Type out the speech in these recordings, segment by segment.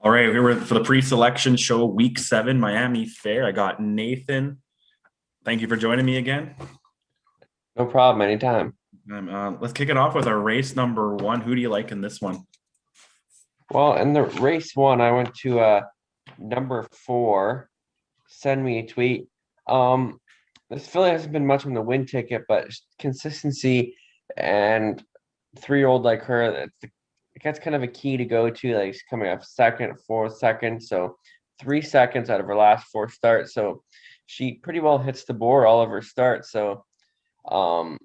All right, we were for the pre-selection show, week 7, Miami Fair. I got Nathan. Thank you for joining me again. No problem, anytime. Let's kick it off with our race number 1. Who do you like in this one? Well, in the race one, I went to number 4. Send me a tweet. Um, this filly hasn't been much on the win ticket, but consistency and 3-year-old like her, that's kind of a key to go to. Like she's coming up second, fourth, second, so 3 seconds out of her last 4 starts. So she pretty well hits the board all of her starts. So um,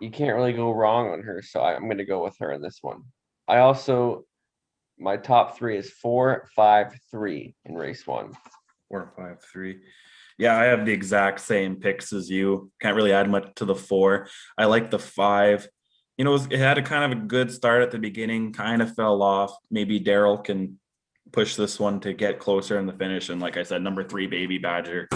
you can't really go wrong on her. So I'm going to go with her in this one. I also My top three is 4-5-3 in race one. 4-5-3. Yeah, I have the exact same picks as you. Can't really add much to the 4. I like the 5. It had a kind of a good start at the beginning, kind of fell off. Maybe Daryl can push this one to get closer in the finish. And like I said, number 3, Baby Badger,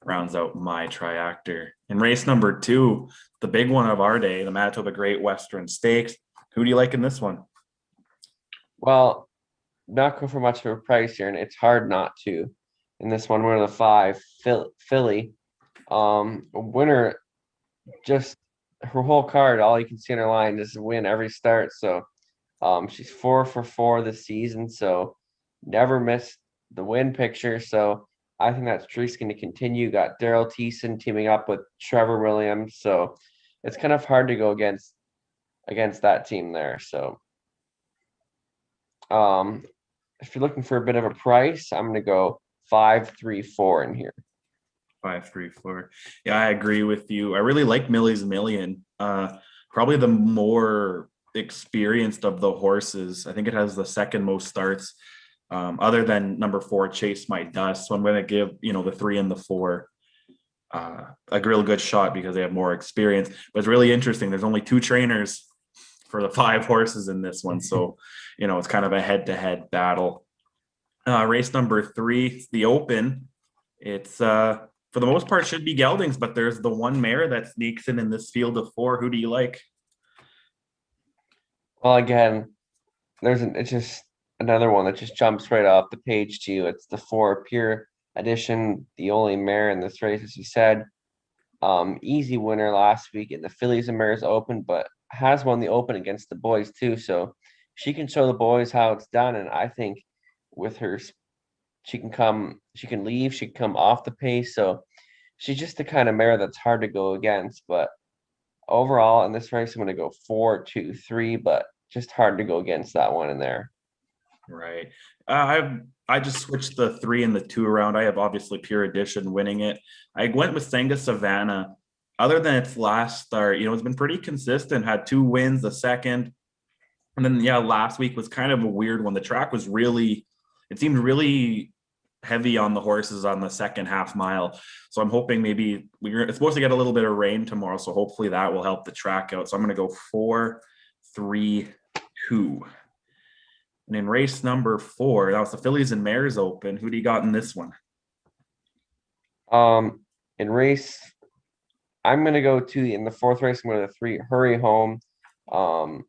rounds out my triactor. In race number 2, the big one of our day, the Manitoba Great Western Stakes. Who do you like in this one? Well, not go for much of a price here, and it's hard not to. In this one, we're the 5, Philly. Winner, just her whole card, all you can see in her line is win every start. So she's 4 for 4 this season, so never missed the win picture. So I think that streak's going to continue. Got Daryl Thiessen teaming up with Trevor Williams, so it's kind of hard to go against that team there. So um, if you're looking for a bit of a price, I'm going to go 5-3-4 in here. 5-3-4. Yeah, I agree with you. I really like Millie's Million. Probably the more experienced of the horses. I think it has the second most starts, other than number 4, Chase My Dust. So I'm going to give the 3 and the 4 a real good shot because they have more experience. But it's really interesting. There's only 2 trainers for the 5 horses in this one, so it's kind of a head-to-head battle. Race number 3, the Open. It's for the most part should be geldings, but there's the one mare that sneaks in this field of 4. Who do you like? Well, again, it's just another one that just jumps right off the page to you. It's the 4 Pure Edition, the only mare in this race, as you said. Easy winner last week in the Fillies and Mares Open, but has won the Open against the boys too. So she can show the boys how it's done, and I think with her, she can leave, she can come off the pace. So she's just the kind of mare that's hard to go against. But overall, in this race, I'm going to go 4-2-3, but just hard to go against that one in there. Right. I just switched the 3 and the 2 around. I have obviously Pure Edition winning it. I went with Senga Savannah. Other than its last start, it's been pretty consistent. Had 2 wins, the second, and then last week was kind of a weird one. The track was it seemed really heavy on the horses on the second half mile. So I'm hoping maybe it's supposed to get a little bit of rain tomorrow. So hopefully that will help the track out. So I'm going to go 4-3-2. And in race number 4, that was the Fillies and Mares Open. Who do you got in this one? Um, in race, I'm going to go in the fourth race. I'm going to 3 Hurry Home. Um,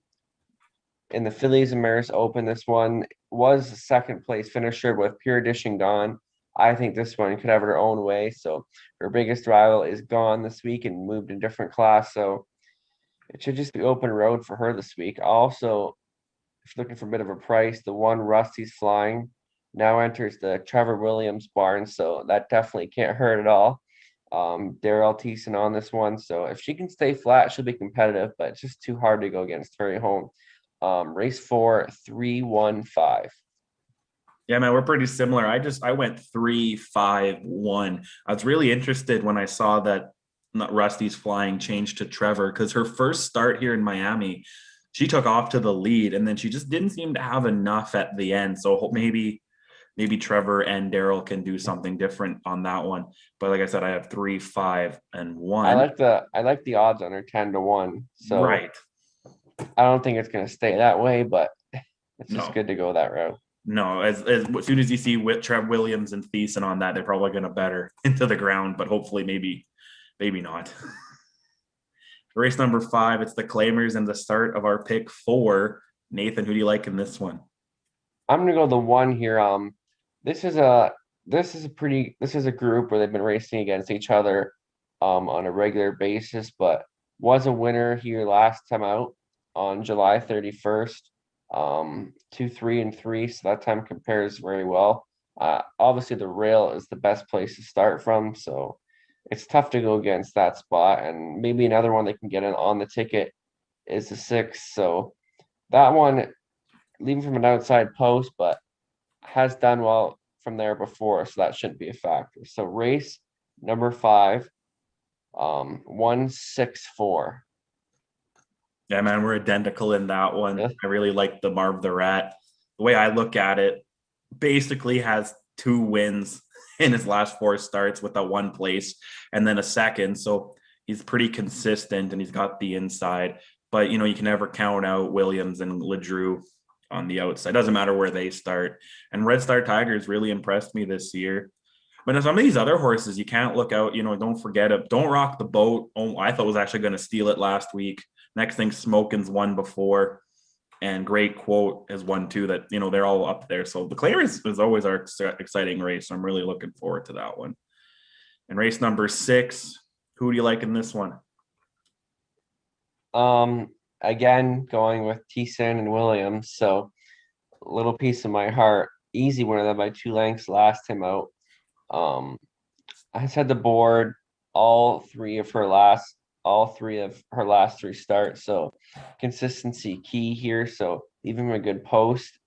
in the Fillies and Mares Open, this one was a second place finisher with Pure Edition gone. I think this one could have her own way. So her biggest rival is gone this week and moved in different class. So it should just be open road for her this week. Also, if you're looking for a bit of a price, the 1 Rusty's Flying now enters the Trevor Williams barn. So that definitely can't hurt at all. Daryl Thiessen on this one. So if she can stay flat, she'll be competitive, but it's just too hard to go against Hurry Home. Race 4, 3-1-5. Yeah, man, we're pretty similar. I went 3-5-1. I was really interested when I saw that not Rusty's Flying changed to Trevor because her first start here in Miami, she took off to the lead and then she just didn't seem to have enough at the end. So maybe Trevor and Daryl can do something different on that one. But like I said, I have 3-5-1. I like the odds on her 10-1. So Right. I don't think it's gonna stay that way, but it's just No. good to go that route. No, as soon as you see Trev Williams and Thiessen on that, they're probably going to bet her into the ground, but hopefully maybe not. Race number 5, it's the Claimers and the start of our pick 4. Nathan, who do you like in this one? I'm gonna go the one here. This is a this is a group where they've been racing against each other on a regular basis, but was a winner here last time out on July 31st. 2, 3, and 3, so that time compares very well. Obviously the rail is the best place to start from, so it's tough to go against that spot. And maybe another one they can get in on the ticket is the 6. So that one, leaving from an outside post, but has done well from there before, so that shouldn't be a factor. So race number 5, 164. Yeah, man, we're identical in that one. Yeah. I really like the Marv the Rat. The way I look at it, basically has 2 wins in his last 4 starts with a 1 place and then a second. So he's pretty consistent and he's got the inside. But you can never count out Williams and Ledrew on the outside. Doesn't matter where they start. And Red Star Tigers really impressed me this year. But in some of these other horses, you can't look out. Don't forget it. Don't Rock the Boat. Oh, I thought was actually going to steal it last week. Next thing, Smokin's won before, and Great Quote has won too. That they're all up there. So the Clare is always our exciting race. So I'm really looking forward to that one. And race number 6, who do you like in this one? Again, going with Thiessen and Williams. So a little piece of my heart. Easy winner them by 2 lengths last time out. I said the board all three of her last 3 starts. So consistency key here. So even a good post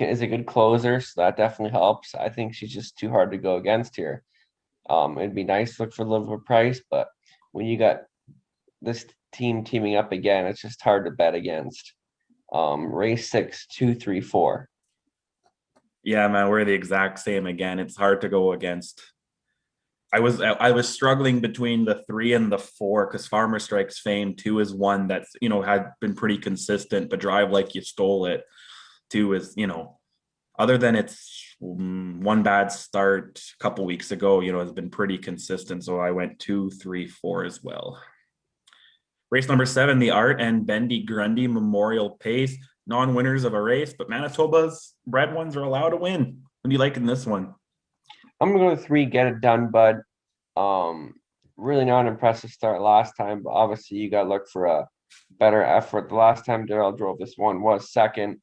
is a good closer. So that definitely helps. I think she's just too hard to go against here. It'd be nice to look for a little bit of price, but when you got this team teaming up again, it's just hard to bet against. Race 6, 2, 3, 4. Yeah, man, we're the exact same again. It's hard to go against. I was struggling between the 3 and the 4 because Farmer Strikes Fame 2 is one that's had been pretty consistent, but Drive Like You Stole It 2 is other than its one bad start a couple weeks ago, has been pretty consistent. So I went 2, 3, 4 as well. Race number 7, the Art and Bendy Grundy Memorial Pace. Non-winners of a race, but Manitoba's bred ones are allowed to win. What do you like in this one? I'm gonna go to 3, Get It Done, bud. Really not an impressive start last time, but obviously you gotta look for a better effort. The last time Darrell drove this one was second.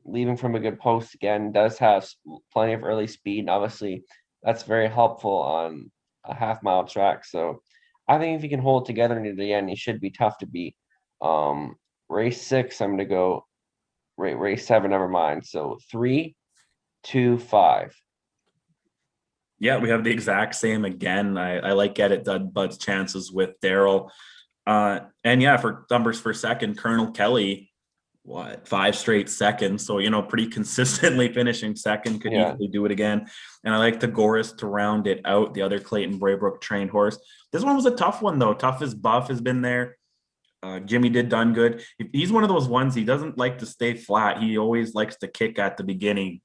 Leaving from a good post again, does have plenty of early speed, and obviously that's very helpful on a half-mile track. So I think if he can hold together near the end, he should be tough to beat. Race 6, I'm gonna go race 7, never mind. So 3, 2, 5. Yeah, we have the exact same again. I like Get It Done Bud's chances with Daryl. And yeah, for numbers for second, Colonel Kelly, 5 straight seconds. So, pretty consistently finishing second, could Yeah. easily do it again. And I like the Goris to round it out, the other Clayton Braybrook trained horse. This one was a tough one, though. Tough as Buff has been there. Jimmy did done good. He's one of those ones, he doesn't like to stay flat. He always likes to kick at the beginning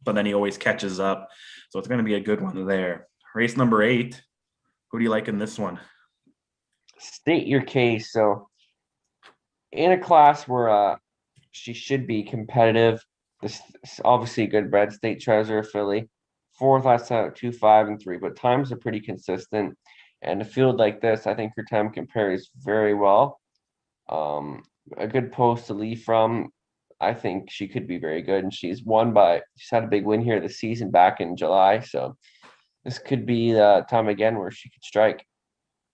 but then he always catches up. So it's going to be a good one there. Race number 8. Who do you like in this one? State your case. So in a class where she should be competitive, this is obviously a good bred state treasurer filly. 4th last time out, 2, 5, and 3, but times are pretty consistent. And a field like this, I think her time compares very well. A good post to leave from. I think she could be very good, and she's had a big win here this season back in July. So this could be the time again where she could strike.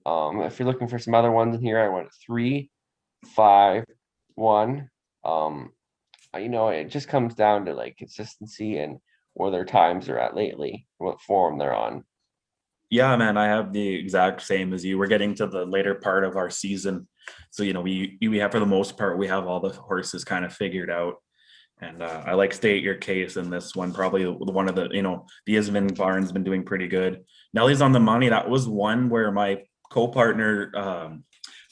If you're looking for some other ones in here, I went 3, 5, 1. It just comes down to like consistency and where their times are at lately, what form they're on. Yeah, man, I have the exact same as you. We're getting to the later part of our season. So, we have, for the most part, we have all the horses kind of figured out. And I like State Your Case in this one. Probably one of the, the Isvin Barn's been doing pretty good. Nellie's on the money. That was one where my co-partner,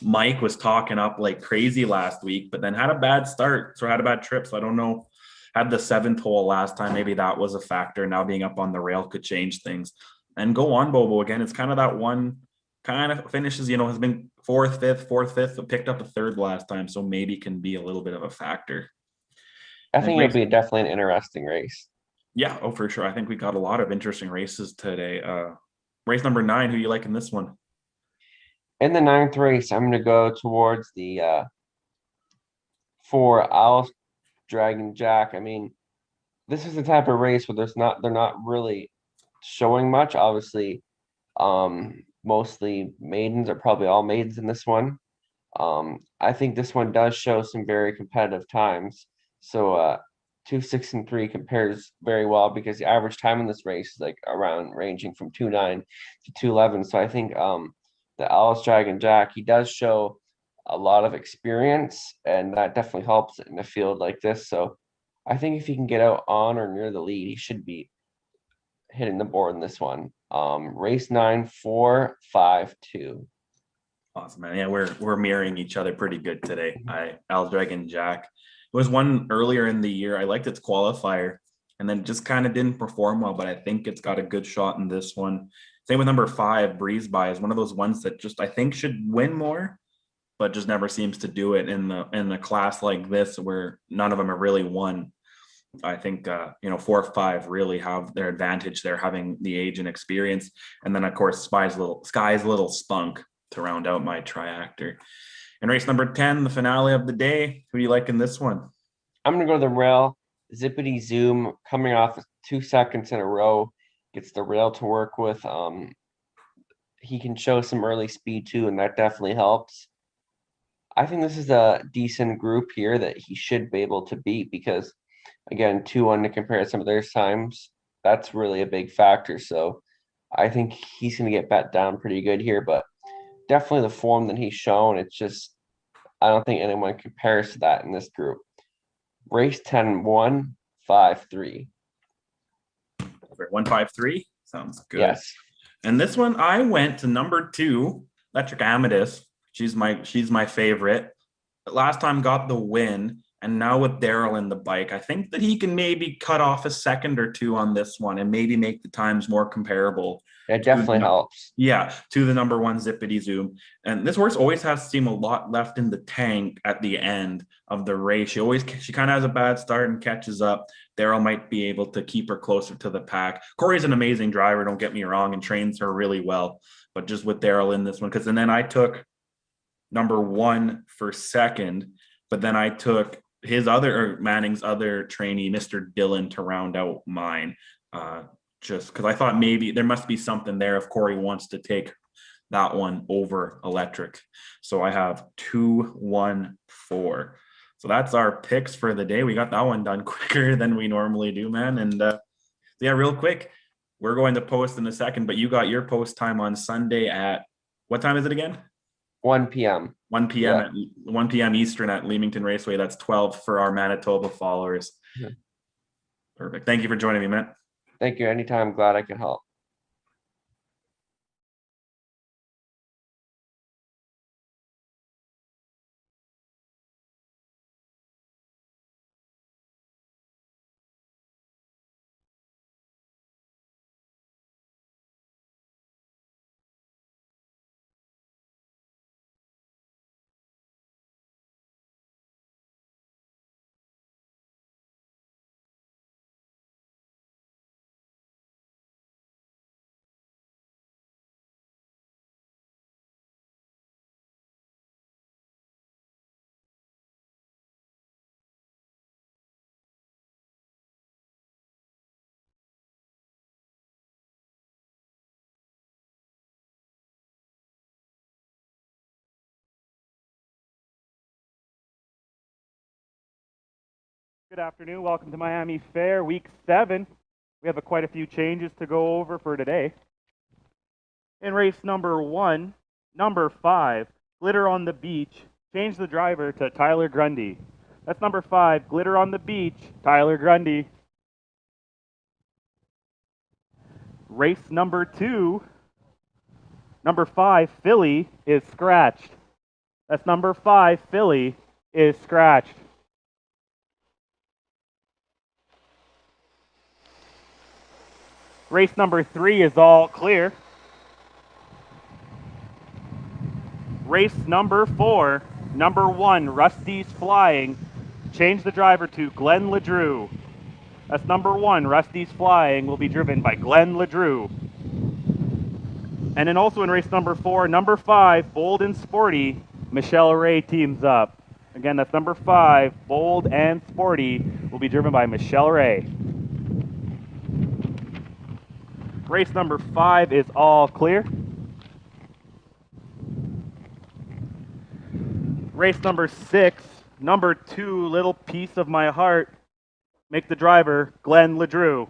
Mike, was talking up like crazy last week, but then had a bad start. So had a bad trip. So I don't know. Had the 7th hole last time. Maybe that was a factor. Now being up on the rail could change things. And go on, Bobo. Again, it's kind of that one kind of finishes, has been 4th, 5th, but picked up a 3rd last time. So maybe can be a little bit of a factor. I think it'll be definitely an interesting race. Yeah, oh, for sure. I think we got a lot of interesting races today. Race number 9, who you like in this one? In the 9th race, I'm going to go towards the 4 Owl Dragon Jack. I mean, this is the type of race where they're not really showing much. Obviously, mostly maidens, are probably all maidens in this one. I think this one does show some very competitive times. So 2, 6, and 3 compares very well because the average time in this race is like around ranging from 2.9 to 2.11. So I think the Alice Dragon Jack, he does show a lot of experience, and that definitely helps in a field like this. So I think if he can get out on or near the lead, he should be hitting the board in this one. Race 9, 4, 5, 2. Awesome, man. Yeah, we're mirroring each other pretty good today. Al Dragon Jack. It was one earlier in the year. I liked its qualifier and then just kind of didn't perform well, but I think it's got a good shot in this one. Same with number 5, Breeze By, is one of those ones that just I think should win more, but just never seems to do it in the class like this where none of them have really won. I think 4 or 5 really have their advantage there, having the age and experience, and then of course Sky's little spunk to round out my triactor. And race number 10, the finale of the day. Who do you like in this one? I'm gonna go to the rail. Zippity Zoom, coming off 2 seconds in a row, gets the rail to work with. He can show some early speed too, and that definitely helps. I think this is a decent group here that he should be able to beat because, again, 2-1 to compare some of their times, that's really a big factor. So I think he's going to get bet down pretty good here, but definitely the form that he's shown, it's just, I don't think anyone compares to that in this group. Race 10, 1, 5, 3. 1, 5, 3. Sounds good. Yes. And this one, I went to number 2, Electric Amethyst. She's my favorite. Last time got the win, and now with Daryl in the bike, I think that he can maybe cut off a second or 2 on this one and maybe make the times more comparable. It definitely helps. Yeah, to the number 1 Zippity Zoom. And this horse always has to seem a lot left in the tank at the end of the race. She kind of has a bad start and catches up. Daryl might be able to keep her closer to the pack. Corey's an amazing driver, don't get me wrong, and trains her really well. But just with Daryl in this one, because then I took number 1 for second, but then I took Manning's other trainee, Mr. Dillon, to round out mine. Just because I thought maybe there must be something there if Corey wants to take that one over Electric. So I have 2, 1, 4. So that's our picks for the day. We got that one done quicker than we normally do, man. And yeah, real quick, we're going to post in a second, but you got your post time on Sunday at what time is it again? 1 p.m. 1 p.m. at 1 p.m. Eastern at Leamington Raceway. That's 12 for our Manitoba followers. Yeah. Perfect. Thank you for joining me, Matt. Thank you. Anytime. Glad I could help. Good afternoon. Welcome to Miami Fair, Week 7. We have quite a few changes to go over for today. In race number 1, number 5, Glitter on the Beach, change the driver to Tyler Grundy. That's number 5, Glitter on the Beach, Tyler Grundy. Race number 2, number 5, Filly, is scratched. That's number 5, Filly, is scratched. Race number 3 is all clear. Race number 4, number 1, Rusty's Flying, change the driver to Glenn LeDrew. That's number 1, Rusty's Flying, will be driven by Glenn LeDrew. And then also in race number 4, number 5, Bold and Sporty, Michelle Ray teams up. Again, that's number 5, Bold and Sporty, will be driven by Michelle Ray. Race number 5 is all clear. Race number 6, number 2, Little Piece of My Heart, make the driver Glenn LeDrew.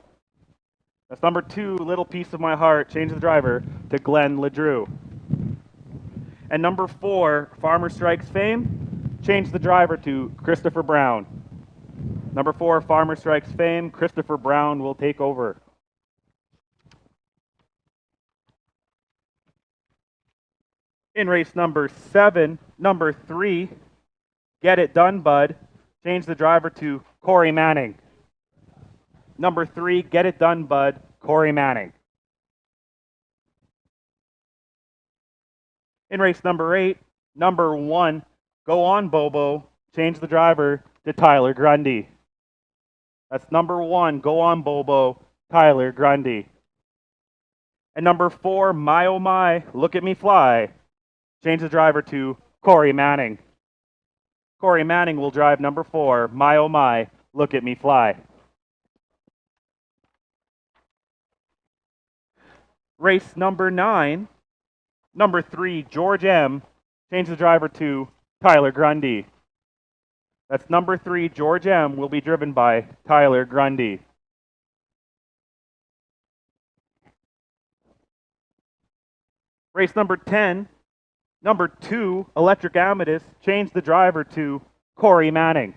That's number 2, Little Piece of My Heart, change the driver to Glenn LeDrew. And number 4, Farmer Strikes Fame, change the driver to Christopher Brown. Number 4, Farmer Strikes Fame, Christopher Brown will take over. In race number 7, number 3, Get It Done Bud, change the driver to Corey Manning. Number 3, Get It Done Bud, Corey Manning. In race number 8, number 1, Go On Bobo, change the driver to Tyler Grundy. That's number 1, Go On Bobo, Tyler Grundy. And number 4, My Oh My, Look at Me Fly, change the driver to Corey Manning. Corey Manning will drive number 4, My Oh My, Look at Me Fly. Race number 9, number 3, George M, change the driver to Tyler Grundy. That's number 3, George M, will be driven by Tyler Grundy. Race number 10, number 2, Electric Amethyst, change the driver to Corey Manning.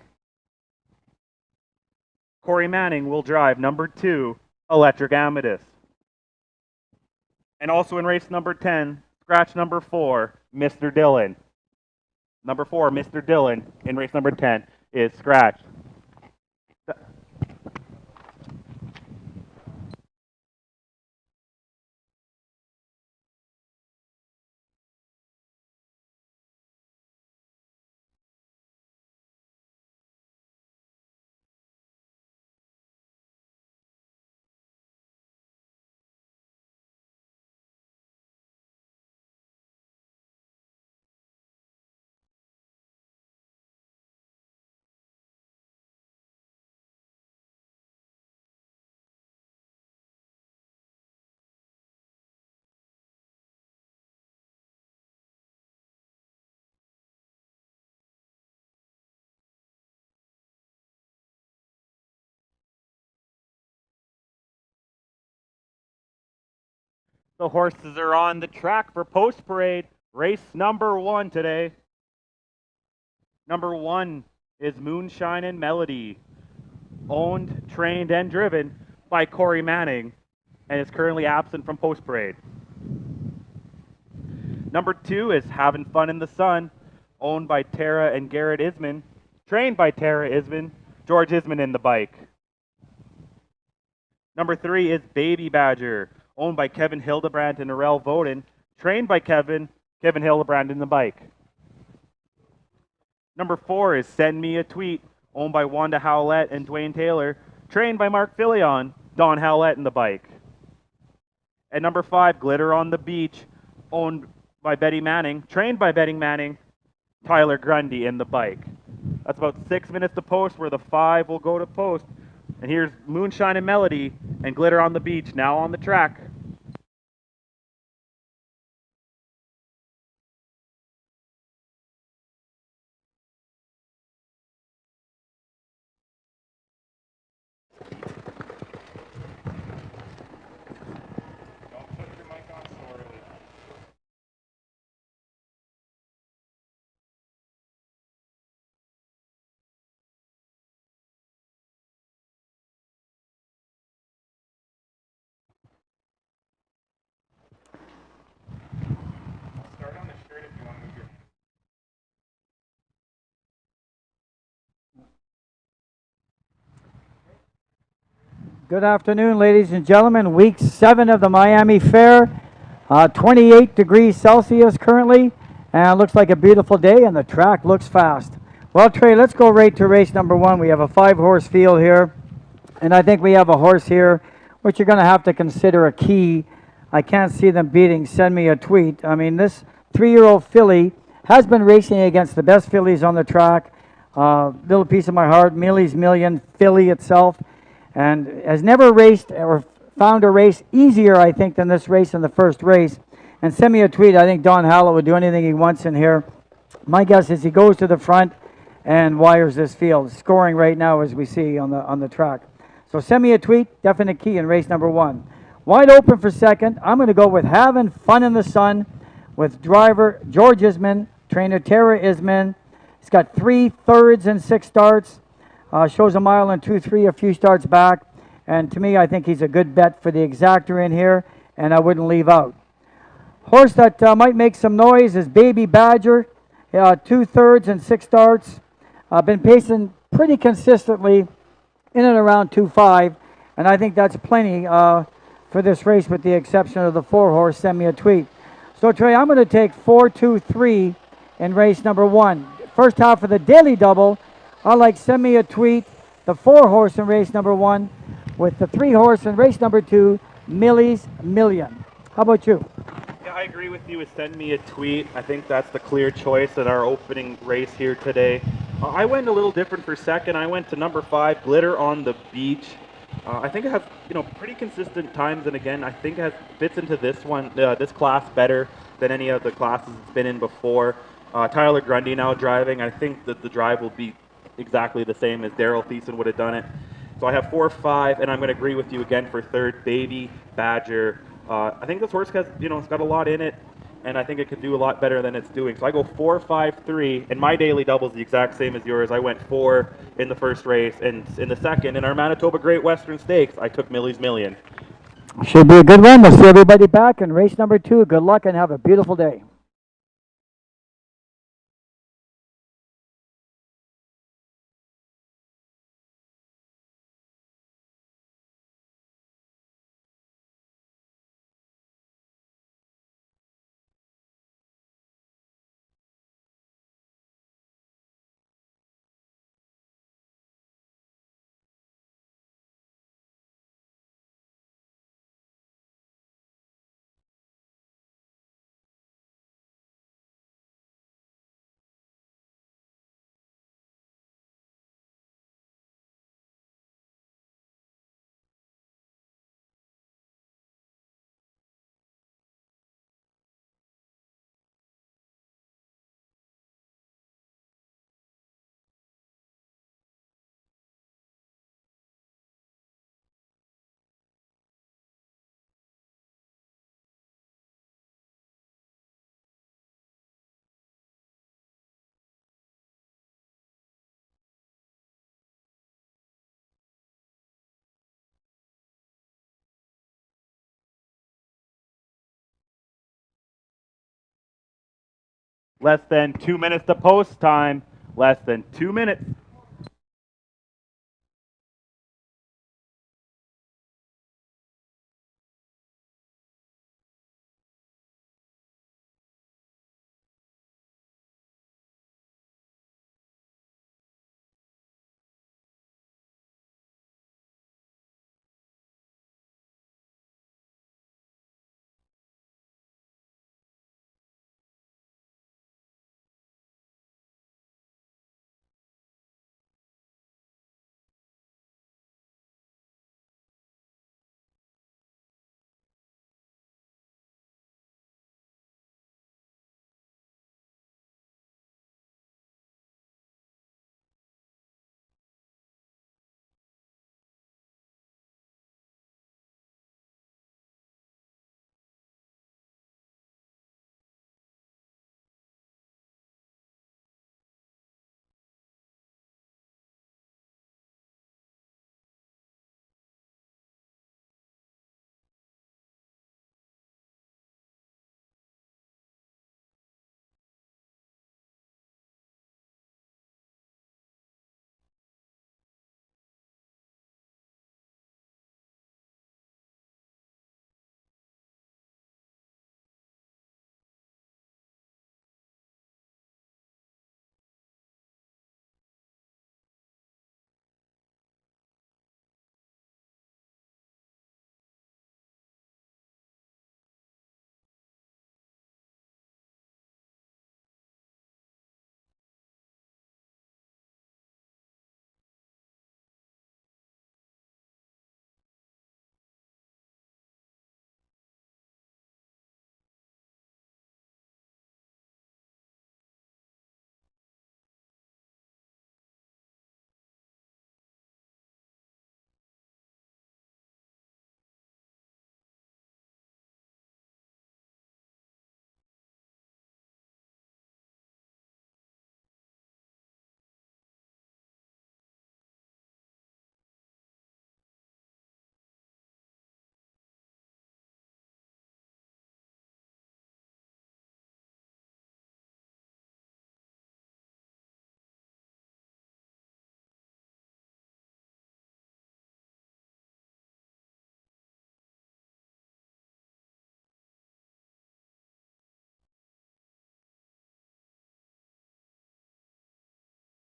Corey Manning will drive number 2, Electric Amethyst. And also in race number 10, scratch number 4, Mr. Dillon. Number 4, Mr. Dillon, in race number 10, is scratched. The horses are on the track for post parade. Race number 1 today. Number 1 is Moonshine and Melody, owned, trained, and driven by Corey Manning, and is currently absent from post parade. Number 2 is Having Fun in the Sun, owned by Tara and Garrett Isman, trained by Tara Isman, George Isman in the bike. Number 3 is Baby Badger, owned by Kevin Hildebrandt and Narelle Voden, trained by Kevin Hildebrandt in the bike. Number 4 is Send Me a Tweet, owned by Wanda Howlett and Dwayne Taylor, trained by Mark Fillion, Don Howlett in the bike. And number 5, Glitter on the Beach, owned by Betty Manning, trained by Betty Manning, Tyler Grundy in the bike. That's about 6 minutes to post, where the 5 will go to post. And here's Moonshine and Melody and Glitter on the Beach now on the track. Good afternoon, ladies and gentlemen. Week 7 of the Miami Fair. 28 degrees Celsius currently, and it looks like a beautiful day, and the track looks fast. Well, Trey, let's go right to race number one. We have a 5-horse field here, and I think we have a horse here, which you're going to have to consider a key. I can't see them beating. Send me a tweet. I mean, this 3-year-old filly has been racing against the best fillies on the track. Little piece of my heart, Millie's Million filly itself, and has never raced or found a race easier, I think, than this race in the first race. And send me a tweet. I think Don Hallett would do anything he wants in here. My guess is he goes to the front and wires this field, scoring right now as we see on the track. So send me a tweet, definite key in race number one. Wide open for second. I'm going to go with Having Fun in the Sun with driver George Isman, trainer Tara Isman. He's got 3 thirds and 6 starts. Shows a mile and 2-3 a few starts back. And to me, I think he's a good bet for the exactor in here, and I wouldn't leave out. Horse that might make some noise is Baby Badger. 2 thirds and 6 starts. Been pacing pretty consistently in and around 2.5, and I think that's plenty for this race, with the exception of the 4-horse. Send me a tweet. So Trey, I'm going to take 4-2-3 in race number one. First half of the daily double, I like send me a tweet. The 4-horse in race number one, with the 3-horse in race number two, Millie's Million. How about you? Yeah, I agree with you with send me a tweet. I think that's the clear choice in our opening race here today. I went a little different for second. I went to number 5, Glitter on the Beach. I think it has, pretty consistent times, and again, I think it fits into this one, this class better than any of the classes it's been in before. Tyler Grundy now driving. I think that the drive will be exactly the same as Daryl Thiessen would have done it. So I have 4-5, and I'm going to agree with you again for third, Baby Badger. I think this horse has, it's got a lot in it, and I think it could do a lot better than it's doing. So I go 4-5-3, and my daily double is the exact same as yours. I went 4 in the first race, and in the second, in our Manitoba Great Western Stakes, I took Millie's Million. Should be a good one. We'll see everybody back in race number two. Good luck and have a beautiful day. Less than 2 minutes to post time. Less than 2 minutes.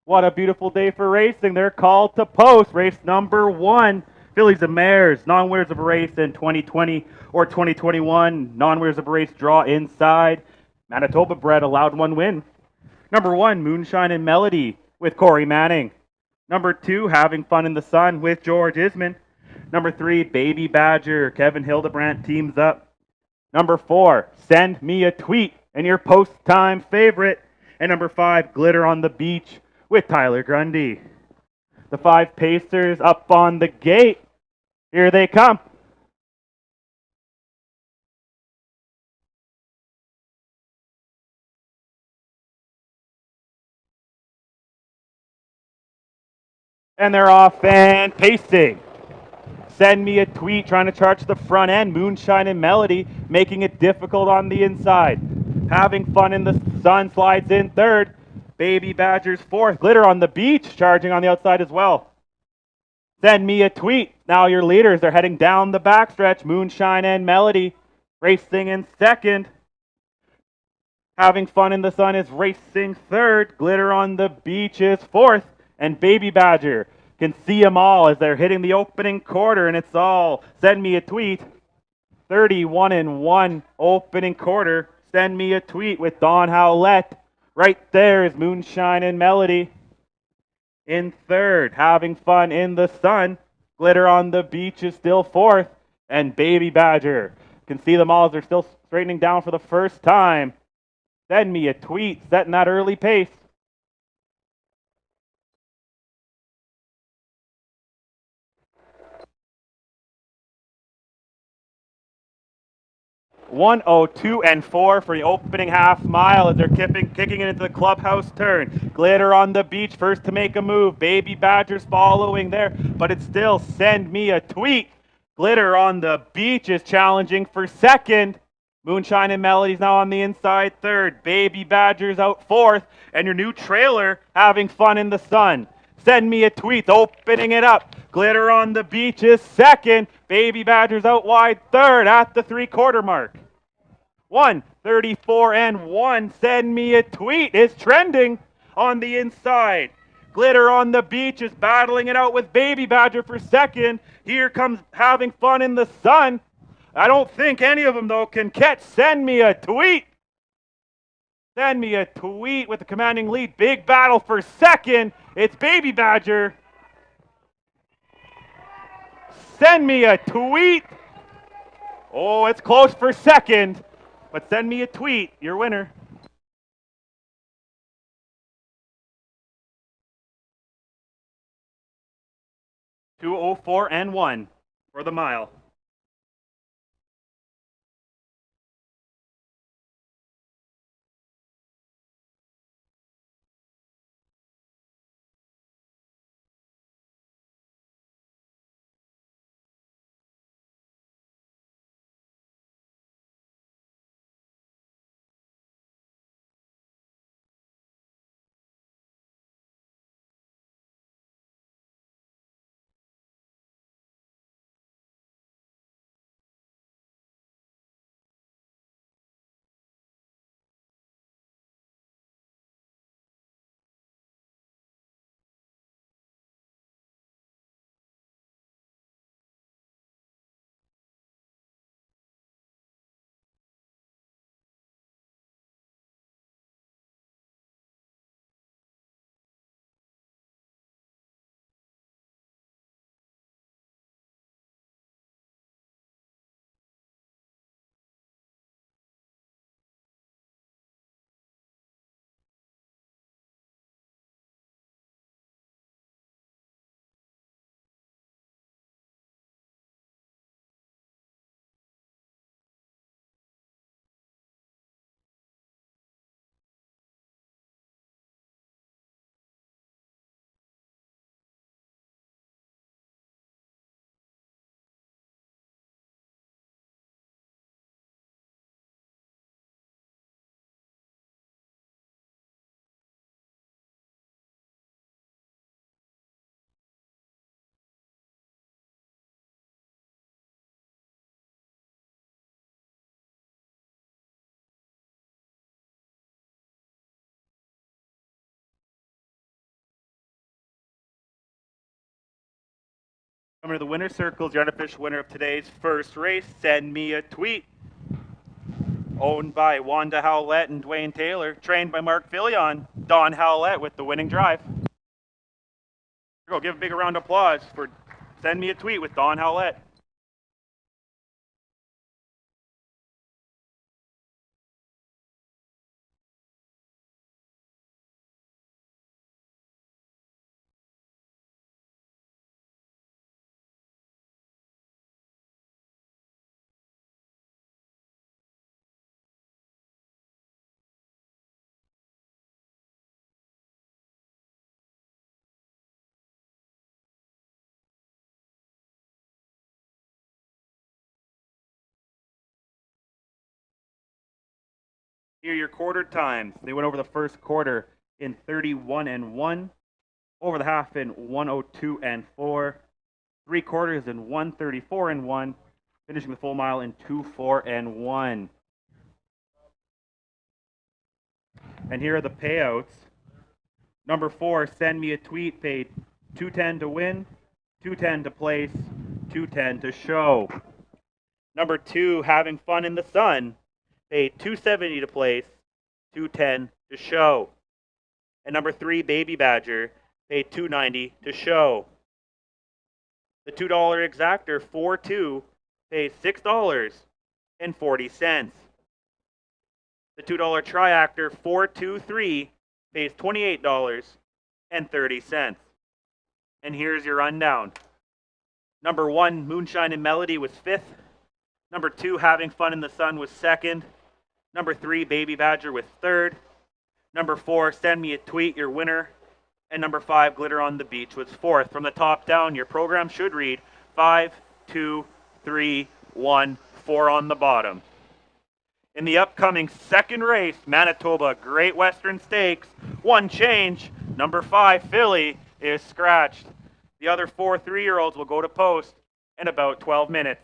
What a beautiful day for racing. They're called to post. Race number 1. Fillies and Mares, non-winners of a race in 2020 or 2021. Non-winners of a race draw inside. Manitoba bred allowed 1 win. Number 1, Moonshine and Melody with Corey Manning. Number 2, Having Fun in the Sun with George Isman. Number 3, Baby Badger, Kevin Hildebrandt teams up. Number 4, Send Me a Tweet and your post-time favorite. And number 5, Glitter on the Beach with Tyler Grundy. The 5 Pacers up on the gate. Here they come. And they're off and pacing. Send Me a Tweet trying to charge the front end. Moonshine and Melody making it difficult on the inside. Having Fun in the Sun slides in third. Baby Badgers fourth. Glitter on the Beach charging on the outside as well. Send Me a Tweet. Now your leaders are heading down the backstretch. Moonshine and Melody racing in second. Having Fun in the Sun is racing third. Glitter on the Beach is fourth. And Baby Badger can see them all as they're hitting the opening quarter, and it's all Send Me a Tweet. 31-1 opening quarter. Send Me a Tweet with Don Howlett. Right there is Moonshine and Melody. In third, Having Fun in the Sun. Glitter on the Beach is still fourth. And Baby Badger can see them all as they're still straightening down for the first time. Send Me a Tweet, setting that early pace. (1:02 and 4 for the opening half mile as they're kicking it into the clubhouse turn. Glitter on the Beach first to make a move. Baby Badgers following there, but it's still Send Me a Tweet. Glitter on the Beach is challenging for second. Moonshine and Melody's now on the inside third. Baby Badgers out fourth. And your new trailer, Having Fun in the Sun. Send Me a Tweet, opening it up. Glitter on the Beach is second. Baby Badgers out wide third at the 3/4 mark. 1:34-1. Send Me a Tweet is trending on the inside. Glitter on the Beach is battling it out with Baby Badger for second. Here comes Having Fun in the Sun. I don't think any of them, though, can catch Send Me a Tweet. Send Me a Tweet with the commanding lead. Big battle for second. It's Baby Badger. Send Me a Tweet. Oh, it's close for second. But Send Me a Tweet, your winner. (2:04-1 for the mile. Coming to the winner's circles, your unofficial winner of today's first race, Send Me a Tweet. Owned by Wanda Howlett and Dwayne Taylor, trained by Mark Fillion. Don Howlett with the winning drive. Go give a big round of applause for Send Me a Tweet with Don Howlett. Here are your quarter times. They went over the first quarter in 31 and 1, over the half in 102 and 4, 3 quarters in 134 and 1, finishing the full mile in 24 and 1. And here are the payouts. Number 4, Send Me a Tweet, paid $210 to win, $210 to place, $210 to show. Number 2, Having Fun in the Sun, paid $270 to place, $210 to show. And number 3, Baby Badger, paid $290 to show. The $2 exactor 4-2 pays $6.40. The $2 triactor 423 pays $28.30. And here's your rundown. Number 1, Moonshine and Melody was 5th. Number 2, Having Fun in the Sun was 2nd. Number 3, Baby Badger was 3rd. Number 4, Send Me a Tweet, your winner. And number 5, Glitter on the Beach was 4th. From the top down, your program should read 5, 2, 3, 1, 4 on the bottom. In the upcoming second race, Manitoba Great Western Stakes, one change. Number 5, Filly, is scratched. The other 4 3-year-olds will go to post in about 12 minutes.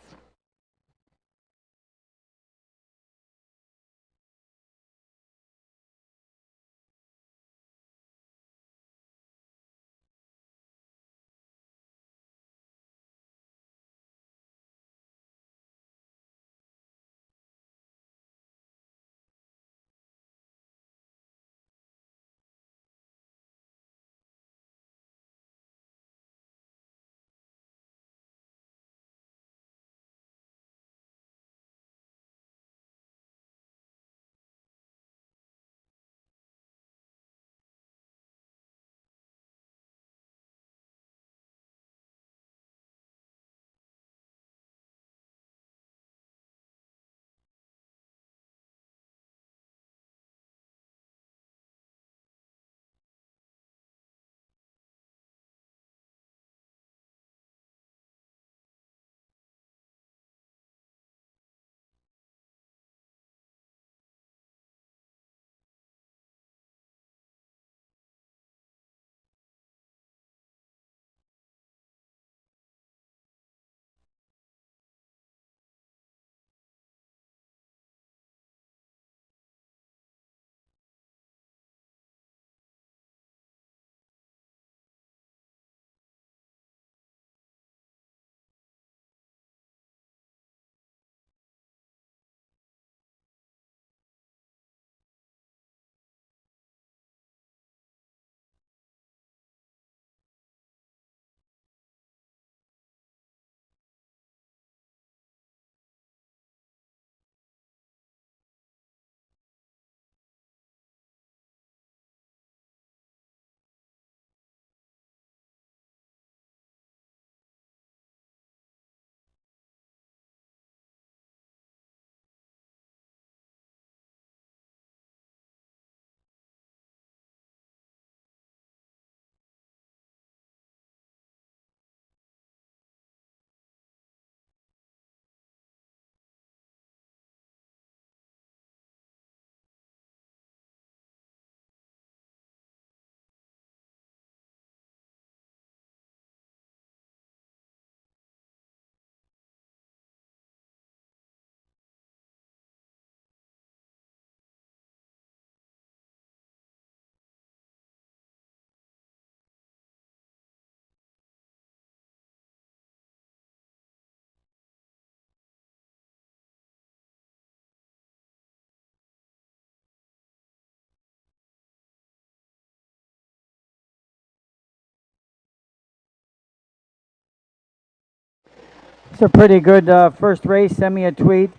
It's a pretty good first race. Send me a tweet.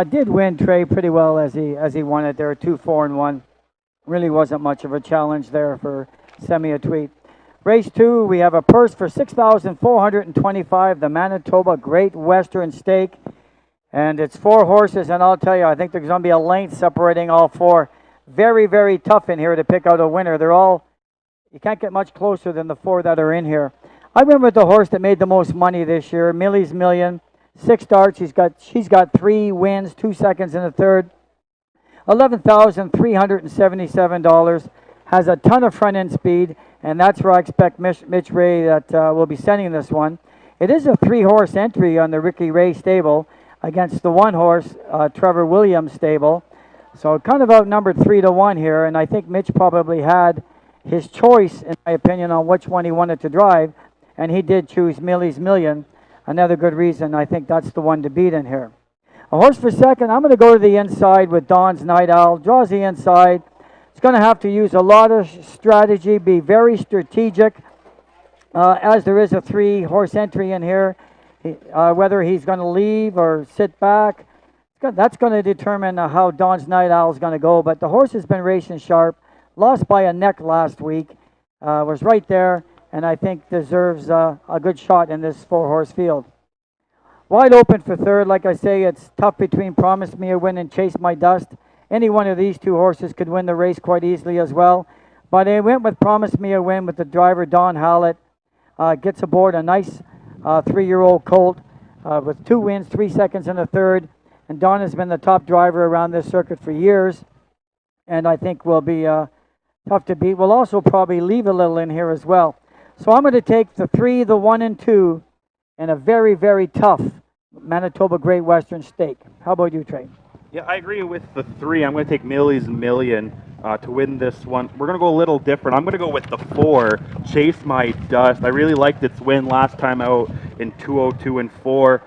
Did win Trey pretty well as he won it there, 2-4-1. Really wasn't much of a challenge there for send me a tweet. Race 2, we have a purse for $6,425, the Manitoba Great Western Stake. And it's 4 horses, and I'll tell you, I think there's going to be a length separating all 4. Very, very tough in here to pick out a winner. They're all, you can't get much closer than the 4 that are in here. I remember the horse that made the most money this year, Millie's Million. 6 starts, she's got 3 wins, 2 seconds and a third. $11,377. Has a ton of front end speed, and that's where I expect Mitch Ray that will be sending this one. It is a 3-horse entry on the Ricky Ray stable against the 1-horse Trevor Williams stable. So kind of outnumbered 3-1 here, and I think Mitch probably had his choice, in my opinion, on which one he wanted to drive, and he did choose Millie's Million. Another good reason. I think that's the one to beat in here. A horse for second, I'm going to go to the inside with Don's Night Owl. Draws the inside. It's going to have to use a lot of strategy, be very strategic, as there is a 3-horse entry in here. Whether he's going to leave or sit back, that's going to determine how Don's Night Owl is going to go. But the horse has been racing sharp. Lost by a neck last week. Was right there, and I think deserves a good shot in this 4-horse field. Wide open for third. Like I say, it's tough between Promise Me a Win and Chase My Dust. Any one of these 2 horses could win the race quite easily as well. But I went with Promise Me a Win with the driver, Don Hallett. Gets aboard a nice 3-year-old colt with 2 wins, 3 seconds and a third. And Don has been the top driver around this circuit for years. And I think will be tough to beat. We'll also probably leave a little in here as well. So I'm going to take the 3, the 1, and 2 in a very, very tough Manitoba Great Western Stake. How about you, Trey? Yeah, I agree with the 3. I'm going to take Millie's Million to win this one. We're going to go a little different. I'm going to go with the 4, Chase My Dust. I really liked its win last time out in 202 and 4.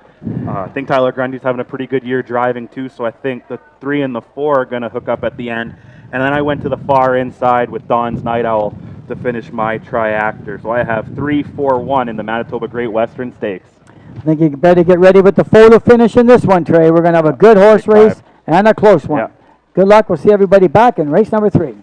I think Tyler Grundy's having a pretty good year driving too, so I think the 3 and the 4 are going to hook up at the end. And then I went to the far inside with Don's Night Owl to finish my triactor. So I have 3, 4, 1 in the Manitoba Great Western Stakes. I think you better get ready with the photo finish in this one, Trey. We're going to have a good horse race and a close one. Yeah. Good luck. We'll see everybody back in race number 3.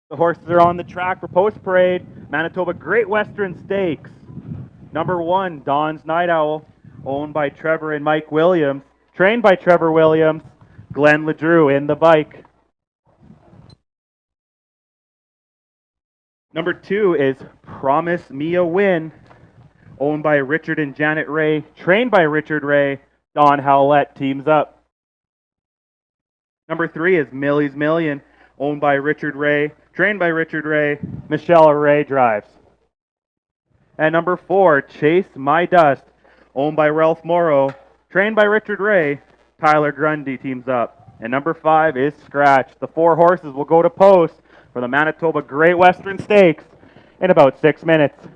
The horses are on the track for post parade. Manitoba Great Western Stakes. Number 1, Don's Night Owl, owned by Trevor and Mike Williams, trained by Trevor Williams. Glenn LeDrew in the bike. Number 2 is Promise Me a Win, owned by Richard and Janet Ray, trained by Richard Ray. Don Howlett teams up. Number 3 is Millie's Million, owned by Richard Ray, trained by Richard Ray. Michelle Ray drives. And number 4, Chase My Dust, owned by Ralph Morrow, trained by Richard Ray. Tyler Grundy teams up. And number 5 is Scratch. The 4 horses will go to post for the Manitoba Great Western Stakes in about 6 minutes.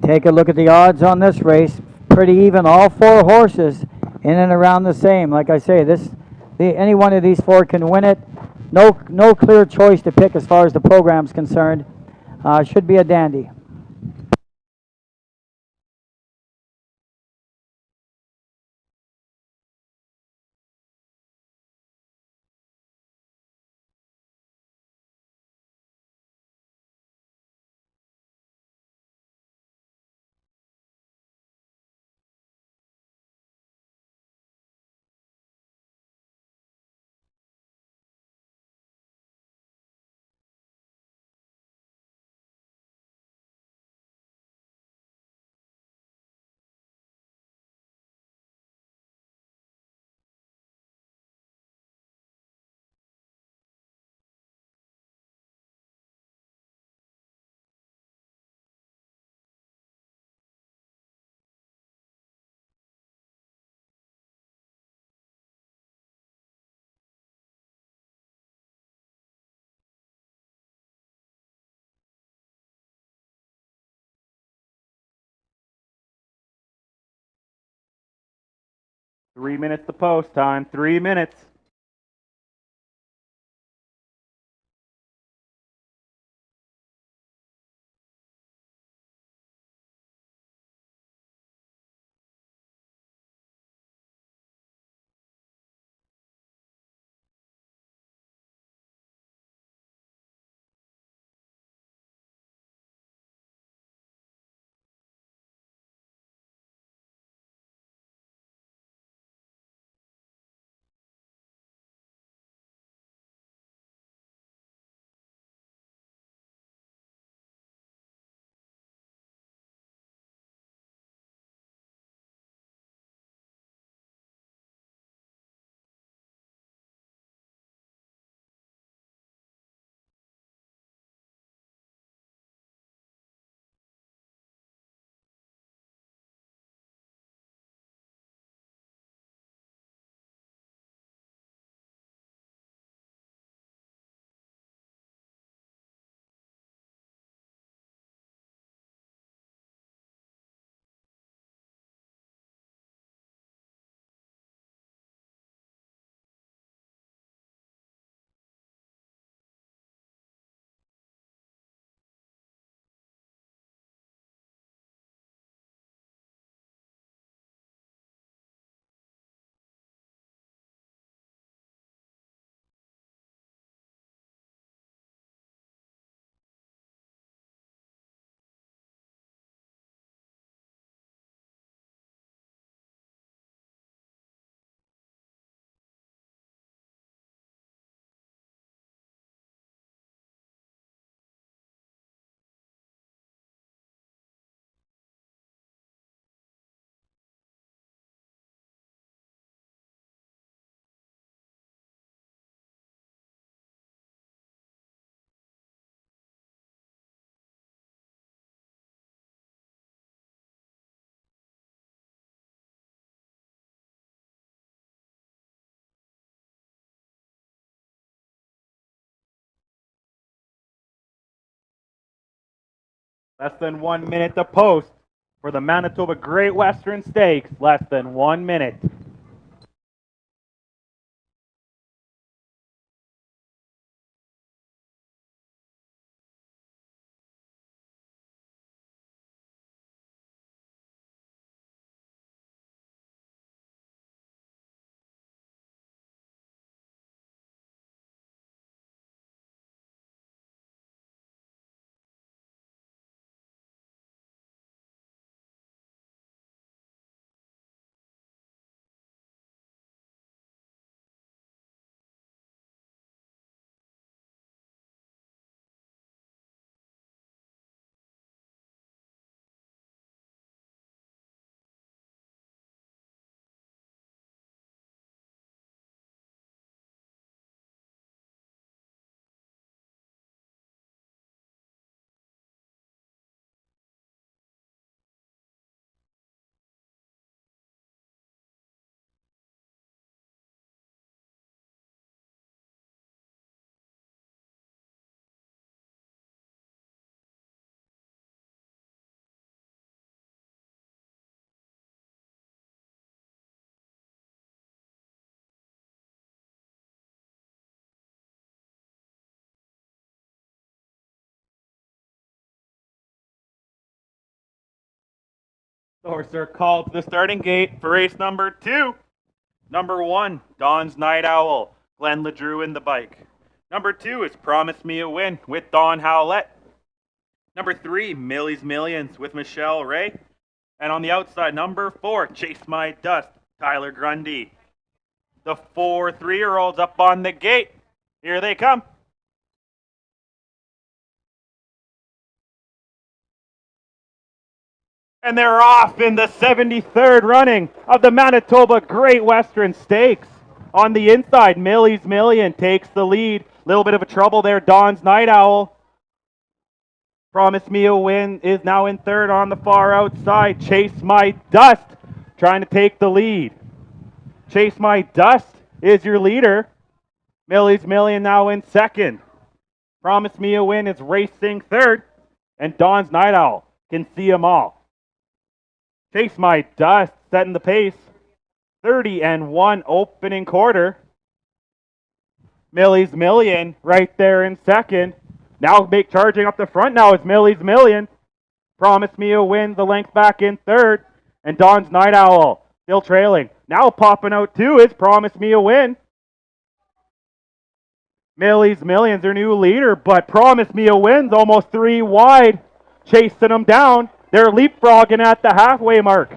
Take a look at the odds on this race. Pretty even, all 4 horses in and around the same. Like I say, any one of these 4 can win it. No clear choice to pick as far as the program's concerned. Should be a dandy. Three minutes to post time. 3 minutes. Less than 1 minute to post for the Manitoba Great Western Stakes. Less than 1 minute. The horses are called to the starting gate for race number 2. Number 1, Don's Night Owl, Glenn LeDrew in the bike. Number 2 is Promise Me a Win with Don Howlett. Number 3, Millie's Millions with Michelle Ray. And on the outside, number 4, Chase My Dust, Tyler Grundy. The 4 3-year-olds up on the gate. Here they come. And they're off in the 73rd running of the Manitoba Great Western Stakes. On the inside, Millie's Million takes the lead. Little bit of a trouble there, Don's Night Owl. Promise Me a Win is now in third on the far outside. Chase My Dust trying to take the lead. Chase My Dust is your leader. Millie's Million now in second. Promise Me a Win is racing third. And Don's Night Owl can see them all. Chase My Dust setting the pace. 30-1 opening quarter. Millie's Million right there in second. Now charging up the front now is Millie's Million. Promise Me a Win the length back in third. And Don's Night Owl still trailing. Now popping out too is Promise Me a Win. Millie's Million's their new leader, but Promise Me a Win's almost 3 wide. Chasing them down. They're leapfrogging at the halfway mark.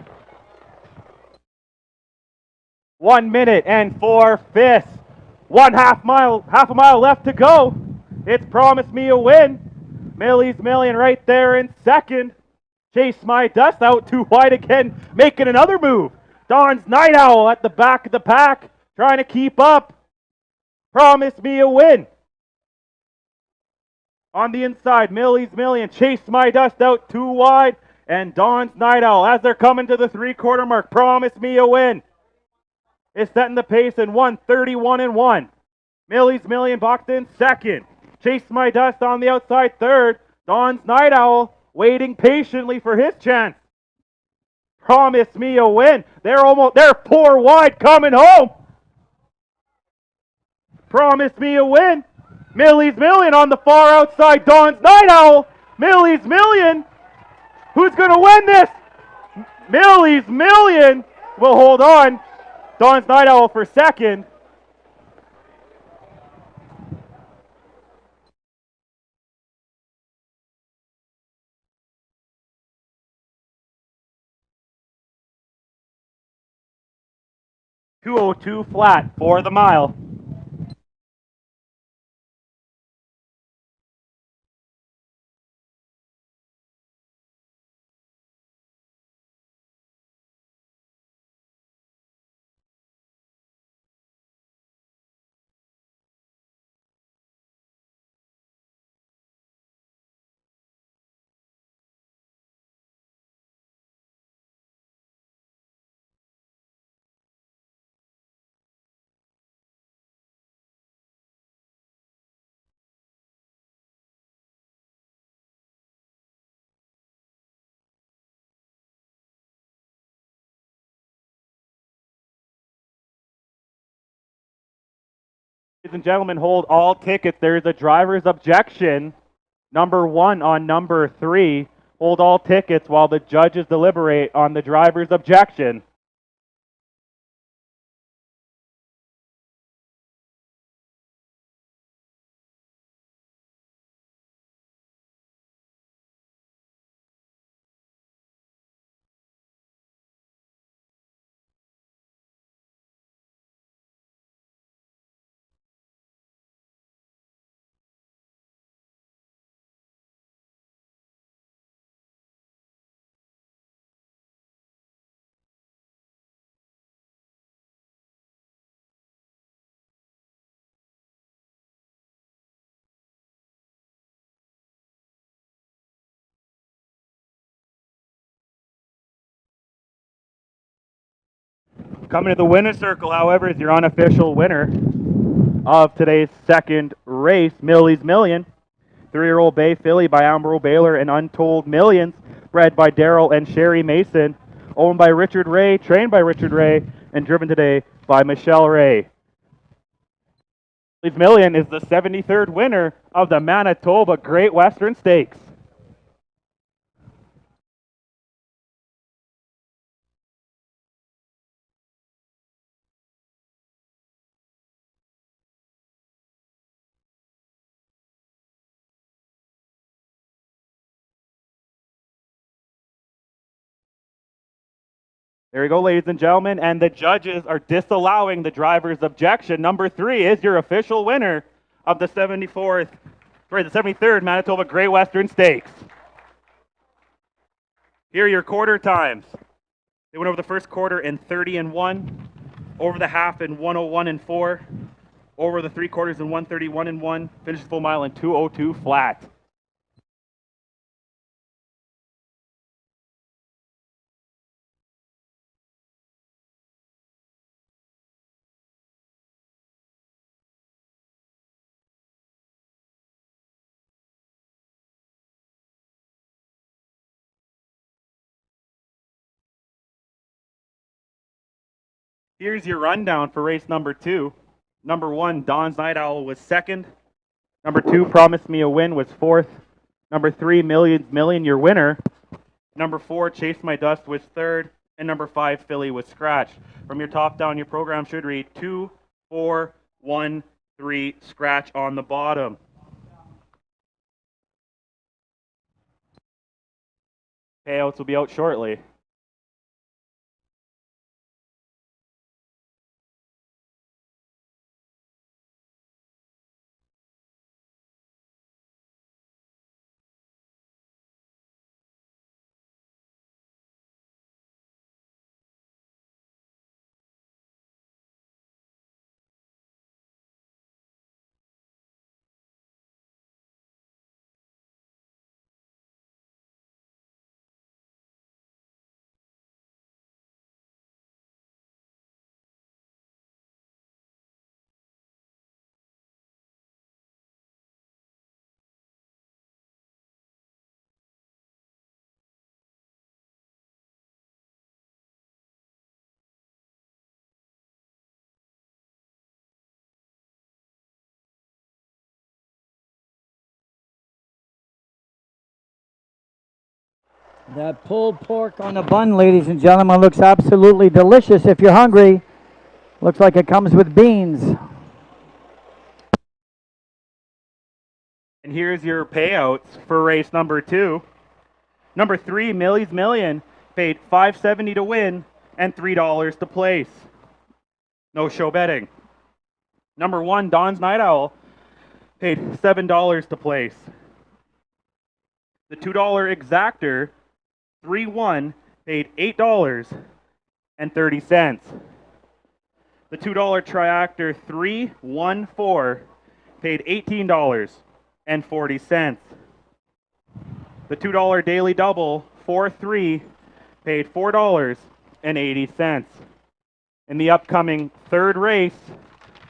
1 minute and 4/5. Half a mile left to go. It's Promise Me a Win. Millie's Million right there in second. Chase My Dust out too wide again, making another move. Don's Night Owl at the back of the pack, trying to keep up. Promise Me a Win. On the inside, Millie's Million, Chase My Dust out too wide, and Don's Night Owl as they're coming to the 3/4 mark. Promise Me a Win is setting the pace in 1:31-1. Millie's Million boxed in second. Chase My Dust on the outside third. Don's Night Owl waiting patiently for his chance. Promise Me a Win. They're 4 wide coming home. Promise Me a Win. Millie's Million on the far outside. Don's Night Owl. Millie's Million. Who's going to win this? Millie's Million will hold on. Don's Night Owl for second. .202 flat for the mile. Ladies and gentlemen, hold all tickets. There is a driver's objection. Number 1 on number 3. Hold all tickets while the judges deliberate on the driver's objection. Coming to the winner's circle, however, is your unofficial winner of today's second race, Millie's Million. 3-year-old Bay Filly by Ambro Baylor and Untold Millions, bred by Daryl and Sherry Mason, owned by Richard Ray, trained by Richard Ray, and driven today by Michelle Ray. Millie's Million is the 73rd winner of the Manitoba Great Western Stakes. There you go, ladies and gentlemen, and the judges are disallowing the driver's objection. Number 3 is your official winner of the 73rd Manitoba Great Western Stakes. Here are your quarter times. They went over the first quarter in 30 and 1, over the half in 101 and 4, over the 3 quarters in 131 and 1, finished the full mile in 202 flat. Here's your rundown for race number 2. Number 1, Don's Night Owl was second. Number 2, Promise Me a Win was fourth. Number 3, Million, your winner. Number 4, Chase My Dust was third. And number 5, Filly was scratched. From your top down, your program should read 2, 4, 1, 3, scratch on the bottom. Payouts will be out shortly. That pulled pork on a bun, ladies and gentlemen, looks absolutely delicious if you're hungry. Looks like it comes with beans. And here's your payouts for race number 2. Number 3, Millie's Million, paid $5.70 to win and $3 to place. No show betting. Number 1, Don's Night Owl, paid $7 to place. The $2 exactor, 3-1, paid $8.30. The $2 triactor, 3-1-4, paid $18.40. The $2 daily double, 4-3, paid $4.80. In the upcoming third race,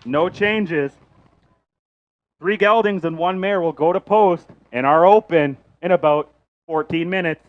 no changes. 3 geldings and 1 mare will go to post and are open in about 14 minutes.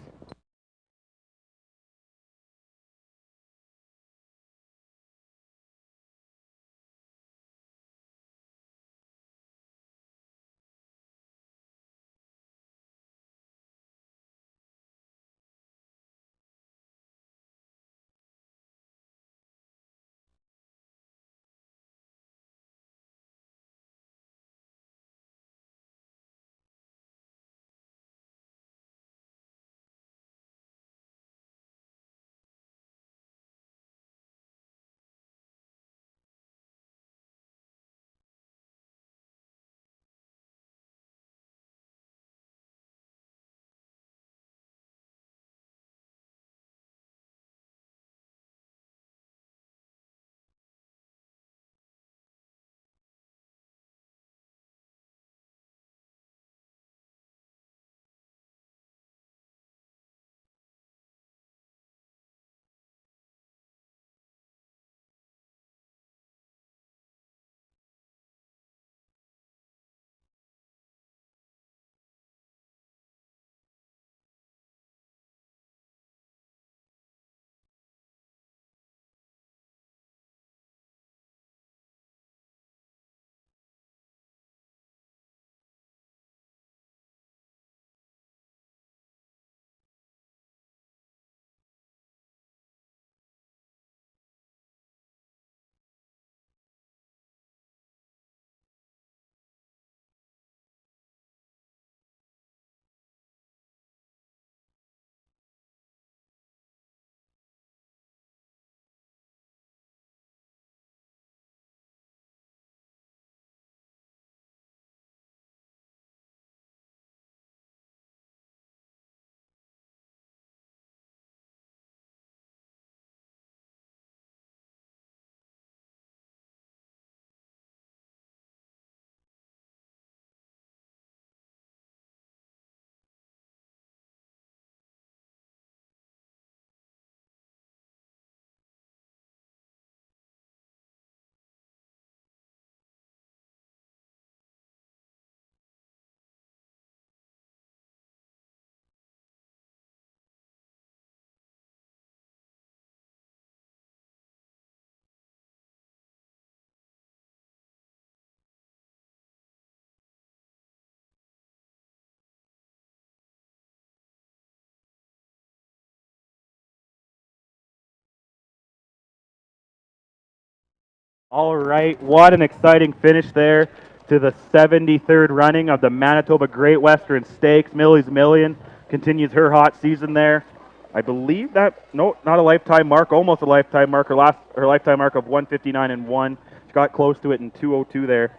All right, what an exciting finish there to the 73rd running of the Manitoba Great Western Stakes. Millie's Million continues her hot season there. I believe that, no, not a lifetime mark, almost a lifetime mark. Her lifetime mark of 159 and 1. She got close to it in 202 there.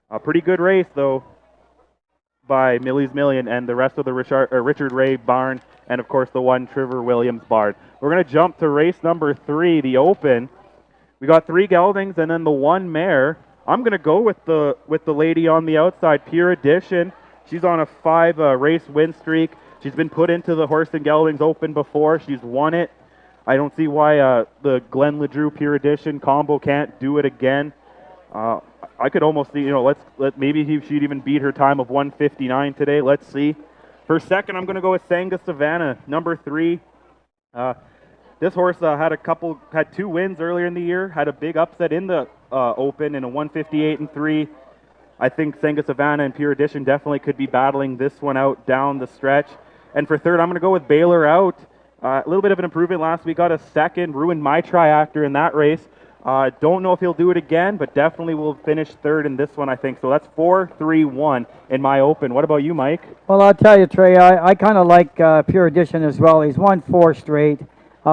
A pretty good race though by Millie's Million and the rest of the Richard Ray barn, and of course the one Trevor Williams barn. We're going to jump to race number 3, the Open. We got 3 geldings and then the 1 mare. I'm gonna go with the lady on the outside, Pure Edition. She's on a 5 race win streak. She's been put into the Horse and Geldings Open before. She's won it. I don't see why the Glenn LeDrew Pure Edition combo can't do it again. I could almost see, maybe she'd even beat her time of 159 today. Let's see. For second, I'm gonna go with Sanga Savannah, number 3. This horse had 2 wins earlier in the year, had a big upset in the Open in a 158 and 3. I think Sanga Savannah and Pure Edition definitely could be battling this one out down the stretch. And for third, I'm going to go with Baylor Out. A little bit of an improvement last week, got a second, ruined my triactor in that race. Don't know if he'll do it again, but definitely will finish third in this one, I think. So that's 4-3-1 in my Open. What about you, Mike? Well, I'll tell you, Trey, I kind of like Pure Edition as well. He's won 4 straight.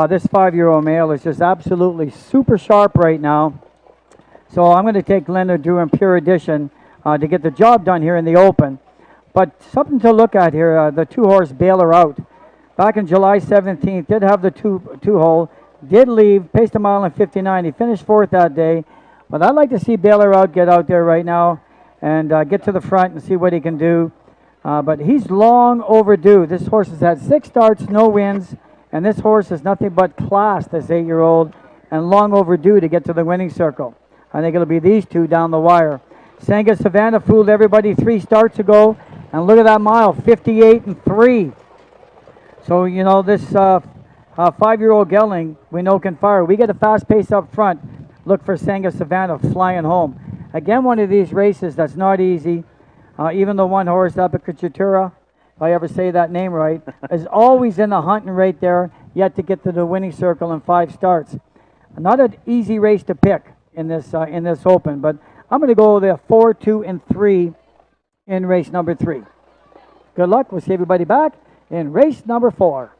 This 5-year-old male is just absolutely super sharp right now. So I'm going to take Glenn Drew and Pure Edition to get the job done here in the Open. But something to look at here, the 2-horse Baylor Out. Back in July 17th, did have the two-hole, did leave, paced a mile and 59. He finished 4th that day. But I'd like to see Baylor Out get out there right now and get to the front and see what he can do. But he's long overdue. This horse has had 6 starts, no wins. And this horse is nothing but class, this 8-year-old, and long overdue to get to the winning circle. I think it'll be these 2 down the wire. Sanga Savannah fooled everybody 3 starts ago, and look at that mile, 58 and 3. So, this 5-year-old gelding we know can fire. We get a fast pace up front. Look for Sanga Savannah flying home. Again, one of these races that's not easy. Even the 1 horse, Apicatura, if I ever say that name right, is always in the hunting right there, yet to get to the winning circle in 5 starts. Not an easy race to pick in this Open, but I'm going to go there 4, 2, and 3 in race number 3. Good luck. We'll see everybody back in race number 4.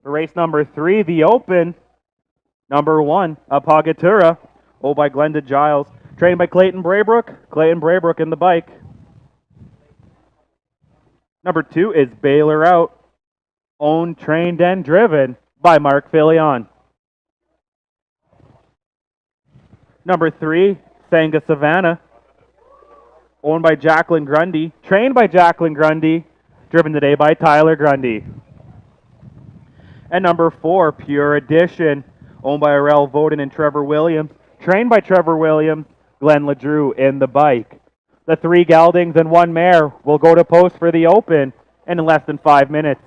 For race number 3, the Open, number 1, Apagatura, owned by Glenda Giles, trained by Clayton Braybrook. Clayton Braybrook in the bike. Number 2 is Baylor Out, owned, trained, and driven by Mark Fillion. Number 3, Sanga Savannah, owned by Jacqueline Grundy, trained by Jacqueline Grundy, driven today by Tyler Grundy. And number 4, Pure Edition, owned by Arel Voden and Trevor Williams, trained by Trevor Williams, Glenn LeDrew in the bike. The 3 geldings and 1 mare will go to post for the Open in less than 5 minutes.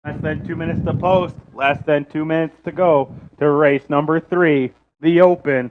Less than 2 minutes to post, less than 2 minutes to go to race number 3, the Open.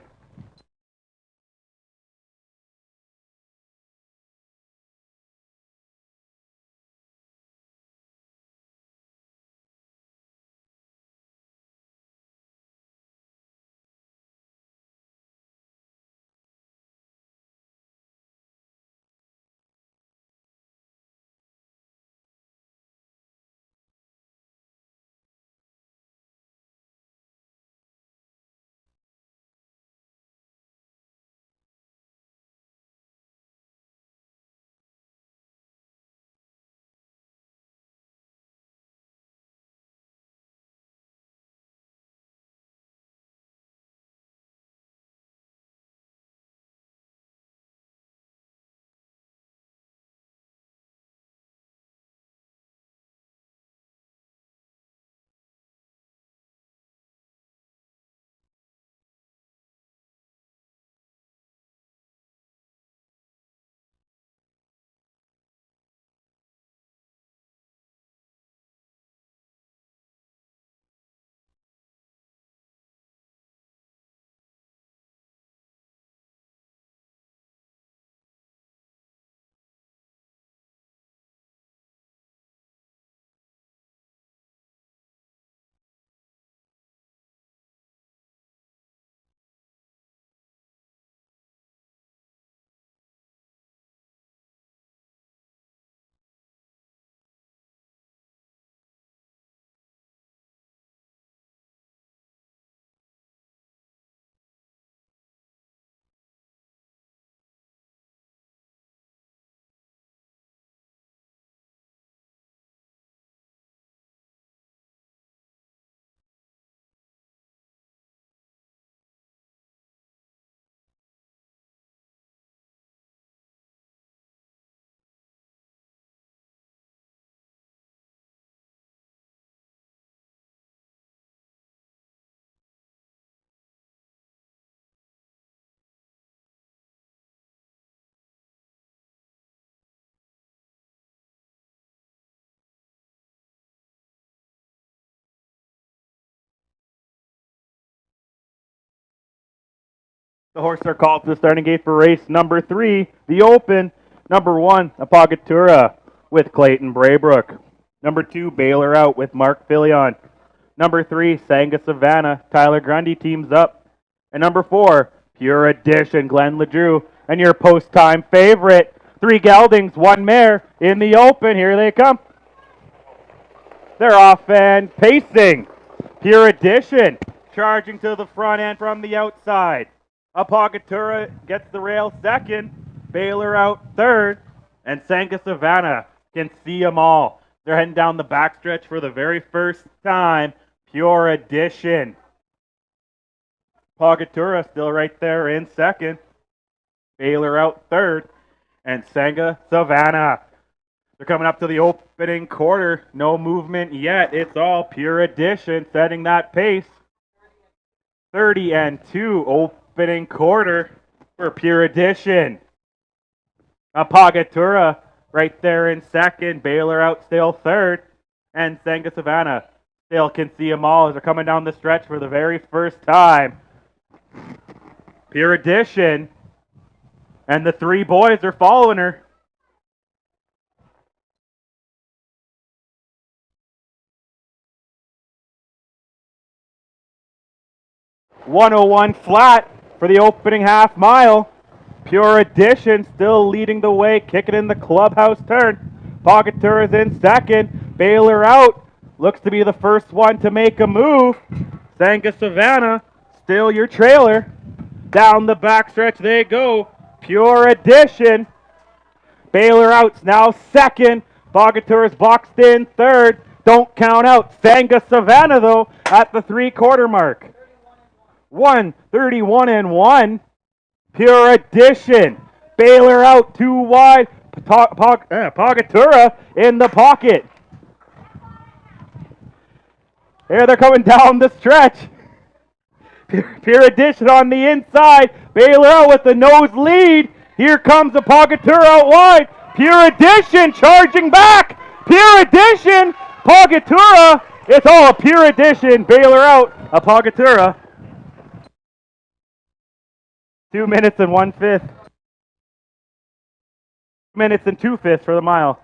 The horses are called to the starting gate for race number 3, the Open. Number 1, Apagatura with Clayton Braybrook. Number 2, Baylor Out with Mark Fillion. Number 3, Sanga Savannah, Tyler Grundy teams up. And number 4, Pure Edition, Glenn LeDrew. And your post-time favorite, 3 geldings, 1 mare in the Open. Here they come. They're off and pacing. Pure Edition charging to the front end from the outside. Apagatura gets the rail second. Baylor Out third. And Sanga Savannah can see them all. They're heading down the backstretch for the very first time. Pure Edition. Apagatura still right there in second. Baylor Out third. And Sanga Savannah. They're coming up to the opening quarter. No movement yet. It's all Pure Edition setting that pace. 30-2 opening quarter for Pure Edition. Apagatura right there in second. Baylor Out still third. And Sanga Savannah still can see them all as they're coming down the stretch for the very first time. Pure Edition. And the 3 boys are following her. .101 flat for the opening half mile. Pure Edition still leading the way, kicking in the clubhouse turn. Apagatura is in second. Baylor Out looks to be the first one to make a move. Sanga Savannah still your trailer. Down the backstretch they go. Pure Edition. Baylor Out's now second. Apagatura is boxed in third. Don't count out Sanga Savannah though at the 3-quarter mark. 1:31-1. Pure Edition. Baylor Out too wide. Apagatura in the pocket. Here they're coming down the stretch. Pure Edition on the inside. Baylor Out with the nose lead. Here comes Apagatura out wide. Pure Edition charging back. Pure Edition. Apagatura. It's all Pure Edition. Baylor Out. Apagatura. 2 minutes and 1/5. 2 minutes and 2/5 for the mile.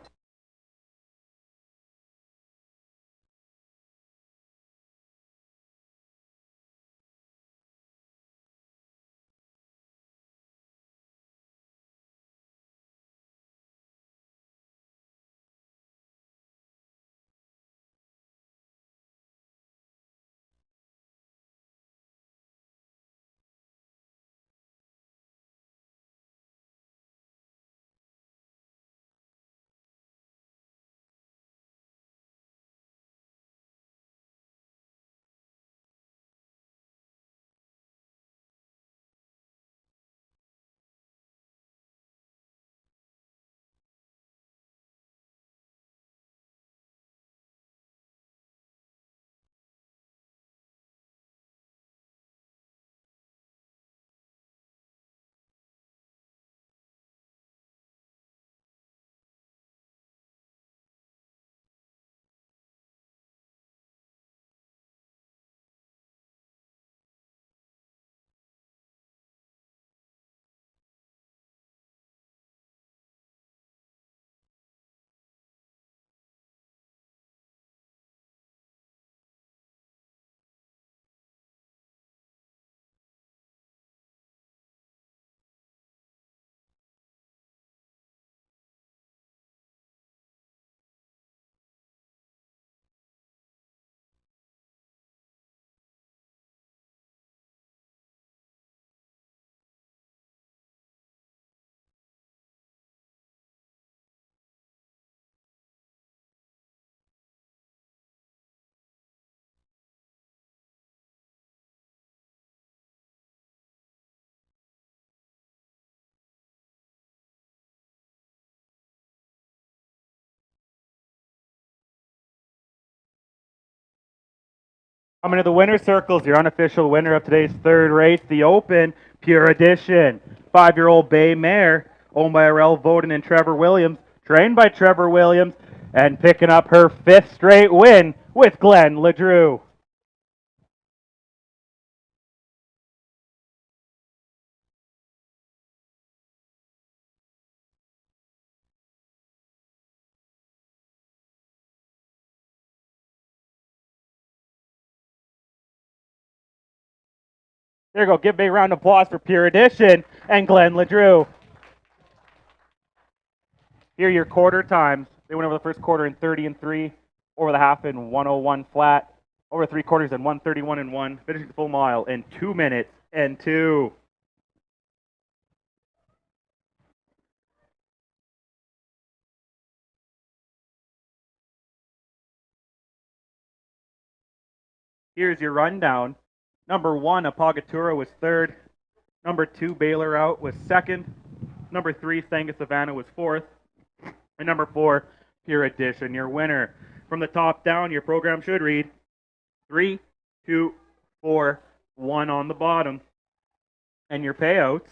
Coming to the winner's circles, your unofficial winner of today's third race, the Open, Pure Edition. 5-year-old bay mare, owned by Arel Voden and Trevor Williams, trained by Trevor Williams, and picking up her 5th straight win with Glenn LeDrew. There you go. Give a big round of applause for Pure Edition and Glenn LeDrew. Here are your quarter times. They went over the first quarter in 30 and 3, over the half in 101 flat, over 3 quarters in 131 and 1, finishing the full mile in 2 minutes and 2. Here's your rundown. Number 1, Apagatura was 3rd. Number 2, Baylor Out was 2nd. Number 3, Sangha Savannah was 4th. And number 4, Pure Edition, your winner. From the top down, your program should read 3, 2, 4, 1 on the bottom. And your payouts.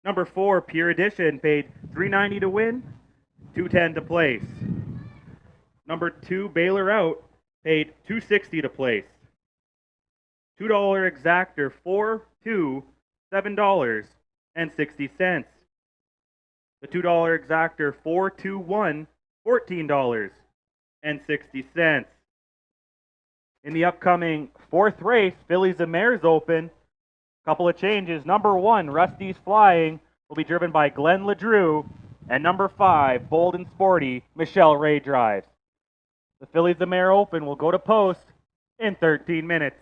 Number 4, Pure Edition, paid $3.90 to win, $2.10 to place. Number 2, Baylor Out, paid $2.60 to place. $2 exactor, 4, 2, $7.60. The $2 exactor, 4, 2, 1, $14.60. In the upcoming 4th race, Fillies and Mares Open, couple of changes. Number 1, Rusty's Flying, will be driven by Glenn LeDrew, and number 5, Bold and Sporty, Michelle Ray drives. The Fillies and Mare Open will go to post in 13 minutes.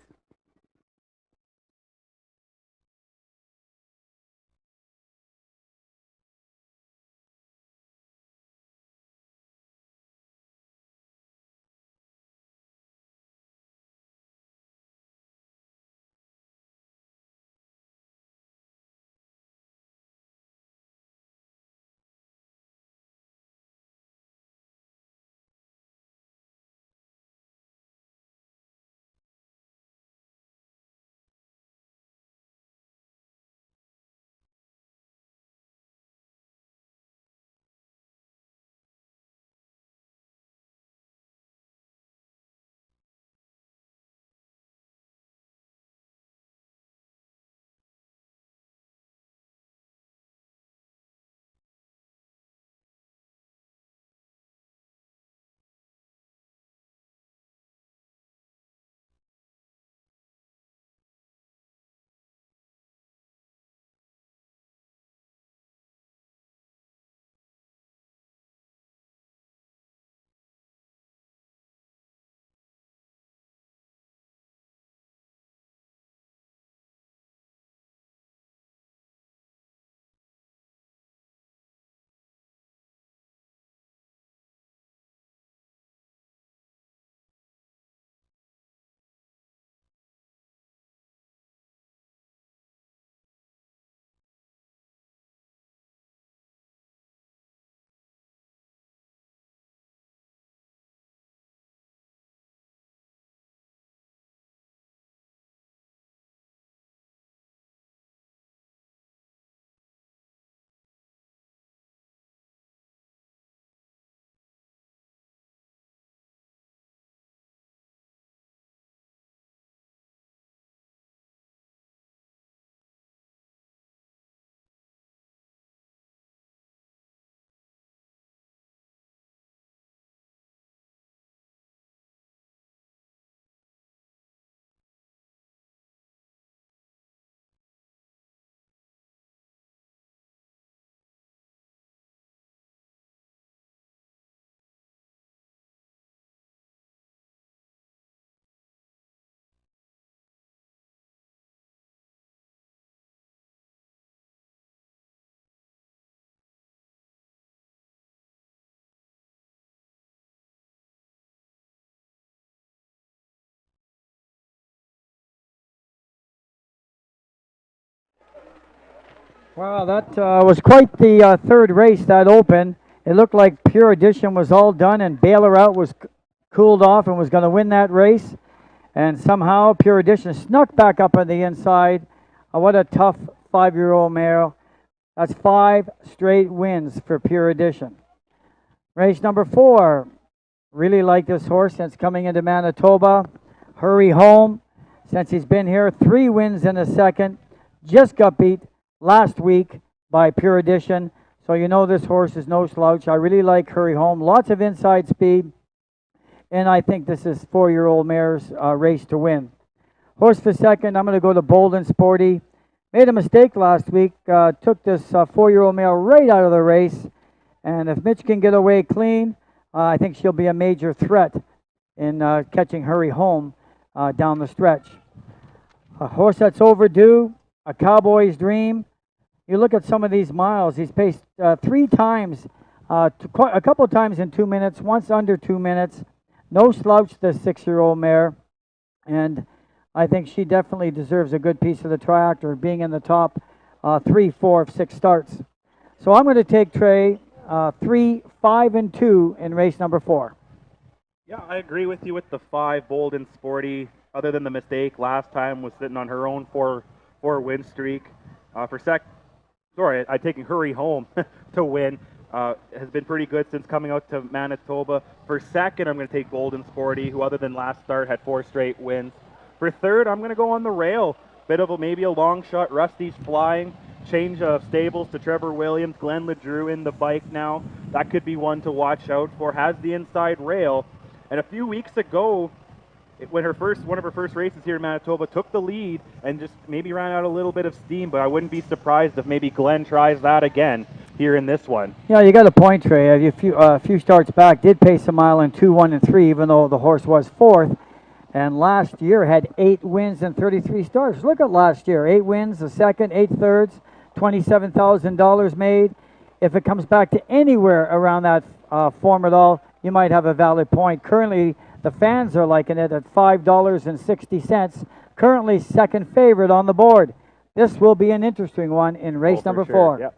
Well, that was quite the third race that opened. It looked like Pure Edition was all done and Baylor Out was cooled off and was going to win that race. And somehow Pure Edition snuck back up on the inside. What a tough 5-year-old mare. That's 5 straight wins for Pure Edition. Race number 4. Really like this horse since coming into Manitoba. Hurry Home. Since he's been here, 3 wins in a second. Just got beat last week by Pure Edition. So you know this horse is no slouch. I really like Hurry Home. Lots of inside speed. And I think this is 4-year-old mare's race to win. Horse for second, I'm going to go to Bold and Sporty. Made a mistake last week. Took this 4-year-old male right out of the race. And if Mitch can get away clean, I think she'll be a major threat in catching Hurry Home down the stretch. A horse that's overdue, a Cowboy's Dream. You look at some of these miles, he's paced 3 times, a couple of times in 2 minutes, once under 2 minutes. No slouch, the 6-year-old mare. And I think she definitely deserves a good piece of the tractor, being in the top 3, 4 of 6 starts. So I'm going to take Trey 3, 5, and 2 in race number 4. Yeah, I agree with you with the 5, Bold and Sporty. Other than the mistake last time, was sitting on her own 4-win streak. I taking Hurry Home to win. Has been pretty good since coming out to Manitoba. For second, I'm going to take Bold and Sporty, who other than last start had 4 straight wins. For third, I'm going to go on the rail. Bit of maybe a long shot. Rusty's Flying. Change of stables to Trevor Williams. Glenn LeDrew in the bike now. That could be one to watch out for. Has the inside rail. And a few weeks ago, when one of her first races here in Manitoba, took the lead and just maybe ran out a little bit of steam, but I wouldn't be surprised if maybe Glenn tries that again here in this one. Yeah, you got a point, Trey. A few starts back, did pace a mile in 2, 1, and 3, even though the horse was 4th. And last year had 8 wins and 33 starts. Look at last year, 8 wins, a second, 8 thirds, $27,000 made. If it comes back to anywhere around that form at all, you might have a valid point. Currently, the fans are liking it at $5.60. Currently second favorite on the board. This will be an interesting one in race number 4. Yep.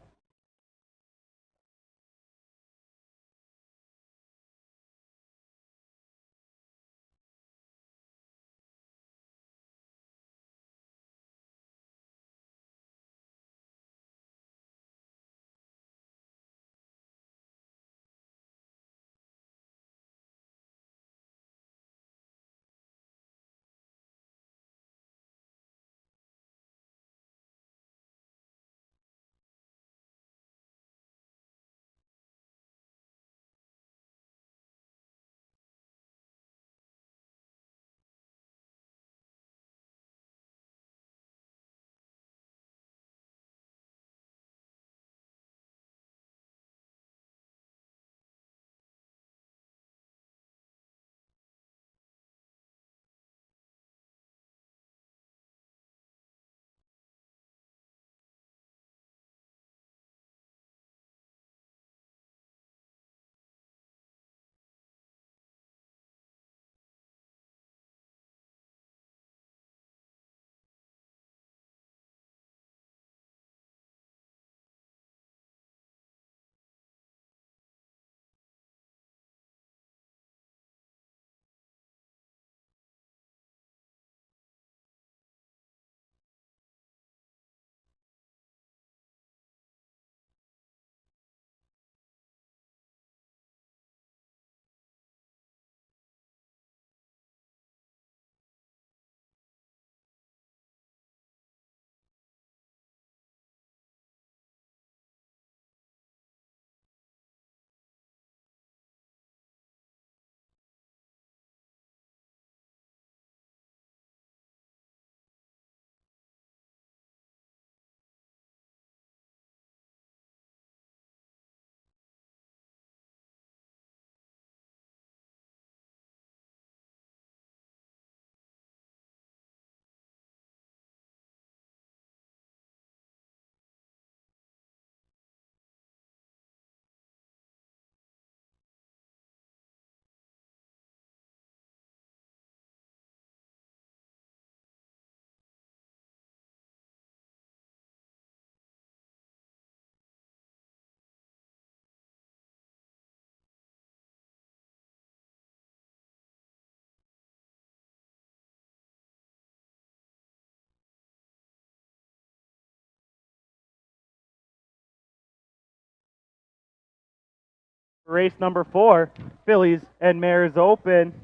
Race number 4, Fillies and Mares Open.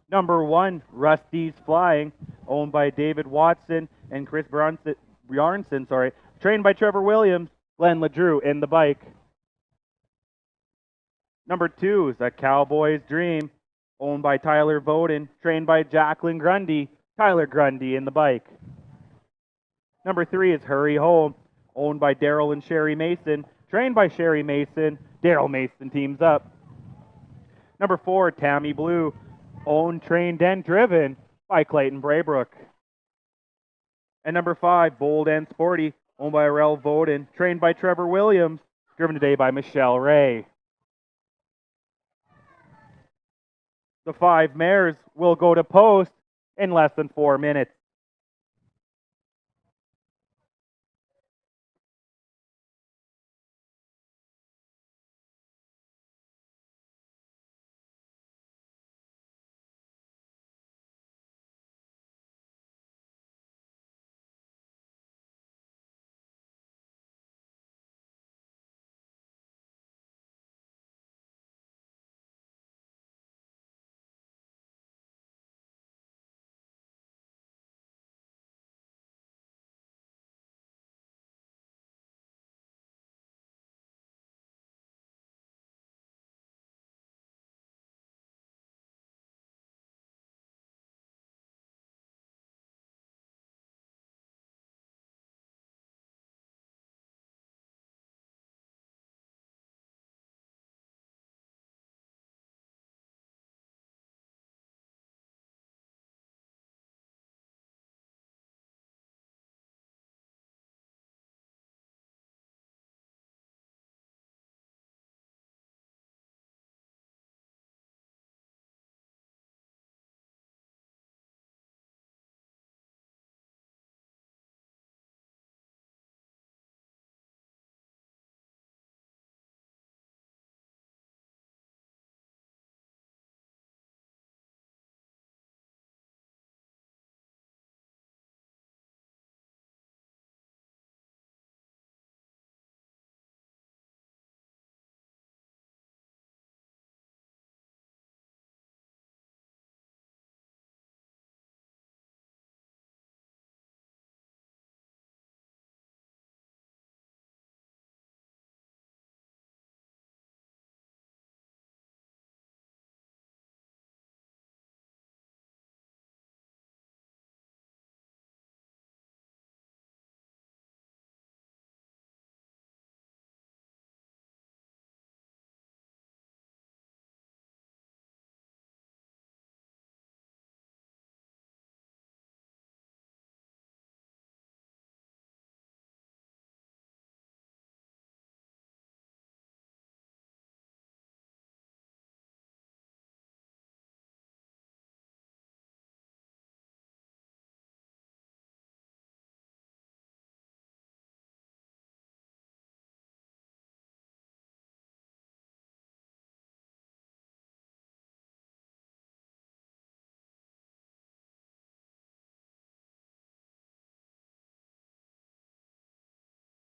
Number 1, Rusty's Flying, owned by David Watson and Chris Bjarnson, trained by Trevor Williams, Glenn LeDrew in the bike. Number 2 is a Cowboy's Dream, owned by Tyler Voden, trained by Jacqueline Grundy, Tyler Grundy in the bike. Number 3 is Hurry Home, owned by Daryl and Sherry Mason, trained by Sherry Mason. Daryl Mason teams up. Number 4, Tammy Blue, owned, trained, and driven by Clayton Braybrook. And number 5, Bold and Sporty, owned by Rel Voden, trained by Trevor Williams, driven today by Michelle Ray. The 5 mares will go to post in less than 4 minutes.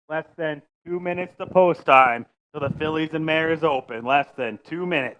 Less than 2 minutes to post time. So the Fillies and Mares open. Less than 2 minutes.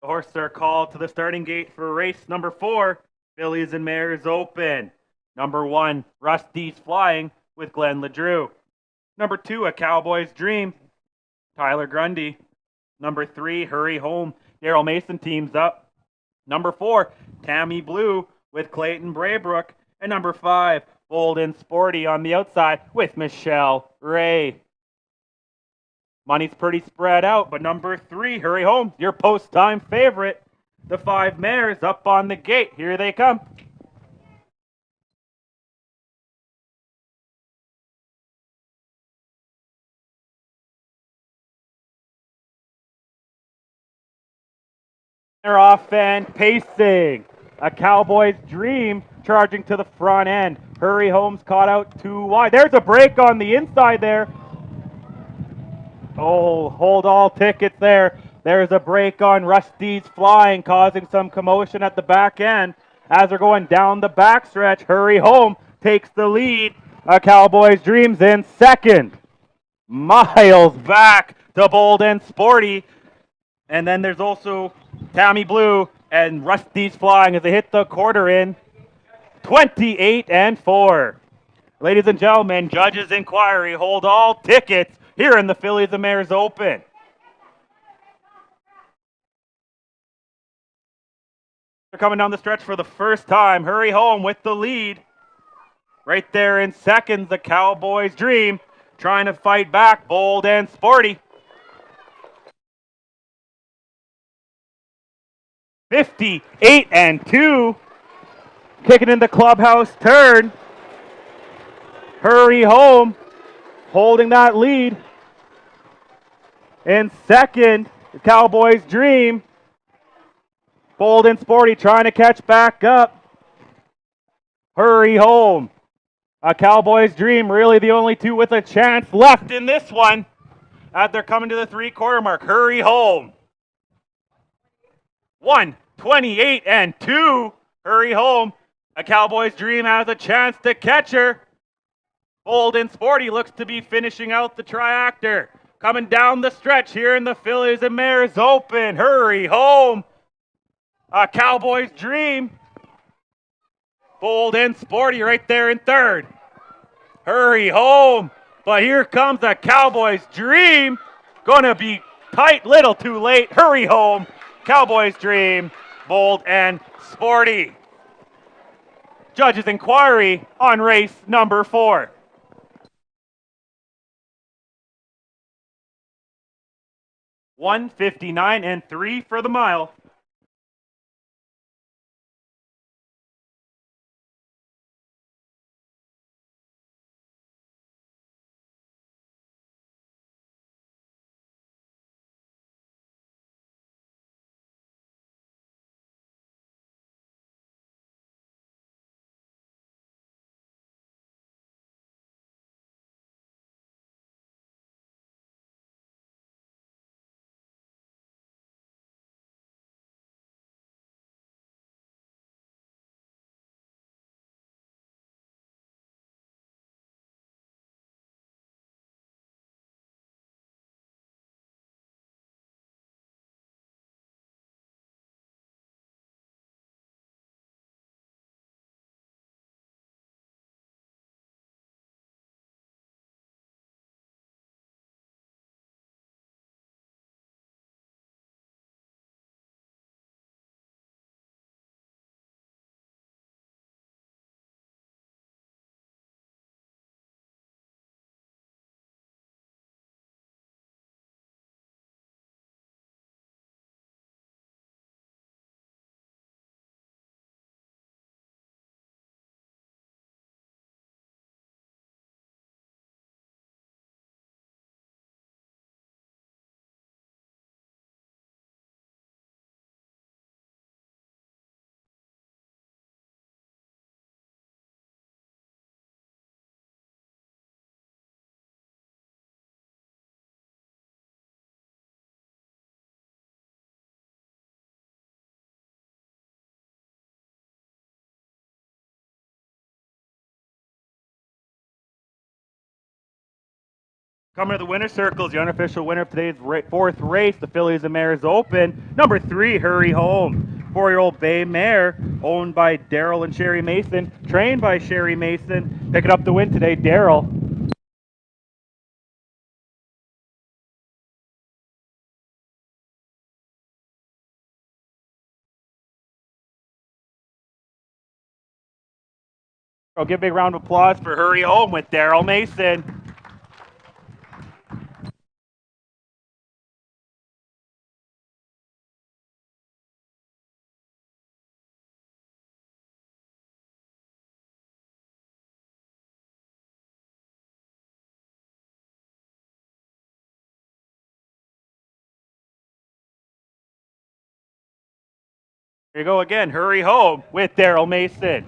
The horses are called to the starting gate for race number 4, Fillies and Mares Open. Number 1, Rusty's Flying with Glenn LeDrew. Number 2, A Cowboy's Dream, Tyler Grundy. Number 3, Hurry Home, Daryl Mason teams up. Number 4, Tammy Blue with Clayton Braybrook. And number 5, Bold and Sporty on the outside with Michelle Ray. Money's pretty spread out, but number 3, Hurry Home, your post-time favorite. The 5 mares up on the gate. Here they come. They're off and pacing. A Cowboy's Dream charging to the front end. Hurry Home's caught out too wide. There's a break on the inside there. Oh, hold all tickets there. There's a break on Rusty's Flying, causing some commotion at the back end. As they're going down the backstretch, Hurry Home takes the lead. A Cowboy's Dreams in second. Miles back to Bold and Sporty. And then there's also Tammy Blue and Rusty's Flying as they hit the quarter in 28-4. Ladies and gentlemen, judges' inquiry, hold all tickets here in the Fillies and Mares Open. They're coming down the stretch for the first time. Hurry Home with the lead. Right there in seconds, the Cowboys' Dream trying to fight back, Bold and Sporty. 58-2. Kicking in the clubhouse turn. Hurry Home holding that lead. In second, the Cowboys' Dream. Bold and Sporty trying to catch back up. Hurry Home. A Cowboys' Dream, really the only two with a chance left in this one. As they're coming to the 3-quarter mark. Hurry Home. 1:28-2. Hurry Home. A Cowboys' Dream has a chance to catch her. Bold and Sporty looks to be finishing out the triactor. Coming down the stretch here in the Fillies and Mares Open. Hurry Home. A Cowboys' Dream. Bold and Sporty right there in third. Hurry Home. But here comes a Cowboys' Dream. Gonna be tight, little too late. Hurry Home. Cowboys' Dream. Bold and Sporty. Judges' inquiry on race number 4. $159.03 for the mile. Coming to the winner's circles, the unofficial winner of today's fourth race, the Fillies and Mares Open. Number 3, Hurry Home. 4-year-old bay mare, owned by Daryl and Sherry Mason, trained by Sherry Mason. Picking up the win today, Daryl. I'll give a big round of applause for Hurry Home with Daryl Mason. Here you go again, Hurry Home with Daryl Mason.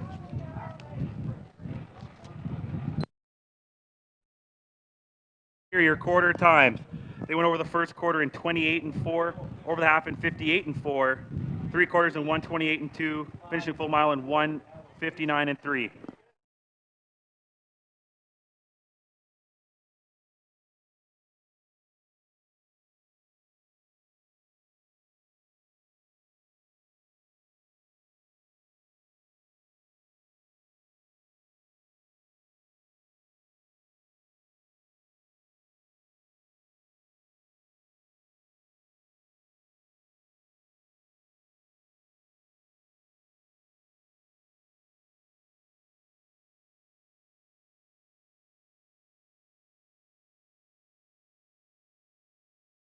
Here are your quarter times. They went over the first quarter in 28 and 4, over the half in 58 and 4, 3 quarters in 128 and 2, finishing full mile in 159 and 3.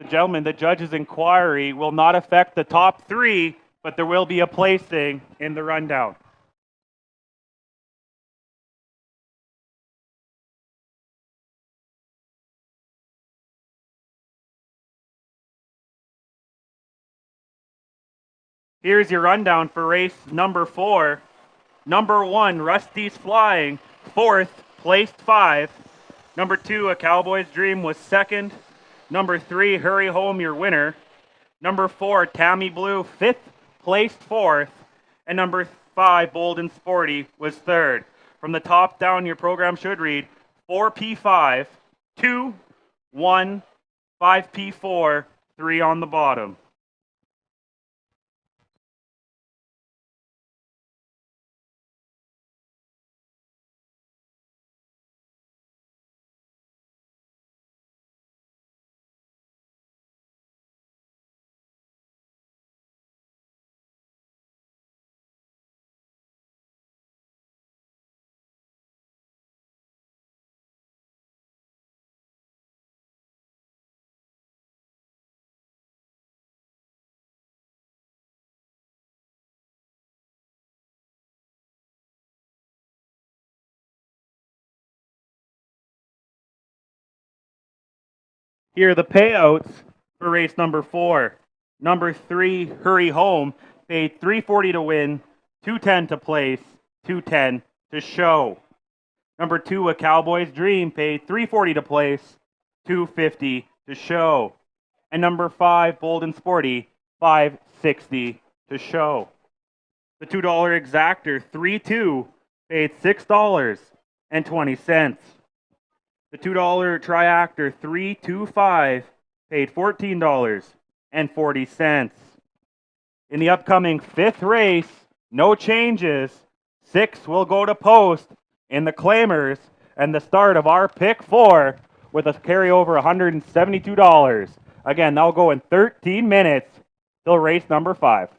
Gentlemen, the judge's inquiry will not affect the top 3, but there will be a placing in the rundown. Here's your rundown for race number 4. Number 1, Rusty's Flying, 4th, placed 5. Number 2, A Cowboy's Dream was 2nd. Number 3, Hurry Home, your winner. Number 4, Tammy Blue, 5th, placed 4th. And number 5, Bold and Sporty, was 3rd. From the top down, your program should read 4P5, 2, 1, 5P4, 3 on the bottom. Here are the payouts for race number 4. Number 3, Hurry Home, paid $340 to win, $210 to place, $210 to show. Number 2, A Cowboy's Dream, paid $340 to place, $250 to show. And number 5, Bold and Sporty, $560 to show. The $2 exactor, 3-2, paid $6.20. The $2 triactor 325 paid $14.40. In the upcoming 5th race, no changes. 6 will go to post in the claimers, and the start of our pick 4 with a carryover $172. Again, that'll go in 13 minutes till race number 5.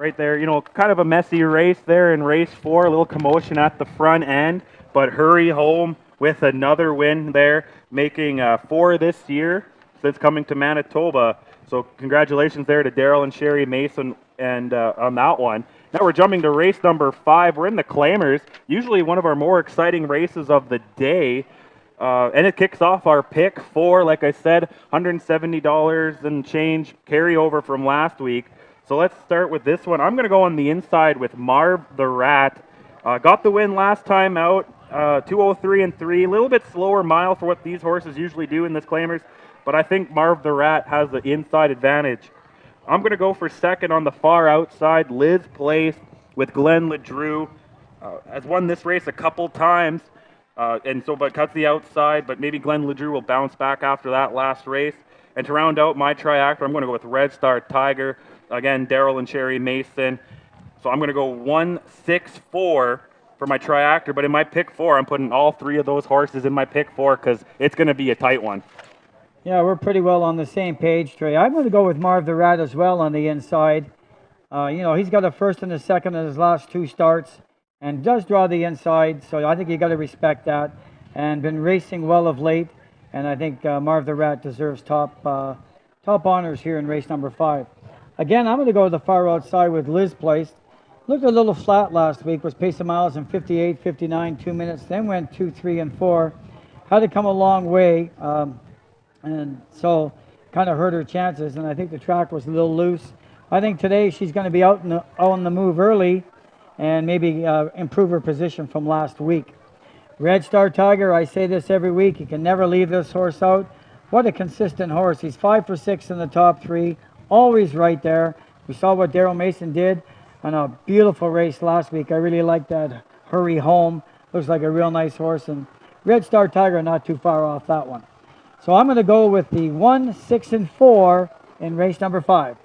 right there. You know, kind of a messy race there in race 4, a little commotion at the front end, but Hurry Home with another win there, making 4 this year since coming to Manitoba. So congratulations there to Daryl and Sherry Mason and on that one. Now we're jumping to race number 5. We're in the Claimers, usually one of our more exciting races of the day. And it kicks off our pick 4, like I said, $170 and change carryover from last week. So let's start with this one. I'm going to go on the inside with Marv the Rat. Got the win last time out, 203 and 3. A little bit slower mile for what these horses usually do in this Claimers, but I think Marv the Rat has the inside advantage. I'm going to go for second on the far outside, Liz Place with Glenn LeDrew. Has won this race a couple times, but cuts the outside, but maybe Glenn LeDrew will bounce back after that last race. And to round out my triactor, I'm going to go with Red Star Tiger. Again, Daryl and Sherry Mason. So I'm going to go 1-6-4 for my triactor, but in my pick 4, I'm putting all 3 of those horses in my pick 4 because it's going to be a tight one. Yeah, we're pretty well on the same page, Trey. I'm going to go with Marv the Rat as well on the inside. He's got a first and a second in his last 2 starts and does draw the inside, so I think you got to respect that. And been racing well of late, and I think Marv the Rat deserves top honors here in race number 5. Again, I'm going to go to the far outside with Liz Place. Looked a little flat last week, was pacing miles in 58, 59, 2 minutes, then went 2, 3, and 4. Had to come a long way, and so kind of hurt her chances, and I think the track was a little loose. I think today she's going to be on the move early and maybe improve her position from last week. Red Star Tiger, I say this every week, you can never leave this horse out. What a consistent horse. He's 5 for 6 in the top 3, always right there. We saw what Daryl Mason did on a beautiful race last week. I really like that Hurry Home. Looks like a real nice horse, and Red Star Tiger not too far off that one. So I'm going to go with the 1, 6, and 4 in race number 5.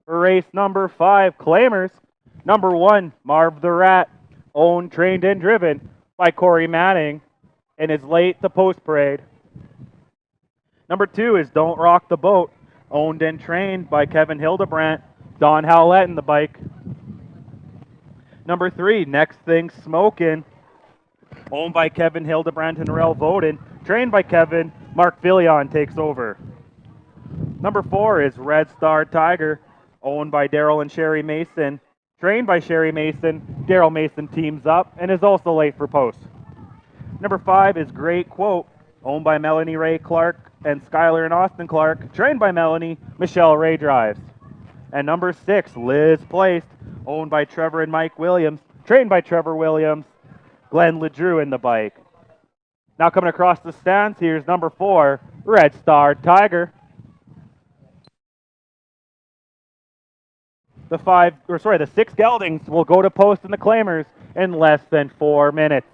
For race number 5, Claimers. Number 1, Marv the Rat, owned, trained, and driven by Corey Manning, and is late to post parade. Number 2 is Don't Rock the Boat, owned and trained by Kevin Hildebrandt, Don Howlett in the bike. Number 3, Next Thing Smokin', owned by Kevin Hildebrandt and Rel Voden, trained by Kevin. Mark Fillion takes over. Number 4 is Red Star Tiger, owned by Daryl and Sherry Mason, trained by Sherry Mason. Daryl Mason teams up and is also late for post. Number 5 is Great Quote, owned by Melanie Ray Clark and Skylar and Austin Clark, trained by Melanie, Michelle Ray drives. And number 6, Liz Placed, owned by Trevor and Mike Williams, trained by Trevor Williams, Glenn LeDrew in the bike. Now coming across the stands, here's number 4, Red Star Tiger. The 6 geldings will go to post in the claimers in less than 4 minutes.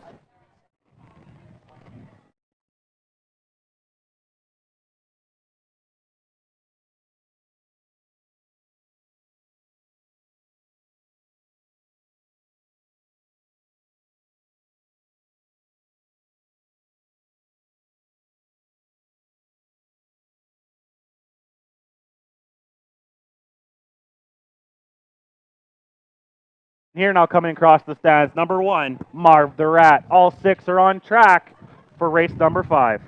Here now coming across the stands, number 1, Marv the Rat. All 6 are on track for race number 5.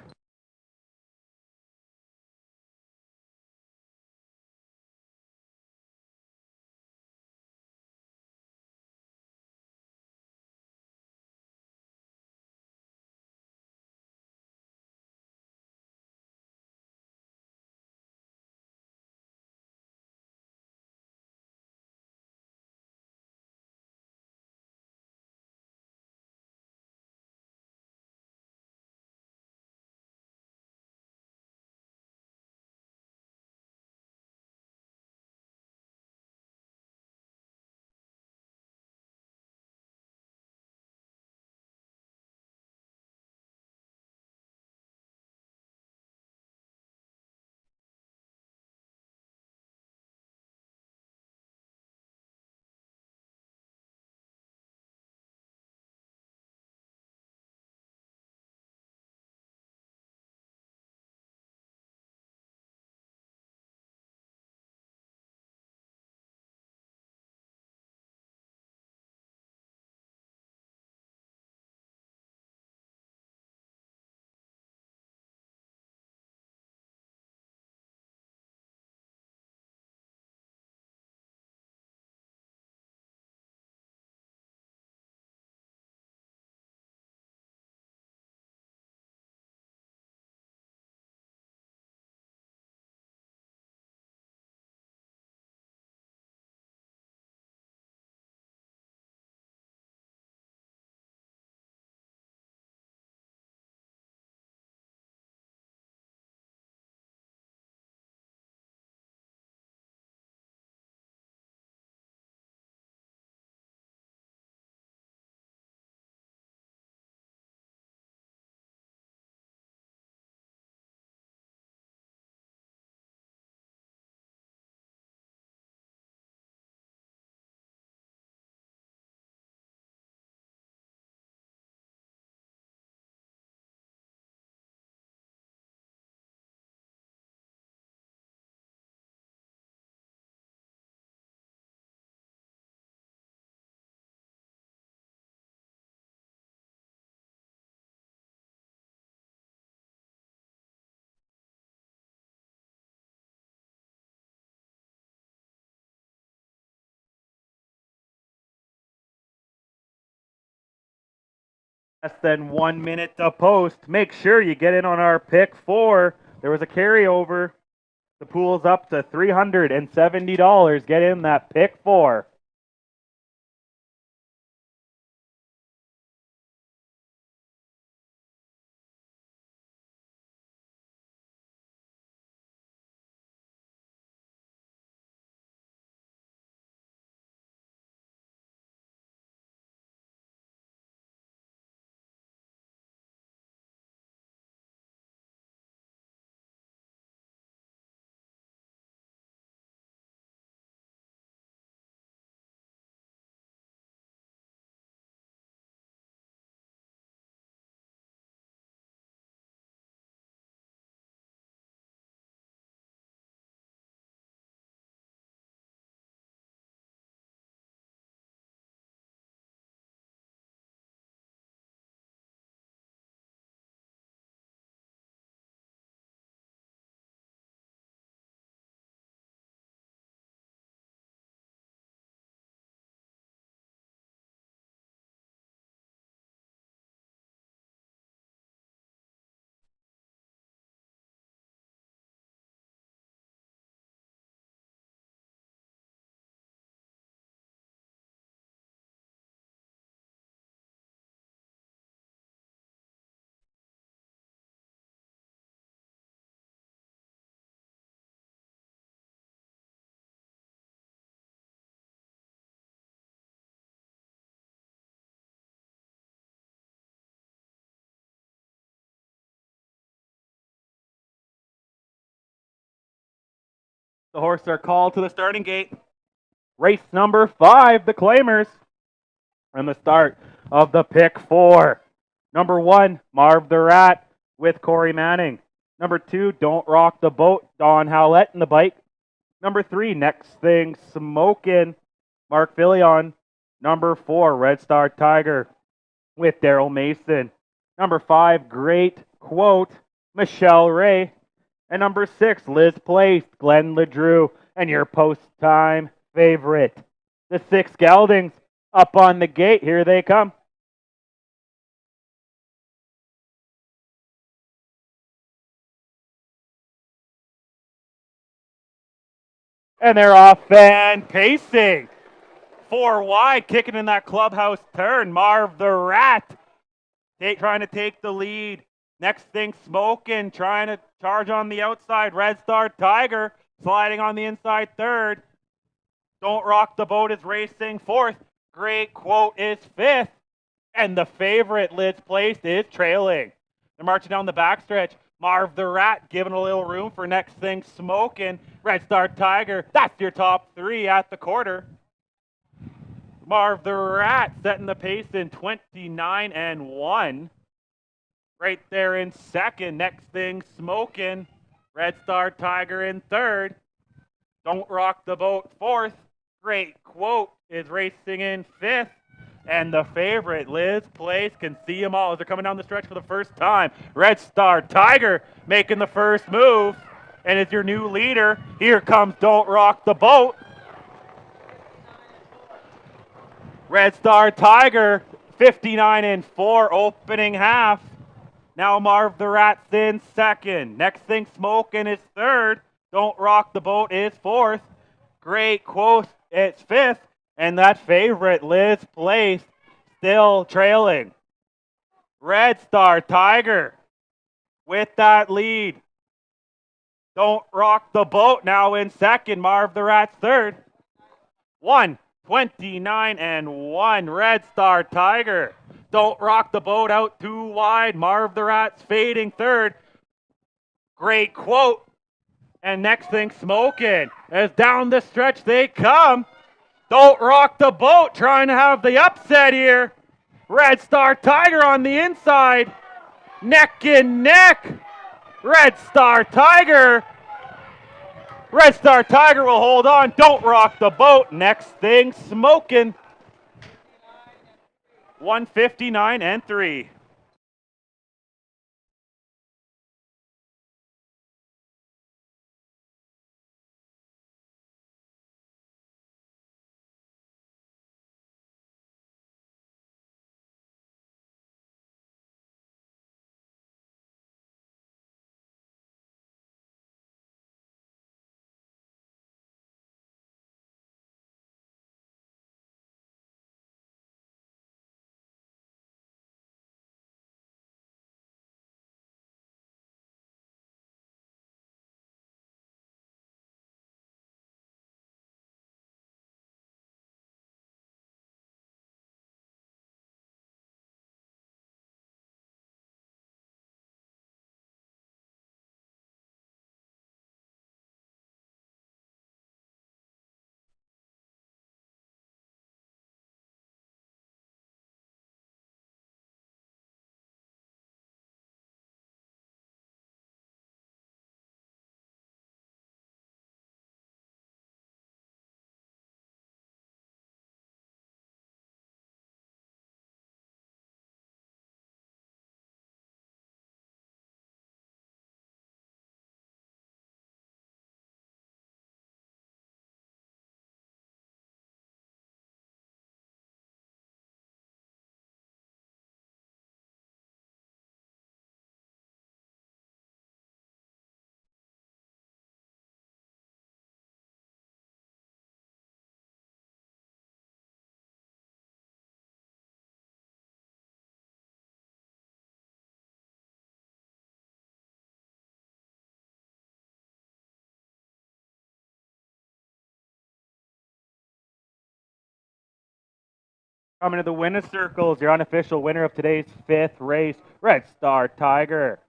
Less than 1 minute to post. Make sure you get in on our pick 4. There was a carryover. The pool's up to $370. Get in that pick 4. The horses are called to the starting gate. Race number 5, the Claimers. And the start of the pick 4. Number 1, Marv the Rat with Corey Manning. Number 2, Don't Rock the Boat, Don Howlett in the bike. Number 3, Next Thing Smokin', Mark Fillion. Number 4, Red Star Tiger with Daryl Mason. Number 5, Great Quote, Michelle Ray. And number 6, Liz Place, Glenn LeDrew, and your post-time favorite, the 6 Geldings, up on the gate. Here they come. And they're off and pacing. 4 wide, kicking in that clubhouse turn. Marv the Rat trying to take the lead. Next Thing Smoking, trying to charge on the outside. Red Star Tiger sliding on the inside third. Don't Rock the Boat is racing fourth. Great Quote is fifth. And the favorite, Liz Place, is trailing. They're marching down the backstretch. Marv the Rat giving a little room for Next Thing Smoking. Red Star Tiger, that's your top 3 at the quarter. Marv the Rat setting the pace in 29-1. Right there in second. Next Thing Smoking. Red Star Tiger in third. Don't Rock the Boat fourth. Great Quote is racing in fifth. And the favorite, Liz Place, can see them all as they're coming down the stretch for the first time. Red Star Tiger making the first move. And as your new leader, here comes Don't Rock the Boat. Red Star Tiger, 59-4 opening half. Now Marv the Rat's in second. Next Thing Smoking is third. Don't Rock the Boat is fourth. Great Quote is fifth. And that favorite, Liz Place, still trailing. Red Star Tiger with that lead. Don't Rock the Boat now in second. Marv the Rat's third. 29-1. Red Star Tiger. Don't Rock the Boat out too wide. Marv the Rat's fading third. Great Quote. And Next Thing Smoking. As down the stretch they come. Don't Rock the Boat trying to have the upset here. Red Star Tiger on the inside. Neck and neck. Red Star Tiger. Red Star Tiger will hold on. Don't Rock the Boat. Next Thing Smoking. 159-3. Coming to the winner circles, your unofficial winner of today's 5th race, Red Star Tiger,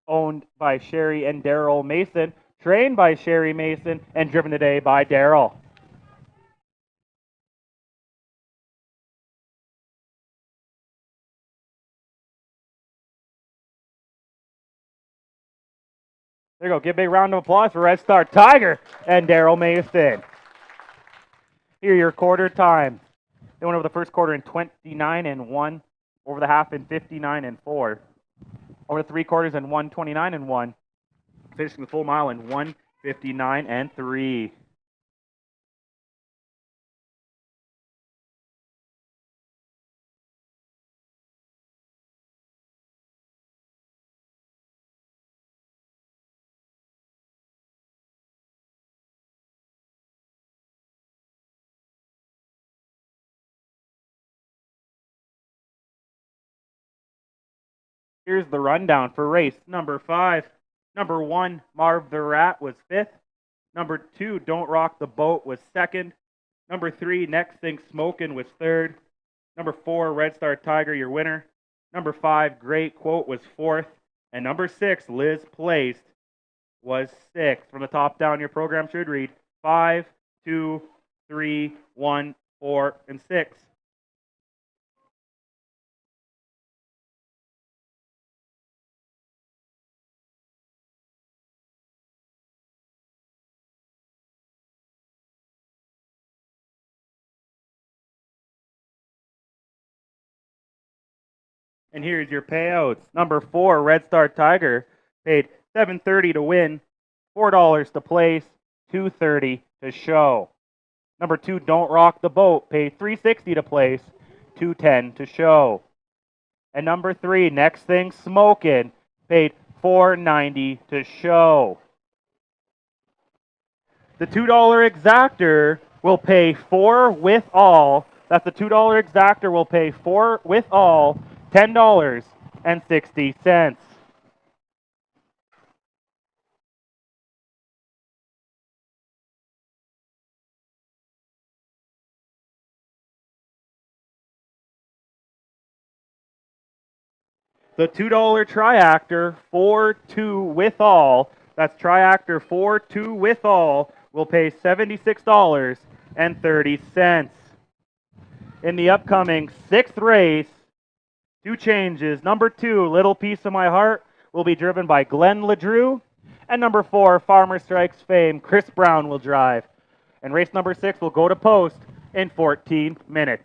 owned by Sherry and Daryl Mason. trained by Sherry Mason, and driven today by Daryl. There you go. Give a big round of applause for Red Star Tiger and Daryl Mason. Here are your quarter times. They went over the first quarter in 29 and 1, over the half in 59 and 4, over the 3 quarters in 129 and 1, finishing the full mile in 159 and 3. Here's the rundown for race number 5. Number 1, Marv the Rat, was 5th. Number 2, Don't Rock the Boat, was 2nd. Number 3, Next Thing Smokin', was 3rd. Number 4, Red Star Tiger, your winner. Number 5, Great Quote, was 4th. And number 6, Liz Placed, was 6th. From the top down, your program should read 5, 2, 3, 1, 4, and 6. And here's your payouts. Number 4, Red Star Tiger, paid $7.30 to win, $4 to place, $2.30 to show. Number 2, Don't Rock the Boat, paid $3.60 to place, $2.10 to show. And number 3, Next Thing Smokin', paid $4.90 to show. The $2 exactor will pay 4 with all. That's the $2 exactor will pay 4 with all, $10.60. The $2 triactor 4-2 with all, that's triactor 4-2 with all, will pay $76.30. In the upcoming 6th race, 2 changes. Number 2, Little Piece of My Heart, will be driven by Glenn LeDrew. And number 4, Farmer Strikes fame, Chris Brown will drive. And race number 6 will go to post in 14 minutes.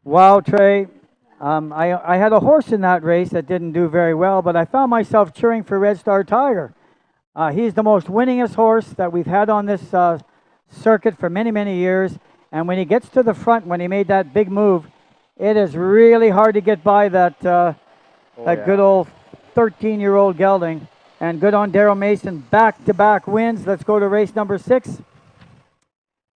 Wow, Trey. I had a horse in that race that didn't do very well, but I found myself cheering for Red Star Tiger. He's the most winningest horse that we've had on this circuit for many, many years. And when he gets to the front, when he made that big move, it is really hard to get by that good old 13-year-old gelding. And good on Daryl Mason, back-to-back wins. Let's go to race number 6.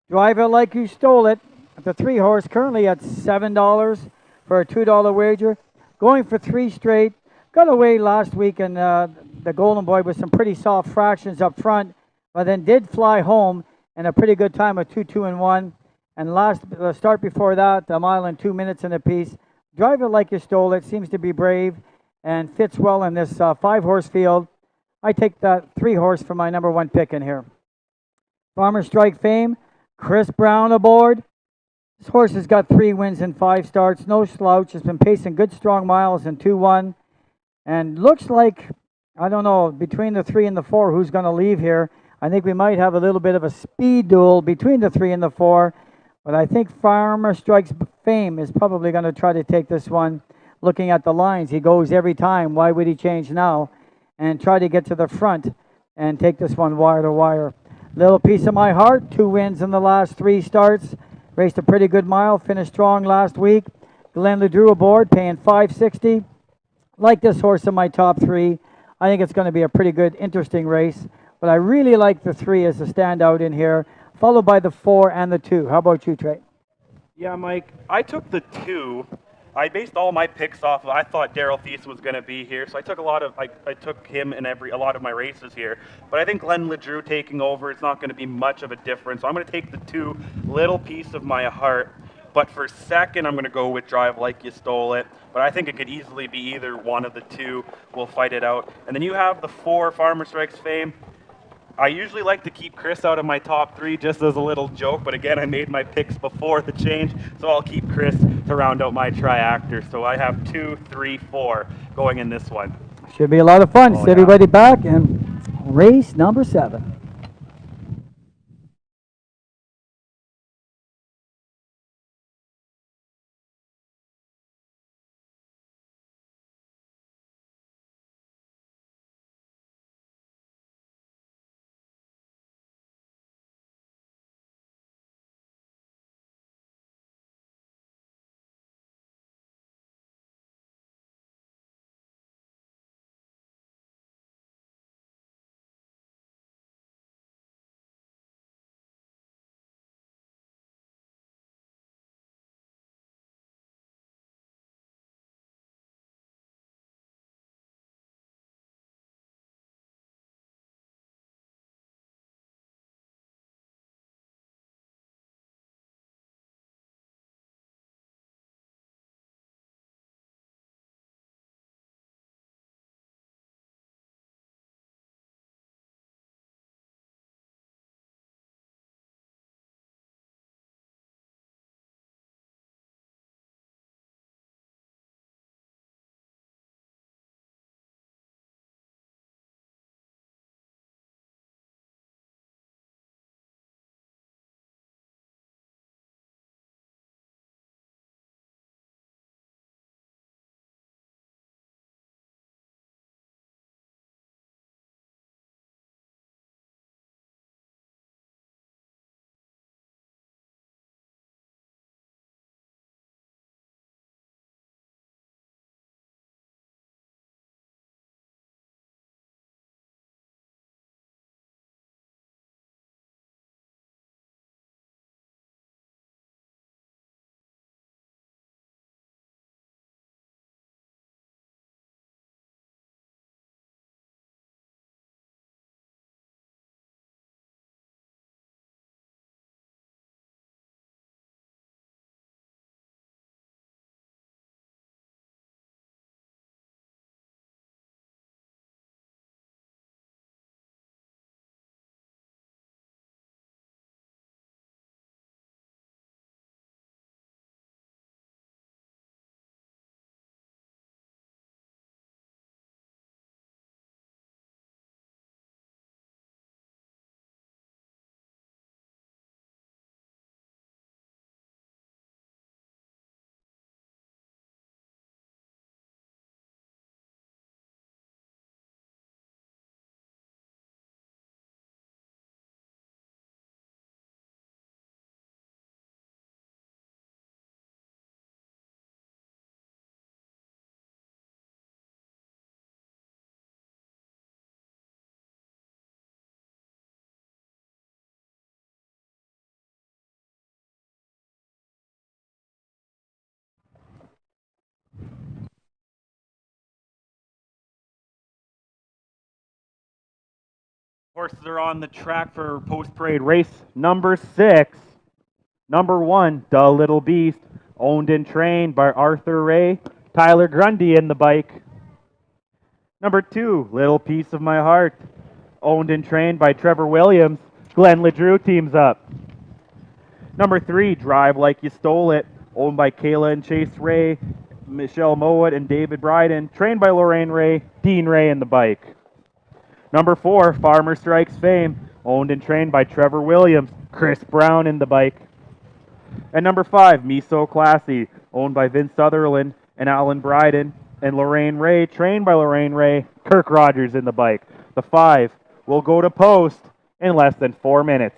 Drive It Like You Stole It. The 3-horse currently at $7 for a $2 wager. Going for 3 straight. Got away last week in the Golden Boy with some pretty soft fractions up front, but then did fly home in a pretty good time of 2-2-1. And the start before that, a mile and 2 minutes in a piece. Drive It Like You Stole It seems to be brave and fits well in this 5-horse field. I take that 3-horse for my number 1 pick in here. Farmer Strike fame, Chris Brown aboard. This horse has got 3 wins in 5 starts, no slouch. Has been pacing good strong miles in 2-1, and looks like, I don't know, between the 3 and the 4, who's going to leave here. I think we might have a little bit of a speed duel between the 3 and the 4, but I think Farmer Strike's fame is probably going to try to take this one. Looking at the lines, he goes every time. Why would he change now? And try to get to the front and take this one wire to wire. Little Piece of My Heart, 2 wins in the last 3 starts. Raced a pretty good mile, finished strong last week. Glenn LeDrew aboard, paying $5.60. Like this horse in my top 3. I think it's going to be a pretty good, interesting race. But I really like the 3 as a standout in here, followed by the 4 and the 2. How about you, Trey? Yeah, Mike, I took the 2. I based all my picks off of, I thought Daryl Thies was going to be here, so I took I took him in a lot of my races here. But I think Glenn LeDrew taking over, it's not going to be much of a difference. So I'm going to take the 2, Little Piece of My Heart. But for second, I'm going to go with Drive Like You Stole It. But I think it could easily be either one of the 2. We'll fight it out. And then you have the 4, Farmer Strikes Fame. I usually like to keep Chris out of my top 3 just as a little joke, but again, I made my picks before the change, so I'll keep Chris to round out my triactor. So I have 2, 3, 4 going in this one. Should be a lot of fun. Oh, See yeah. everybody back in race number 7. Horses are on the track for post-parade race number 6. Number 1, The Little Beast, owned and trained by Arthur Ray, Tyler Grundy in the bike. Number 2, Little Piece of My Heart, owned and trained by Trevor Williams, Glenn LeDrew teams up. Number 3, Drive Like You Stole It, owned by Kayla and Chase Ray, Michelle Mowat and David Bryden, trained by Lorraine Ray, Dean Ray in the bike. Number 4, Farmer Strikes Fame, owned and trained by Trevor Williams, Chris Brown in the bike. And number 5, Me So Classy, owned by Vince Sutherland and Alan Bryden, and Lorraine Ray, trained by Lorraine Ray, Kirk Rogers in the bike. The 5 will go to post in less than 4 minutes.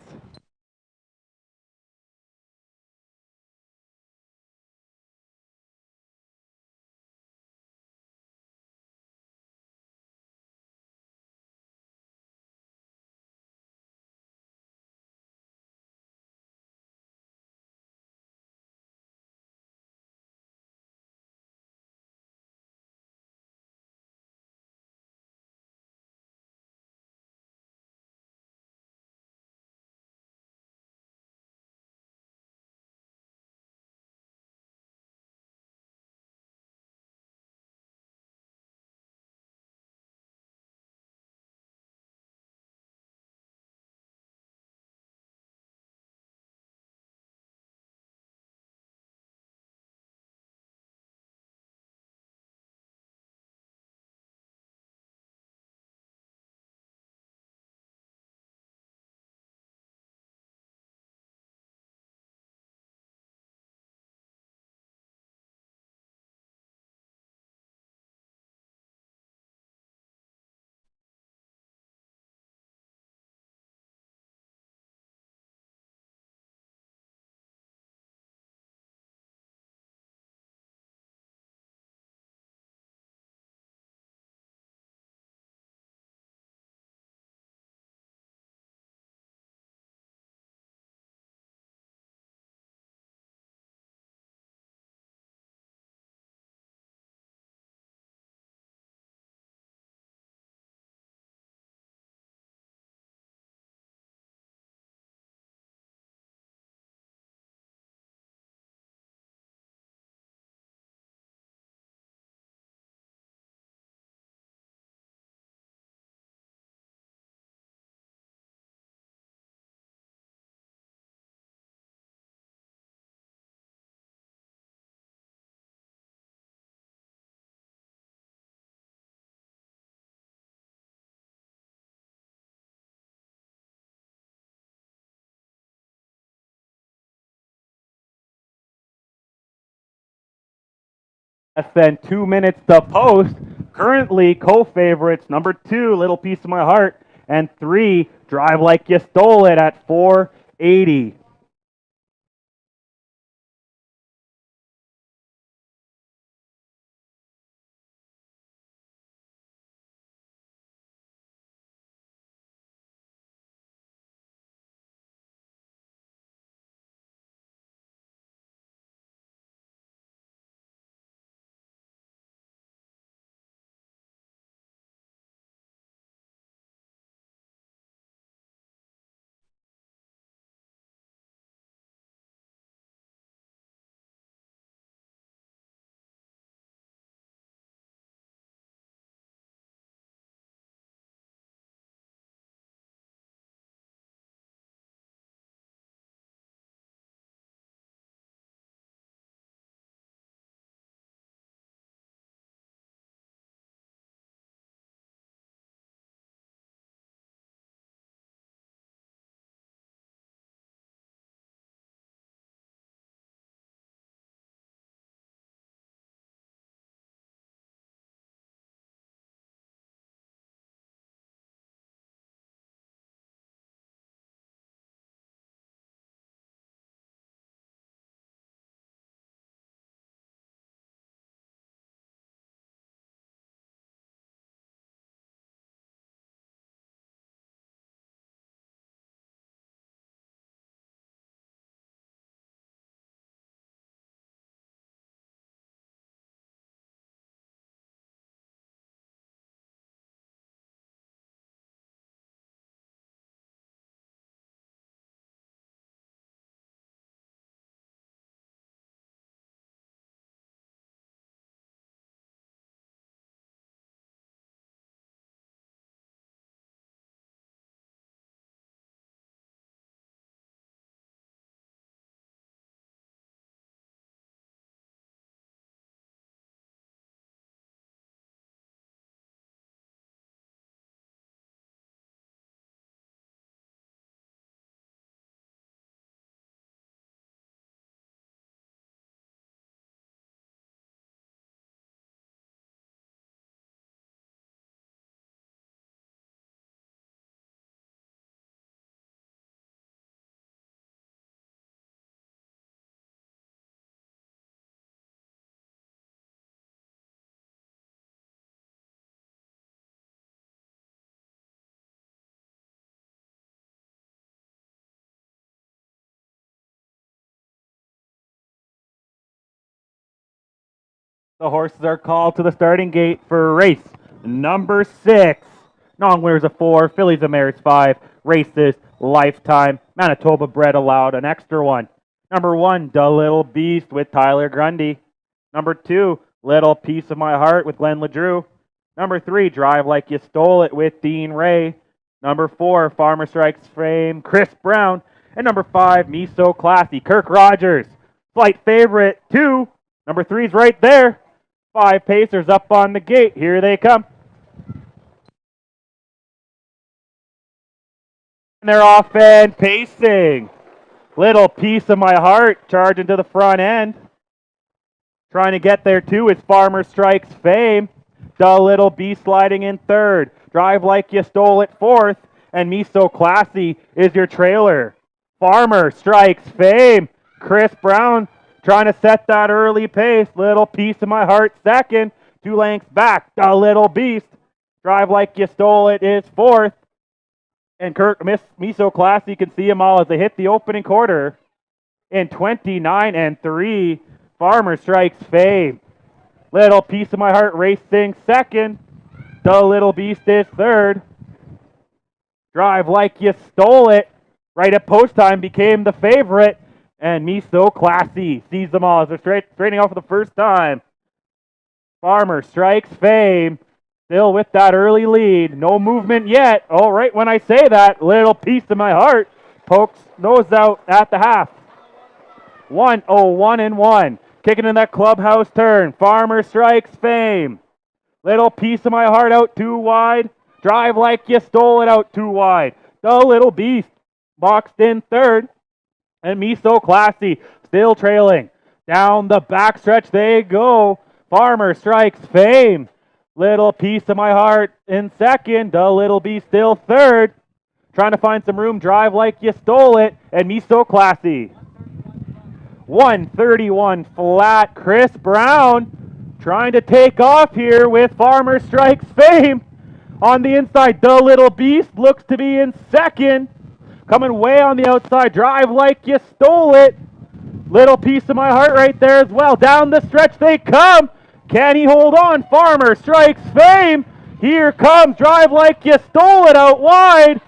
Less than 2 minutes to post. Currently, co-favorites number 2, Little Piece of My Heart, and 3, Drive Like You Stole It at 480. The horses are called to the starting gate for race number 6. Non-winners of 4, Fillies and Mares 5, races, lifetime, Manitoba bred allowed, an extra one. Number 1, The Little Beast with Tyler Grundy. Number 2, Little Piece of My Heart with Glenn LeDrew. Number 3, Drive Like You Stole It with Dean Ray. Number 4, Farmer Strikes Fame, Chris Brown. And number 5, Me So Classy, Kirk Rogers. Flight favorite 2. Number 3's right there. 5 pacers up on the gate. Here they come. And they're off and pacing. Little Piece of My Heart charging to the front end. Trying to get there too is Farmer Strikes Fame. The Little Beast sliding in 3rd. Drive Like You Stole It 4th. And Me So Classy is your trailer. Farmer Strikes Fame. Chris Brown trying to set that early pace. Little Piece of My Heart 2nd. 2 lengths back. The Little Beast. Drive Like You Stole It is 4th. And Me So Classy, you can see them all as they hit the opening quarter. In 29 and 3, Farmer Strikes Fame. Little Piece of My Heart racing 2nd. The Little Beast is 3rd. Drive Like You Stole It, right at post time, became the favorite. And Me So Classy sees them all as they're straightening off for the first time. Farmer Strikes Fame, still with that early lead. No movement yet. Oh, right when I say that, Little Piece of My Heart pokes nose out at the half. 1-0-1 and 1. Kicking in that clubhouse turn. Farmer Strikes Fame. Little Piece of My Heart out too wide. Drive Like You Stole It out too wide. The Little Beast boxed in 3rd. And Me So Classy still trailing. Down the backstretch they go. Farmer Strikes Fame. Little Piece of My Heart in 2nd. The Little Beast still 3rd. Trying to find some room. Drive Like You Stole It. And Me So Classy. 131 flat. Chris Brown trying to take off here with Farmer Strikes Fame. On the inside, The Little Beast looks to be in 2nd. Coming way on the outside. Drive Like You Stole It. Little Piece of My Heart right there as well. Down the stretch they come. Can he hold on? Farmer Strikes Fame. Here comes Drive Like You Stole It out wide.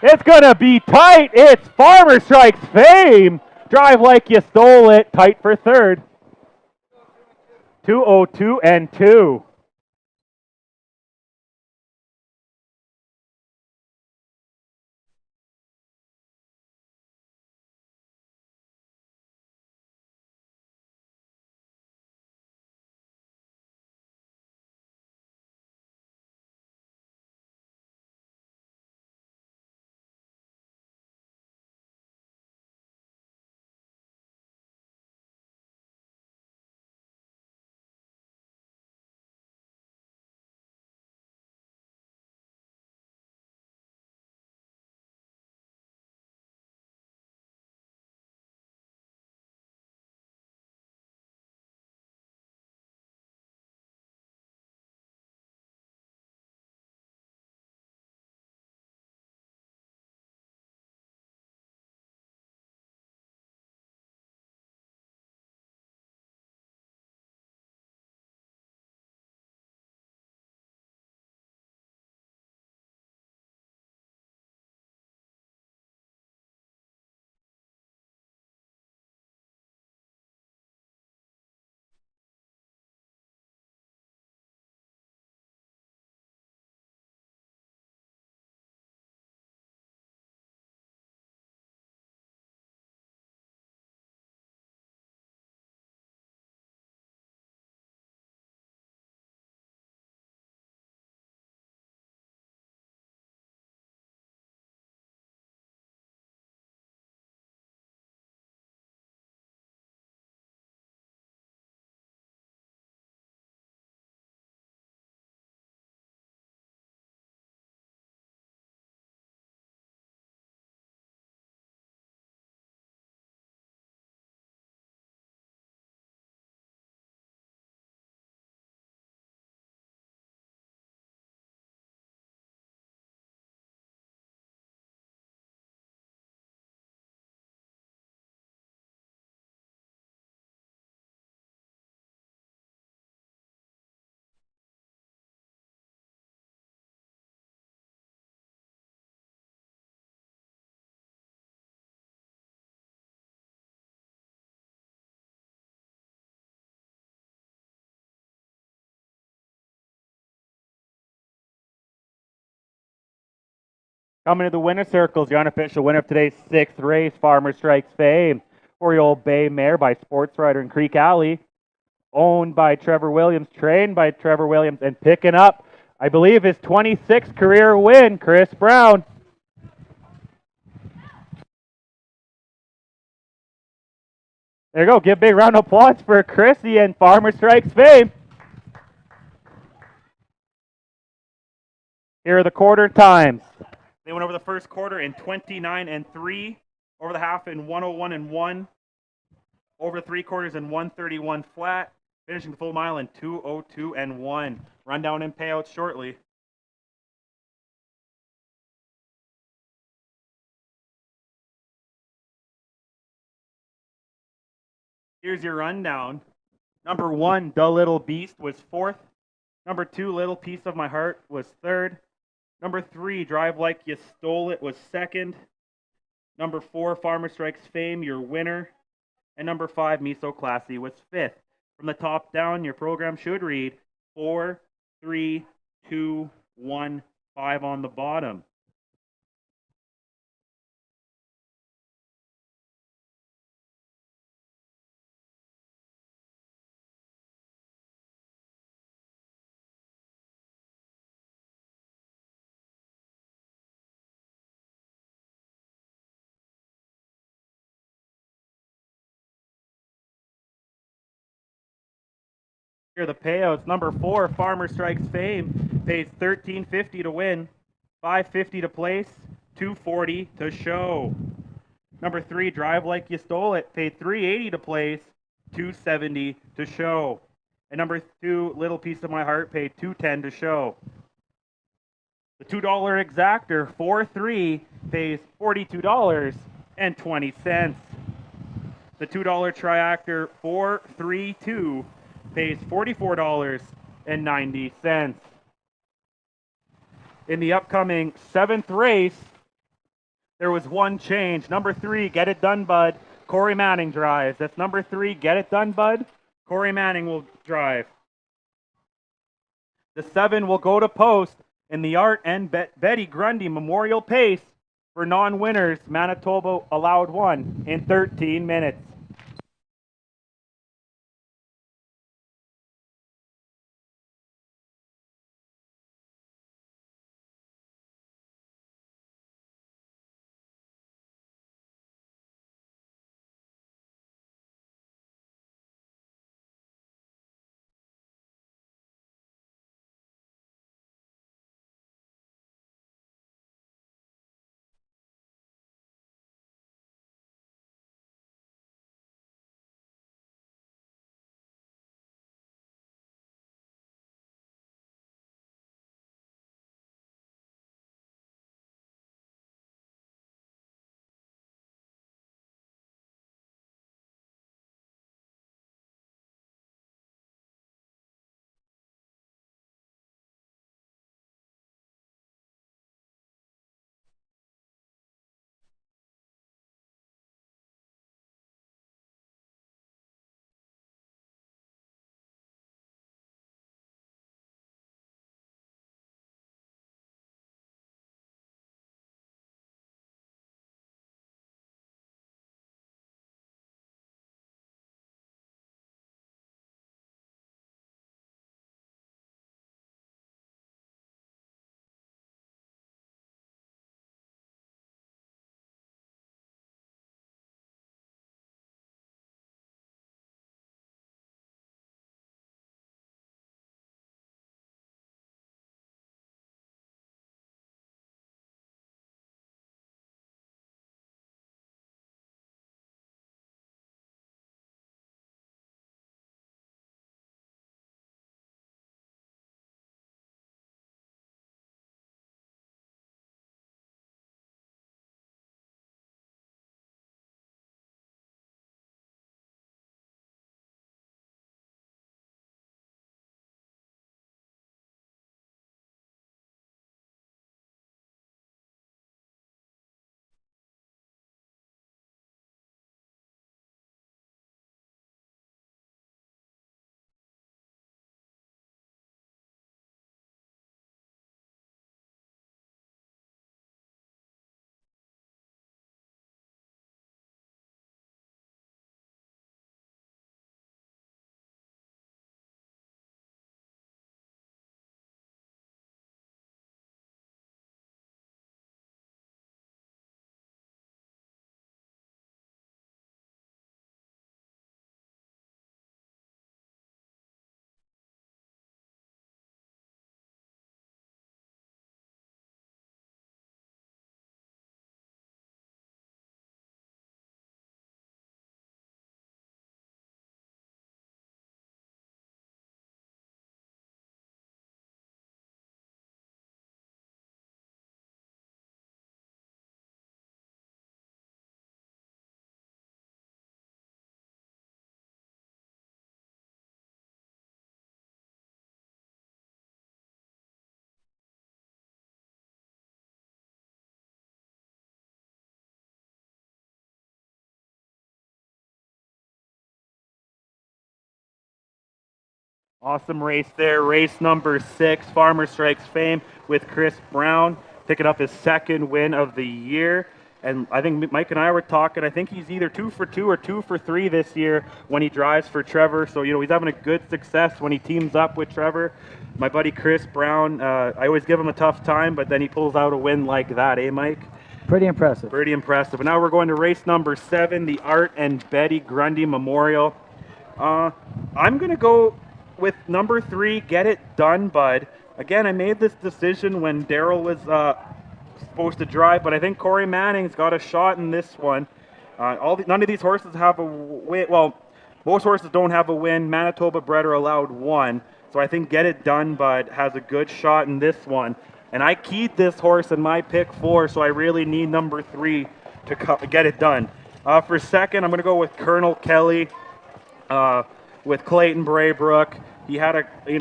It's going to be tight. It's Farmer Strikes Fame. Drive Like You Stole It. Tight for 3rd. 2-0-2 and 2. Coming to the winner circles, your unofficial winner of today's 6th race, Farmer Strikes Fame, 4-year-old Bay Mare by Sports Rider in Creek Alley, owned by Trevor Williams, trained by Trevor Williams, and picking up, I believe, his 26th career win, Chris Brown. There you go. Give a big round of applause for Chrissy and Farmer Strikes Fame. Here are the quarter times. They went over the first quarter in 29 and 3, over the half in 101 and 1, over 3/4 in 131 flat, finishing the full mile in 202 and 1. Rundown and payouts shortly. Here's your rundown. Number 1, The Little Beast, was 4th. Number 2, Little Piece of My Heart, was 3rd. Number 3, Drive Like You Stole It, was 2nd. Number 4, Farmer Strikes Fame, your winner. And number 5, Me So Classy, was 5th. From the top down, your program should read 4, 3, 2, 1, 5 on the bottom. Here are the payouts. Number 4, Farmer Strikes Fame, pays $13.50 to win, $5.50 to place, $2.40 to show. Number 3, Drive Like You Stole It, paid $3.80 to place, $2.70 to show. And number 2, Little Piece of My Heart, paid $2.10 to show. The $2 exactor, 4-3, pays $42.20. The $2 triactor, 4-3-2, pays $44.90. In the upcoming 7th race, there was one change. Number 3, Get It Done, Bud. Corey Manning drives. That's number 3, Get It Done, Bud. Corey Manning will drive. The 7 will go to post in the Art and Betty Grundy Memorial Pace for non-winners. Manitoba allowed 1 in 13 minutes. Awesome race there. Race number 6, Farmer Strikes Fame with Chris Brown, picking up his second win of the year. And I think Mike and I were talking, I think he's either 2 for 2 or 2 for 3 this year when he drives for Trevor. So, he's having a good success when he teams up with Trevor. My buddy Chris Brown, I always give him a tough time, but then he pulls out a win like that, eh, Mike? Pretty impressive. Pretty impressive. And now we're going to race number 7, the Art and Betty Grundy Memorial. I'm going to go with number 3, Get It Done, Bud. Again, I made this decision when Daryl was supposed to drive, but I think Corey Manning's got a shot in this one. None of these horses have a win. Well, most horses don't have a win. Manitoba bred are allowed 1. So I think Get It Done, Bud has a good shot in this one. And I keyed this horse in my pick 4, so I really need number 3 to get it done. For second, I'm going to go with Colonel Kelly. With Clayton Braybrook. He had he's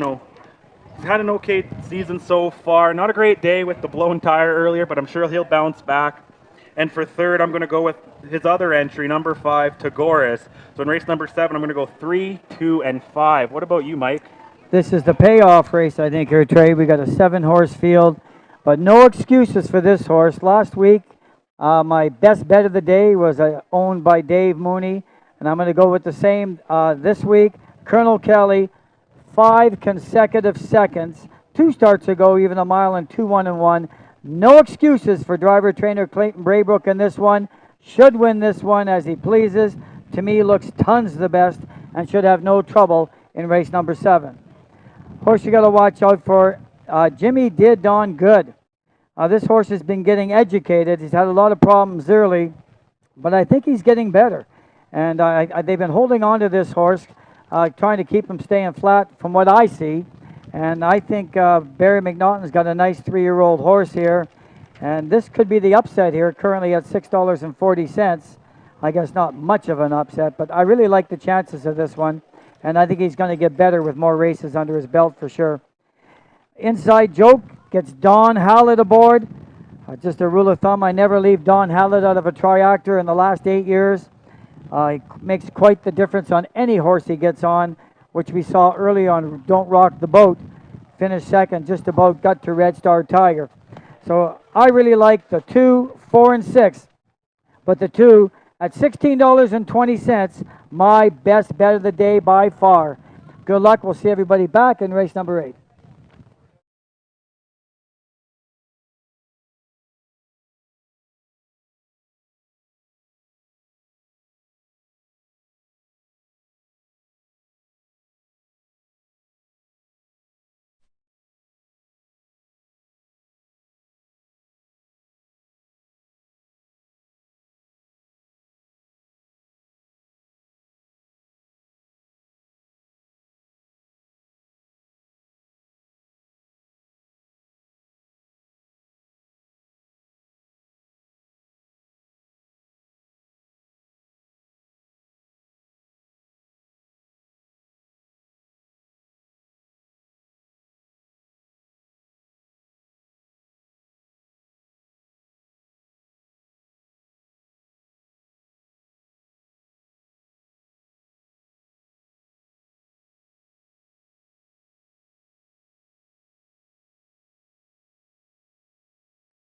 had an okay season so far. Not a great day with the blown tire earlier, but I'm sure he'll bounce back. And for third, I'm going to go with his other entry, number 5, Tagoras. So in race number 7, I'm going to go 3, 2, and 5. What about you, Mike? This is the payoff race, I think, here, Trey. We got a 7-horse field, but no excuses for this horse. Last week, my best bet of the day was owned by Dave Mooney. And I'm going to go with the same this week. Colonel Kelly, 5 consecutive seconds. 2 starts ago, even a mile and 2 1-1. No excuses for driver trainer Clayton Braybrook in this one. Should win this one as he pleases. To me, looks tons the best and should have no trouble in race number 7. Horse you got to watch out for, Jimmy Did Don Good. This horse has been getting educated. He's had a lot of problems early, but I think he's getting better. And they've been holding on to this horse, trying to keep him staying flat from what I see. And I think Barry McNaughton's got a nice 3-year-old horse here. And this could be the upset here, currently at $6.40. I guess not much of an upset, but I really like the chances of this one. And I think he's going to get better with more races under his belt for sure. Inside Joke gets Don Hallett aboard. Just a rule of thumb, I never leave Don Hallett out of a triactor in the last 8 years. He makes quite the difference on any horse he gets on, which we saw early on Don't Rock the Boat. Finished second, just about got to Red Star Tiger. So I really like the 2, 4, and 6. But the 2 at $16.20, my best bet of the day by far. Good luck. We'll see everybody back in race number 8.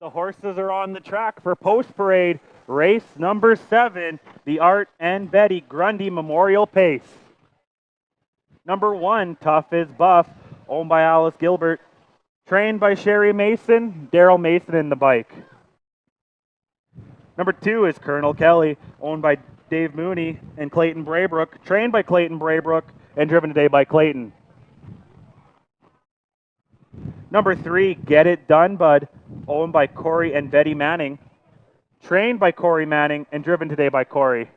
The horses are on the track for post parade race number 7, the Art and Betty Grundy Memorial Pace. Number 1, Tough is Buff, owned by Alice Gilbert, trained by Sherry Mason, Daryl Mason in the bike. Number 2 is Colonel Kelly, owned by Dave Mooney and Clayton Braybrook, trained by Clayton Braybrook and driven today by Clayton. Number 3, Get It Done, Bud, owned by Corey and Betty Manning, trained by Corey Manning and driven today by Corey.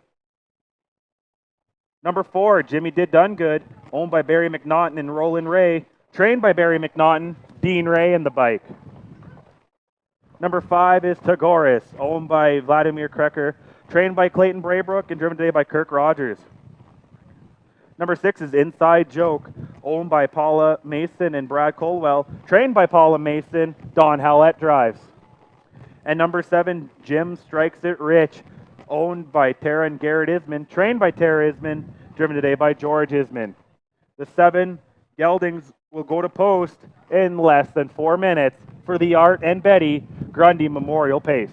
Number 4, Jimmy Did Done Good, owned by Barry McNaughton and Roland Ray, trained by Barry McNaughton, Dean Ray in the bike. Number 5 is Tagoras, owned by Vladimir Krecker, trained by Clayton Braybrook and driven today by Kirk Rogers. Number 6 is Inside Joke, owned by Paula Mason and Brad Colwell, trained by Paula Mason, Don Hallett drives. And number 7, Jim Strikes It Rich, owned by Tara and Garrett Isman, trained by Tara Isman, driven today by George Isman. The 7 Geldings will go to post in less than 4 minutes for the Art and Betty Grundy Memorial Pace.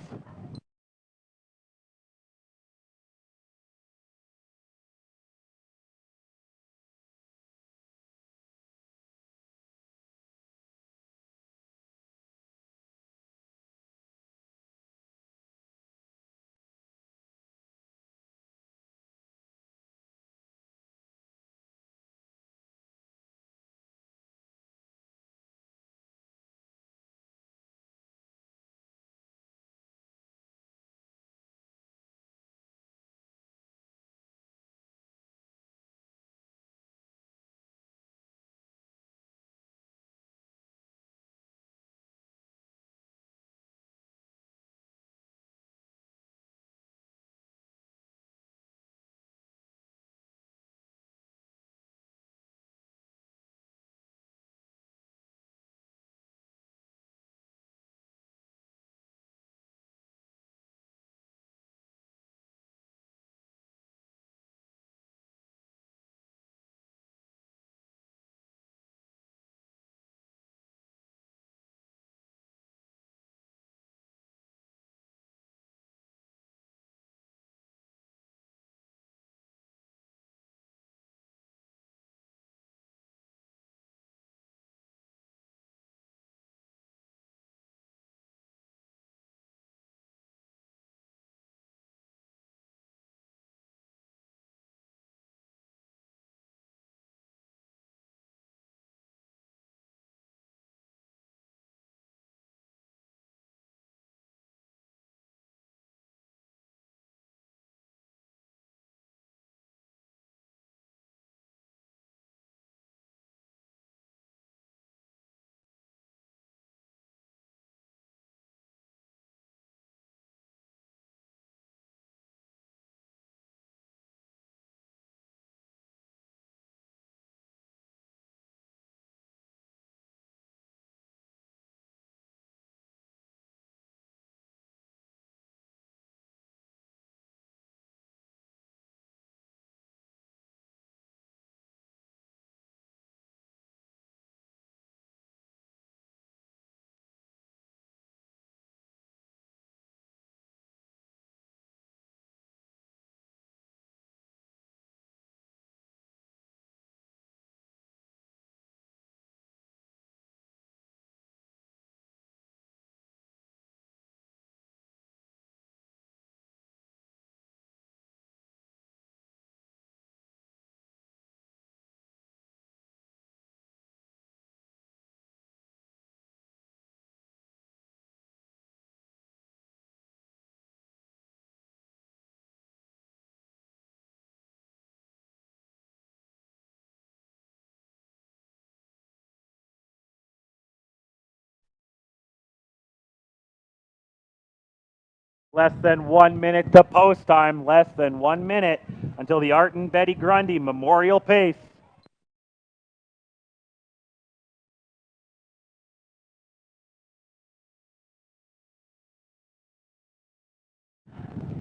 Less than 1 minute to post time. Less than 1 minute until the Art and Betty Grundy Memorial Pace.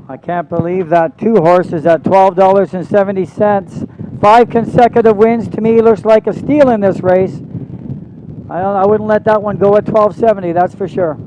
I can't believe that 2 horses at $12.70. 5 consecutive wins to me looks like a steal in this race. I wouldn't let that one go at 12.70, that's for sure.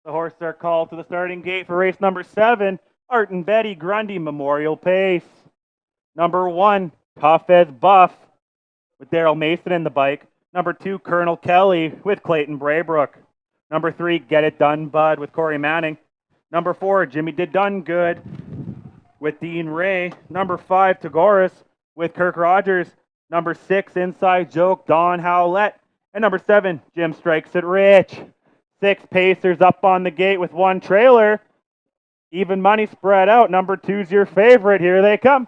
The horses are called to the starting gate for race number 7, Art and Betty Grundy Memorial Pace. Number 1, Tough as Buff, with Daryl Mason in the bike. Number 2, Colonel Kelly with Clayton Braybrook. Number 3, Get It Done Bud with Corey Manning. Number 4, Jimmy Did Done Good with Dean Ray. Number 5, Tagoras with Kirk Rogers. Number 6, Inside Joke, Don Howlett. And number 7, Jim Strikes It Rich. 6 Pacers up on the gate with 1 trailer. Even money spread out. Number 2's your favorite. Here they come.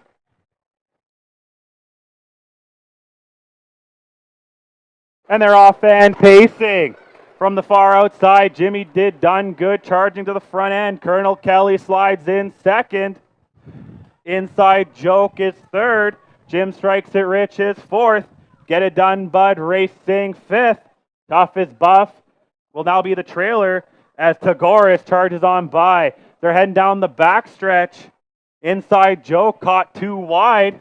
And they're off and pacing. From the far outside, Jimmy Did Done Good charging to the front end. Colonel Kelly slides in second. Inside Joke is third. Jim Strikes It Rich is fourth. Get It Done Bud racing fifth. Tough as Buff will now be the trailer as Tagoras charges on by. They're heading down the backstretch. Inside Joke caught too wide.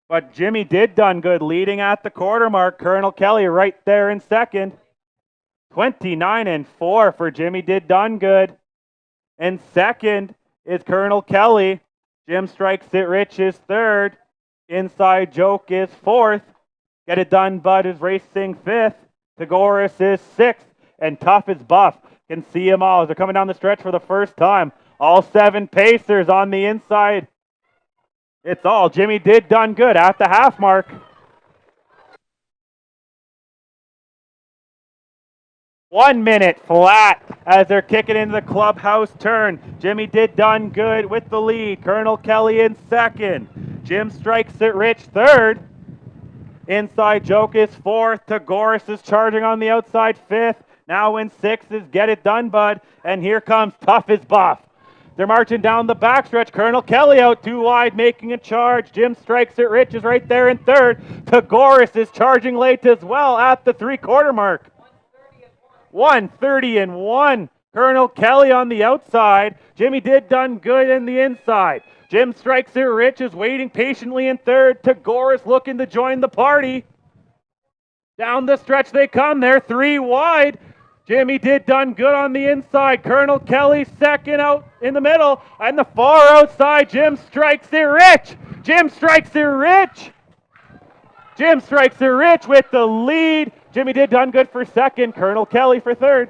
But Jimmy Did Done Good leading at the quarter mark. Colonel Kelly right there in second. 29-4 for Jimmy Did Done Good. And second is Colonel Kelly. Jim Strikes It Rich is third. Inside Joke is fourth. Get It Done Bud is racing fifth. Tagoras is sixth. And Tough as Buff can see them all as they're coming down the stretch for the first time. All 7 Pacers on the inside. It's all Jimmy Did Done Good at the half mark. 1 minute flat as they're kicking into the clubhouse turn. Jimmy Did Done Good with the lead. Colonel Kelly in second. Jim Strikes It Rich third. Inside Joke is fourth. Tagoras is charging on the outside fifth. Now in sixth is Get It Done Bud. And here comes Tough as Buff. They're marching down the backstretch. Colonel Kelly out too wide, making a charge. Jim Strikes It Rich is right there in third. Tagoras is charging late as well at the 3/4 mark. 1:30-1. Colonel Kelly on the outside. Jimmy Did Done Good in the inside. Jim Strikes It Rich is waiting patiently in third. Tagoras looking to join the party. Down the stretch they come. They're 3 wide. Jimmy Did Done Good on the inside. Colonel Kelly second out in the middle. And the far outside, Jim Strikes It Rich. Jim Strikes It Rich. Jim Strikes It Rich with the lead. Jimmy Did Done Good for second. Colonel Kelly for third.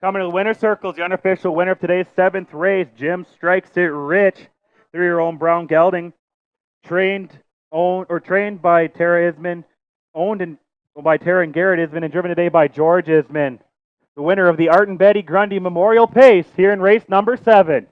Coming to the winner's circles, the unofficial winner of today's 7th race, Jim Strikes It Rich, 3-year-old Brown Gelding, trained by Tara Isman, owned by Tara and Garrett Isman, and driven today by George Isman. The winner of the Art and Betty Grundy Memorial Pace here in race number 7.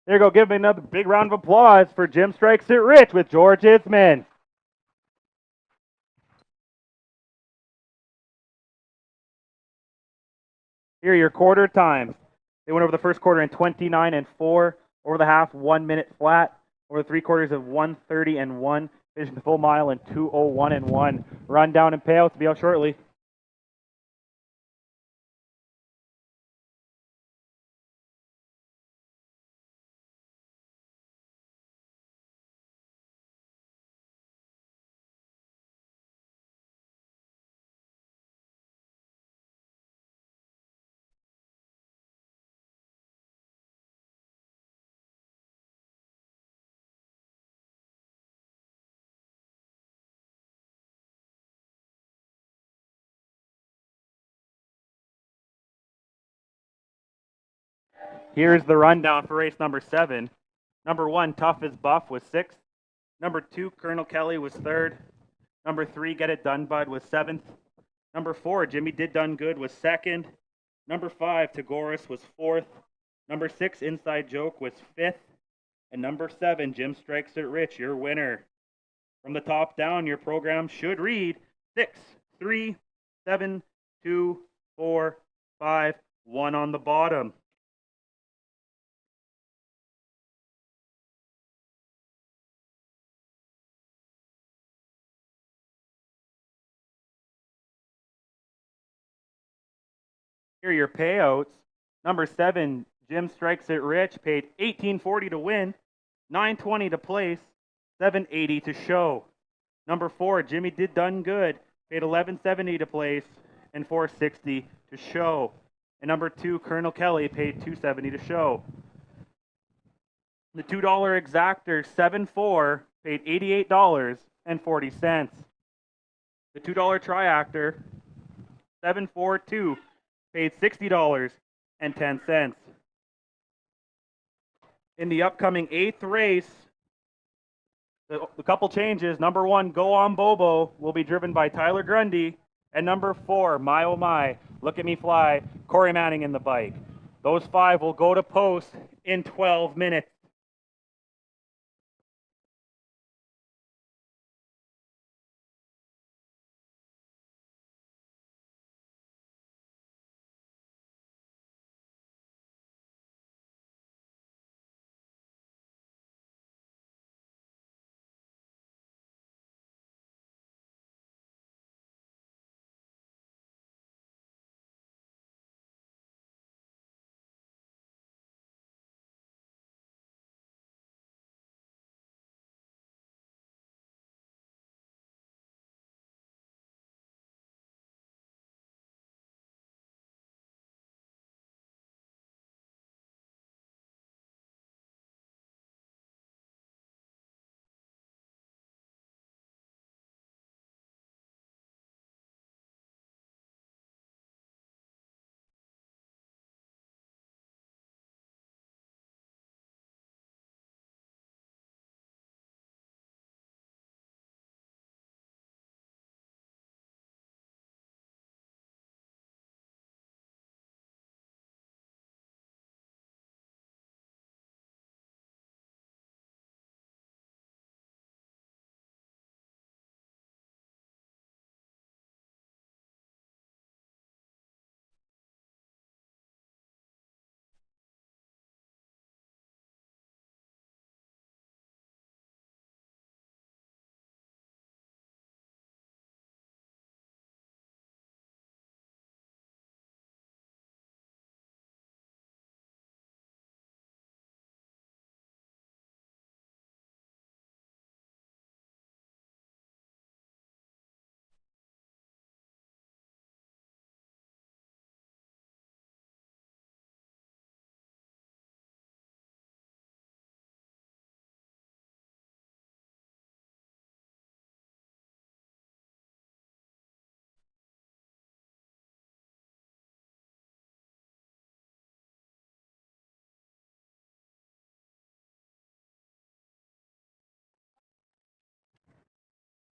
There you go. Give me another big round of applause for Jim Strikes It Rich with George Isman. Here are your quarter times. They went over the first quarter in 29 and 4. Over the half, 1 minute flat. Over the 3 quarters of 1:30 and 1. Finishing the full mile in 2:01 and 1. Rundown and payouts to be out shortly. Here's the rundown for race number 7. Number 1, Tough as Buff, was 6th. Number 2, Colonel Kelly, was 3rd. Number 3, Get It Done Bud, was 7th. Number 4, Jimmy Did Done Good, was 2nd. Number 5, Tagoras, was 4th. Number 6, Inside Joke, was 5th. And number 7, Jim Strikes It Rich, your winner. From the top down, your program should read 6, 3, 7, 2, 4, 5, 1 on the bottom. Here are your payouts. Number 7, Jim Strikes It Rich, paid $18.40 to win, $9.20 to place, $7.80 to show. Number 4, Jimmy Did Done Good, paid $11.70 to place and $4.60 to show. And number 2, Colonel Kelly, paid $2.70 to show. The $2 exactor 7-4 paid $88.40. The $2 triactor 742 paid $60.10. In the upcoming 8th race, the couple changes. Number 1, Go On Bobo, will be driven by Tyler Grundy. And number 4, My Oh My, Look at Me Fly, Corey Manning in the bike. Those 5 will go to post in 12 minutes.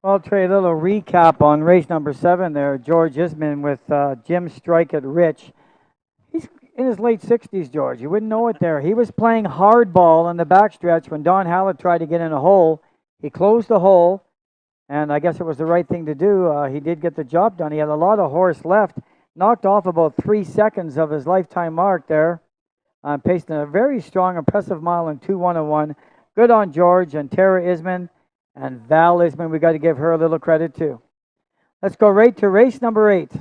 Well, Trey, a little recap on race number 7 there. George Isman with Jim Strike It Rich. He's in his late 60s, George. You wouldn't know it there. He was playing hardball in the backstretch when Don Hallett tried to get in a hole. He closed the hole, and I guess it was the right thing to do. He did get the job done. He had a lot of horse left, knocked off about 3 seconds of his lifetime mark there. Paced in a very strong, impressive mile in 2:101. Good on George and Tara Isman and Val Isman. We got to give her a little credit too. Let's go right to race number 8.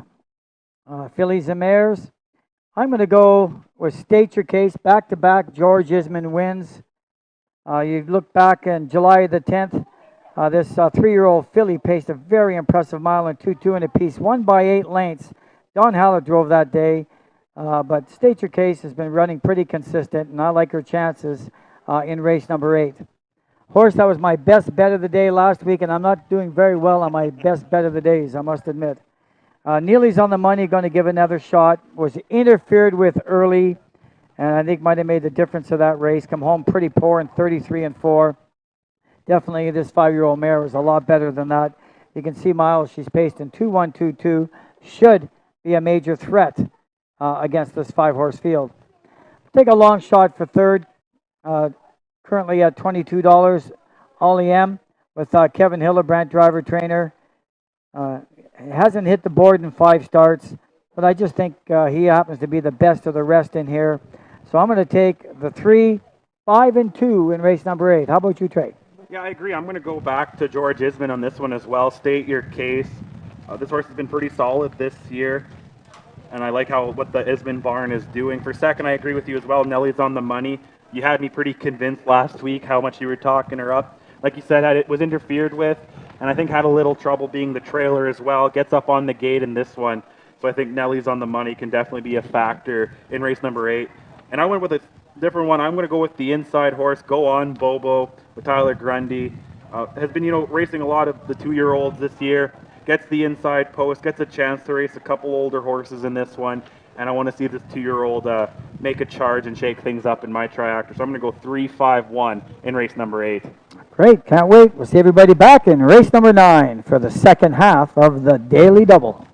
Fillies and Mares. I'm going to go with State Your Case, back-to-back. George Isman wins. You look back in July the 10th, this 3-year-old filly paced a very impressive mile in 2:2 and a piece, won by 8 lengths. Don Hallett drove that day, but State Your Case has been running pretty consistent, and I like her chances in race number 8. Horse, that was my best bet of the day last week, and I'm not doing very well on my best bet of the days, I must admit. Neely's on the money, going to give another shot. Was interfered with early, and I think might have made the difference of that race. Come home pretty poor in 33-4. Definitely, this 5-year-old mare was a lot better than that. You can see Miles, she's paced in 2:122. Should be a major threat against this 5-horse field. Take a long shot for third. Currently at $22. Ollie M with Kevin Hillebrand, driver trainer. Hasn't hit the board in 5 starts, but I just think he happens to be the best of the rest in here. So I'm going to take the 3, 5, and 2 in race number 8. How about you, Trey? Yeah, I agree. I'm going to go back to George Isman on this one as well. State Your Case. This horse has been pretty solid this year, and I like what the Isman barn is doing. For second, I agree with you as well. Nelly's on the money. You had me pretty convinced last week how much you were talking her up. Like you said, it was interfered with, and I think had a little trouble being the trailer as well. Gets up on the gate in this one. So I think Nelly's on the money can definitely be a factor in race number 8. And I went with a different one. I'm going to go with the inside horse, Go On Bobo, with Tyler Grundy. Has been, racing a lot of the 2-year-olds this year. Gets the inside post, gets a chance to race a couple older horses in this one. And I want to see this 2-year-old make a charge and shake things up in my triactor. So I'm going to go 3-5-1 in race number 8. Great, can't wait. We'll see everybody back in race number 9 for the second half of the Daily Double.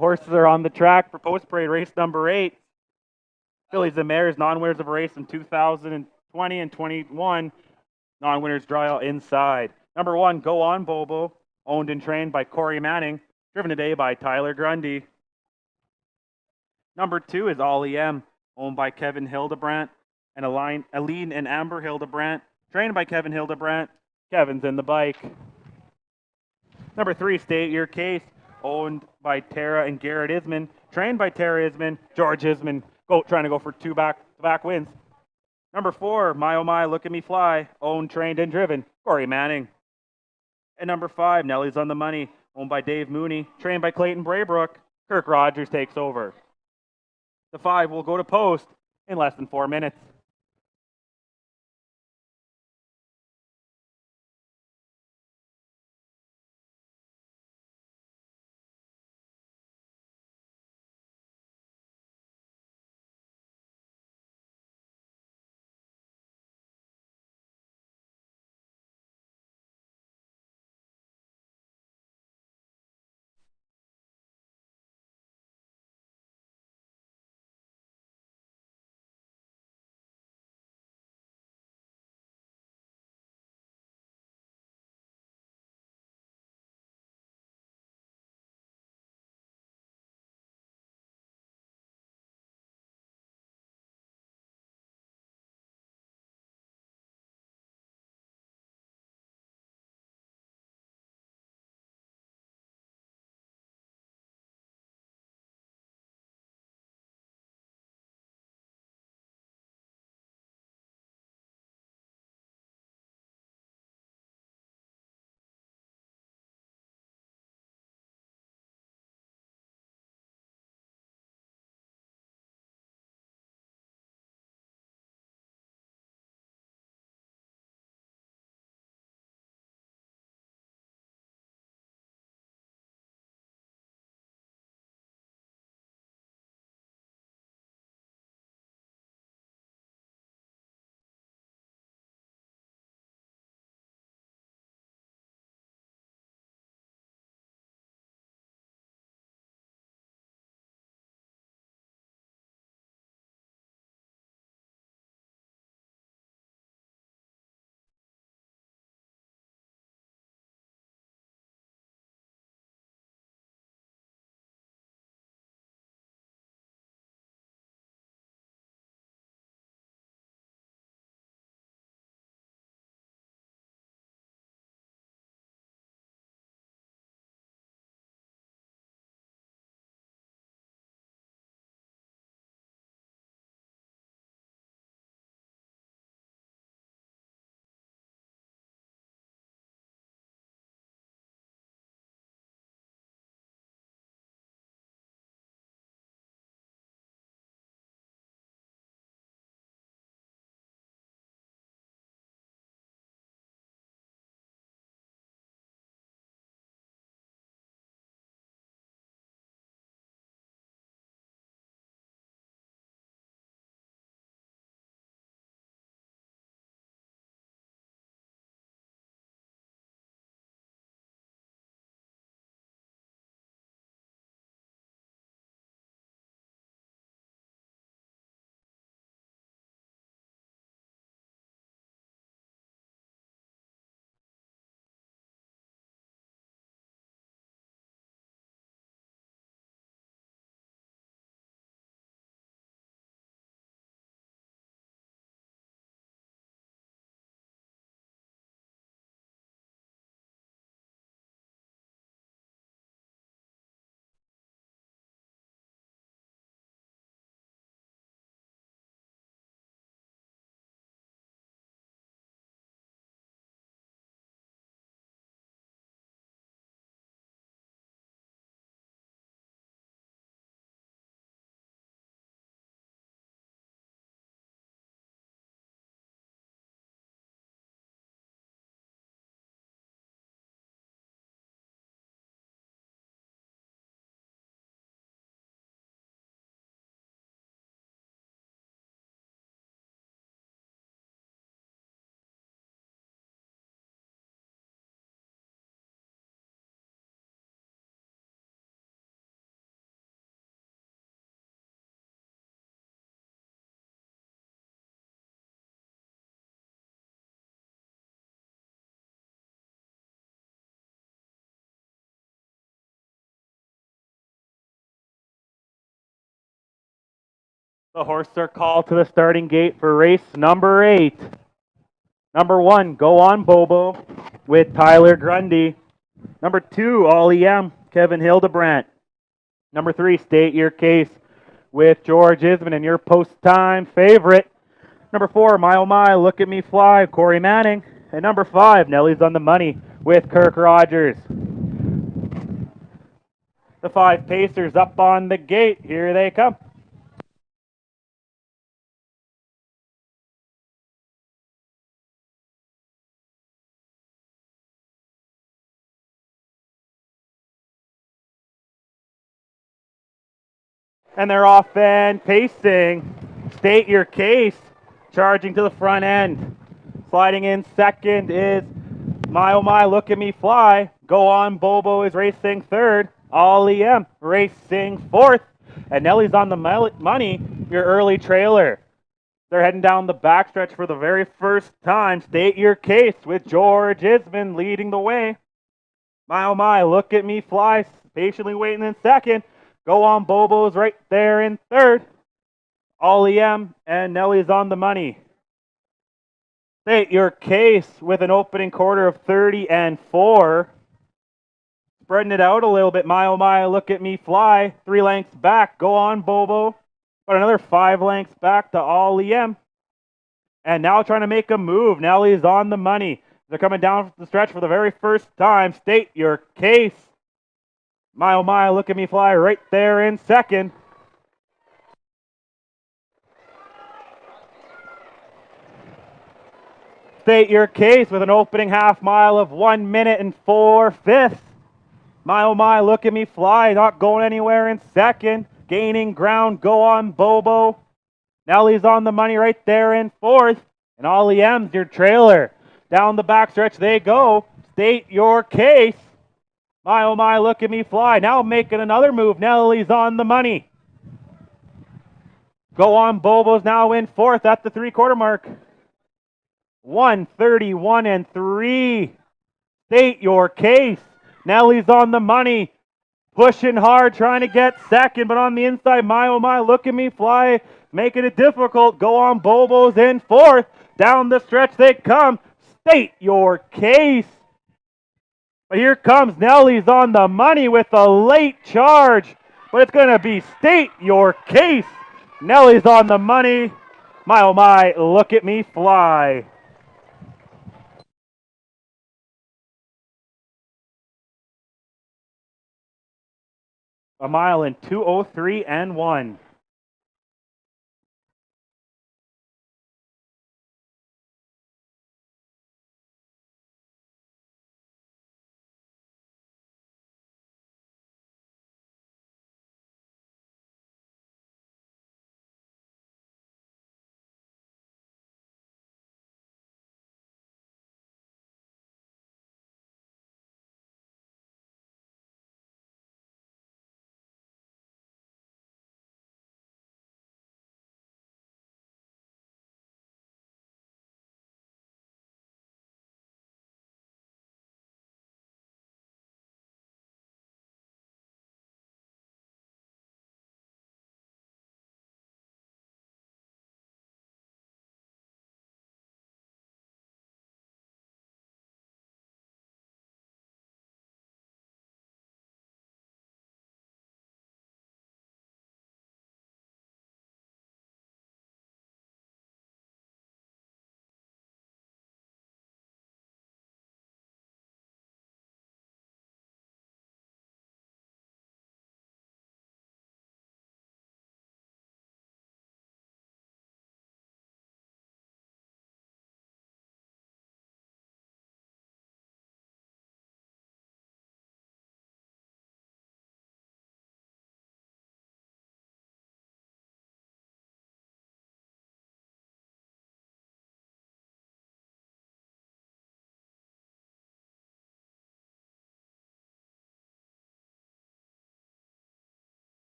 Horses are on the track for post parade race number 8. Fillies and Mares, non-winners of a race in 2020 and 21. Non-winners dry out inside. Number 1, Go On Bobo, owned and trained by Corey Manning, driven today by Tyler Grundy. Number 2 is Ollie M, owned by Kevin Hildebrandt, and Aline and Amber Hildebrandt, trained by Kevin Hildebrandt. Kevin's in the bike. Number 3, State Your Case, owned by Tara and Garrett Isman, trained by Tara Isman, George Isman, trying to go for 2 back-to-back wins. Number 4, My Oh My, Look at Me Fly, owned, trained, and driven, Corey Manning. And number 5, Nelly's on the Money, owned by Dave Mooney, trained by Clayton Braybrook. Kirk Rogers takes over. The 5 will go to post in less than 4 minutes. The horses are called to the starting gate for race number 8. Number 1, Go On Bobo with Tyler Grundy. Number 2, All EM, Kevin Hildebrandt. Number 3, State Your Case with George Isman and your post-time favorite. Number 4, My Oh My, Look at Me Fly, Corey Manning. And number 5, Nelly's on the Money with Kirk Rogers. The 5 Pacers up on the gate. Here they come. And they're off and pacing. State Your Case, charging to the front end. Sliding in second is My Oh My, Look at Me Fly. Go On Bobo is racing third. All EM racing fourth. And Nelly's on the Money, your early trailer. They're heading down the backstretch for the very first time. State Your Case with George Isman leading the way. My Oh My, Look at Me Fly, patiently waiting in second. Go On Bobo's right there in third. All EM and Nelly's on the Money. State Your Case with an opening quarter of 30-4. Spreading it out a little bit. My Oh My, Look at Me Fly. 3 lengths back. Go On Bobo. But another 5 lengths back to All EM. And now trying to make a move. Nelly's on the Money. They're coming down the stretch for the very first time. State Your Case. My Oh My, Look at Me Fly right there in second. State Your Case with an opening half mile of 1 minute and 4/5. My Oh My, Look at Me Fly, not going anywhere in second. Gaining ground, Go On Bobo. Nelly's on the Money right there in fourth. And All EM's your trailer. Down the backstretch they go. State Your Case. My Oh My, Look at Me Fly. Now making another move. Nelly's on the Money. Go On Bobo's now in fourth at the 3/4 mark. 1:31-3. State Your Case. Nelly's on the Money. Pushing hard, trying to get second, but on the inside, My Oh My, Look at Me Fly, making it difficult. Go On Bobo's in fourth. Down the stretch they come. State Your Case. But here comes Nelly's on the Money with a late charge. But it's going to be State Your Case. Nelly's on the Money. My Oh My, Look at Me Fly. A mile in 2:03-1.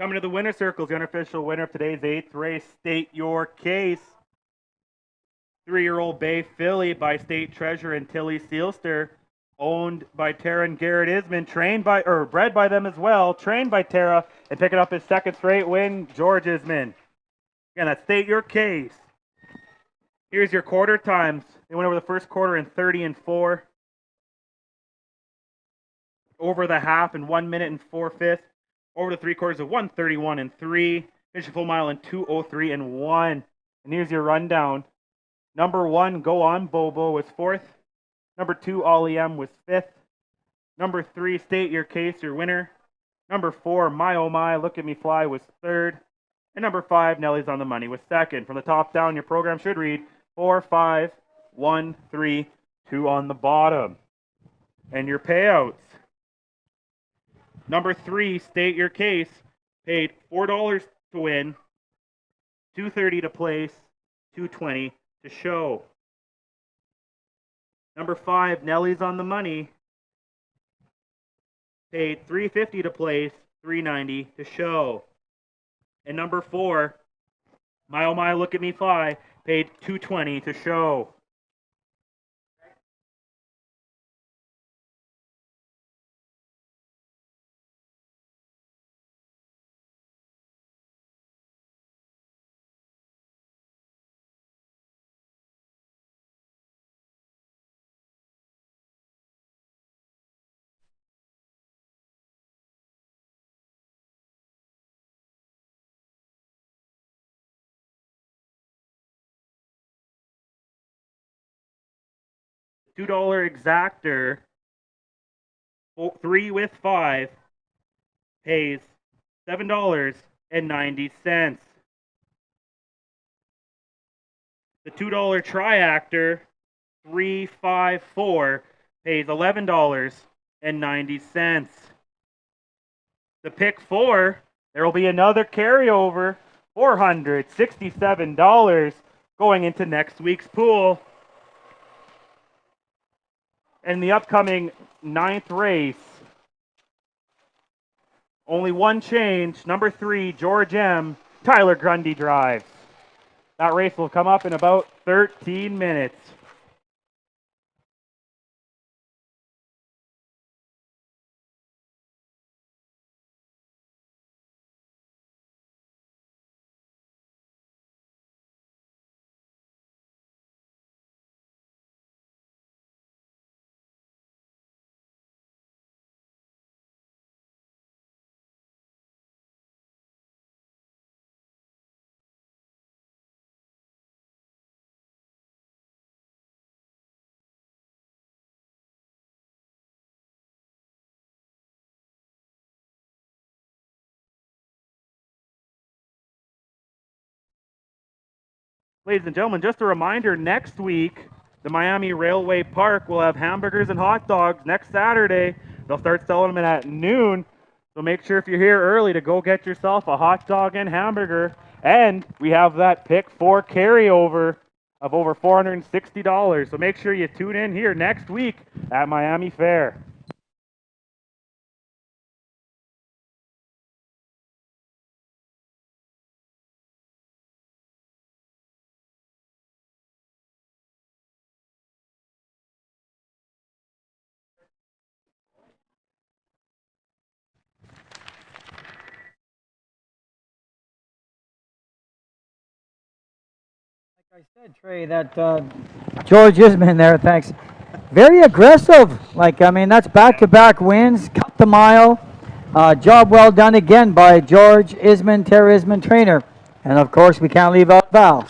Coming to the winner circles, the unofficial winner of today's 8th race, State Your Case. 3-year-old Bay Filly by State Treasure and Tilly Sealster. owned by Tara and Garrett Isman, bred by them as well, trained by Tara, and picking up his second straight win, George Isman. Again, state your case. Here's your quarter times. They went over the first quarter in 30 and 4. Over the half in 1 minute and 4/5. Over the 3/4 of 1:31 and 3. Finish a full mile in 2:03 and 1. And here's your rundown. Number 1, Go On Bobo, was 4th. Number 2, Ollie M, was 5th. Number 3, State Your Case, your winner. Number 4, My Oh My, Look at Me Fly, was 3rd. And number 5, Nelly's on the Money, was 2nd. From the top down, your program should read 4, 5, 1, 3, 2 on the bottom. And your payouts. Number 3, State Your Case, paid $4 to win, $2.30 to place, $2.20 to show. Number 5, Nelly's on the Money, paid $3.50 to place, $3.90 to show. And number 4, My Oh My, Look at Me Fly, paid $2.20 to show. $2 exactor, 3 with 5, pays $7.90. The $2 triactor, 3, 5, 4, pays $11.90. The pick 4, there will be another carryover, $467 going into next week's pool. And the upcoming 9th race, only one change. Number 3, George M, Tyler Grundy drives. That race will come up in about 13 minutes. Ladies and gentlemen, just a reminder, next week, the Miami Railway Park will have hamburgers and hot dogs next Saturday. They'll start selling them at noon. So make sure if you're here early to go get yourself a hot dog and hamburger. And we have that pick 4 carryover of over $460. So make sure you tune in here next week at Miami Fair. I said, Trey, that George Isman there, thanks. Very aggressive. That's back-to-back wins, cut the mile. Job well done again by George Isman, Tara Isman trainer. And of course, we can't leave out Val.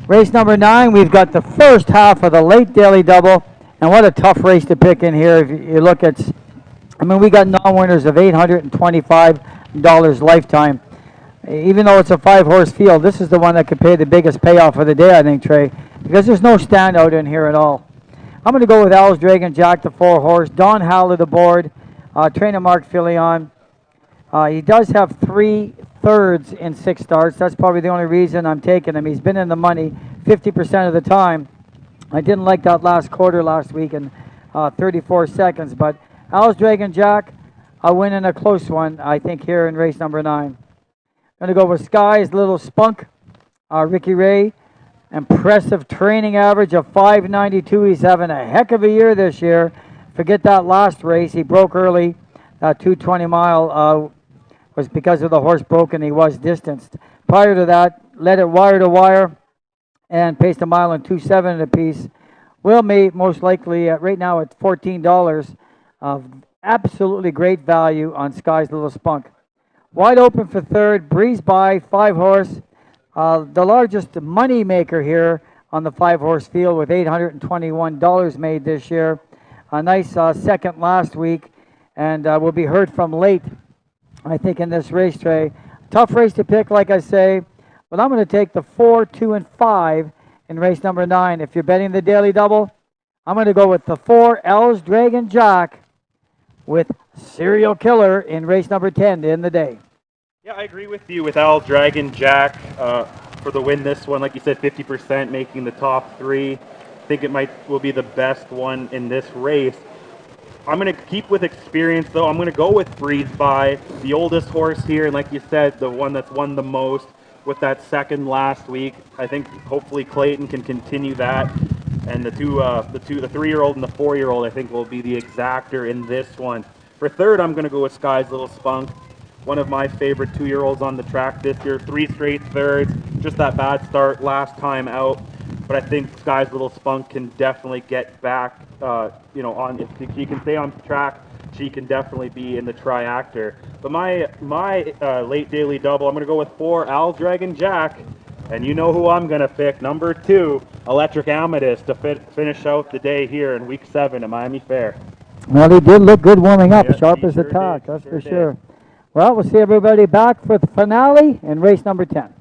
Race number 9, we've got the first half of the late daily double. And what a tough race to pick in here. If you look at, we got non-winners of $825 lifetime. Even though it's a 5-horse field, this is the one that could pay the biggest payoff of the day, I think, Trey, because there's no standout in here at all. I'm going to go with Al's Dragon Jack, the 4-horse. Don Howell at the board. Trainer Mark Fillion. He does have 3 thirds in 6 starts. That's probably the only reason I'm taking him. He's been in the money 50% of the time. I didn't like that last quarter last week in 34 seconds, but Al's Dragon Jack, a win in a close one, I think, here in race number 9. Going to go with Sky's Little Spunk, Ricky Ray. Impressive training average of 592. He's having a heck of a year this year. forget that last race. He broke early. 220 mile was because of the horse broke and he was distanced. Prior to that, led it wire to wire and paced a mile in 2:07 apiece. Will meet most likely right now at $14. Absolutely great value on Sky's Little Spunk. Wide open for third, breeze by, 5 horse. The largest money maker here on the 5 horse field with $821 made this year. A nice second last week, and will be heard from late, I think, in this race, Trey. Tough race to pick, like I say, but I'm going to take the 4, 2, and 5 in race number 9. If you're betting the daily double, I'm going to go with the 4, L's Dragon Jack, with Serial Killer in race number 10 to end the day. Yeah, I agree with you with Al Dragon Jack for the win this one. Like you said, 50% making the top 3. I think it will be the best one in this race. I'm going to keep with experience, though. I'm going to go with Breeze By, the oldest horse here, and like you said, the one that's won the most with that second last week. I think hopefully Clayton can continue that, and the 3-year-old and the 4-year-old, I think will be the exactor in this one. For third, I'm going to go with Sky's Little Spunk, one of my favorite 2-year-olds on the track this year. 3 straight thirds, just that bad start last time out. But I think Sky's Little Spunk can definitely get back, on, if she can stay on track, she can definitely be in the triactor. But my late daily double, I'm going to go with 4, Al Dragon Jack. And you know who I'm going to pick, number 2, Electric Amethyst, to finish out the day here in week 7 at Miami Fair. Well, he did look good warming up, Yeah, sharp he as a sure tack, did, that's he for sure sure. Well, we'll see everybody back for the finale in race number 10.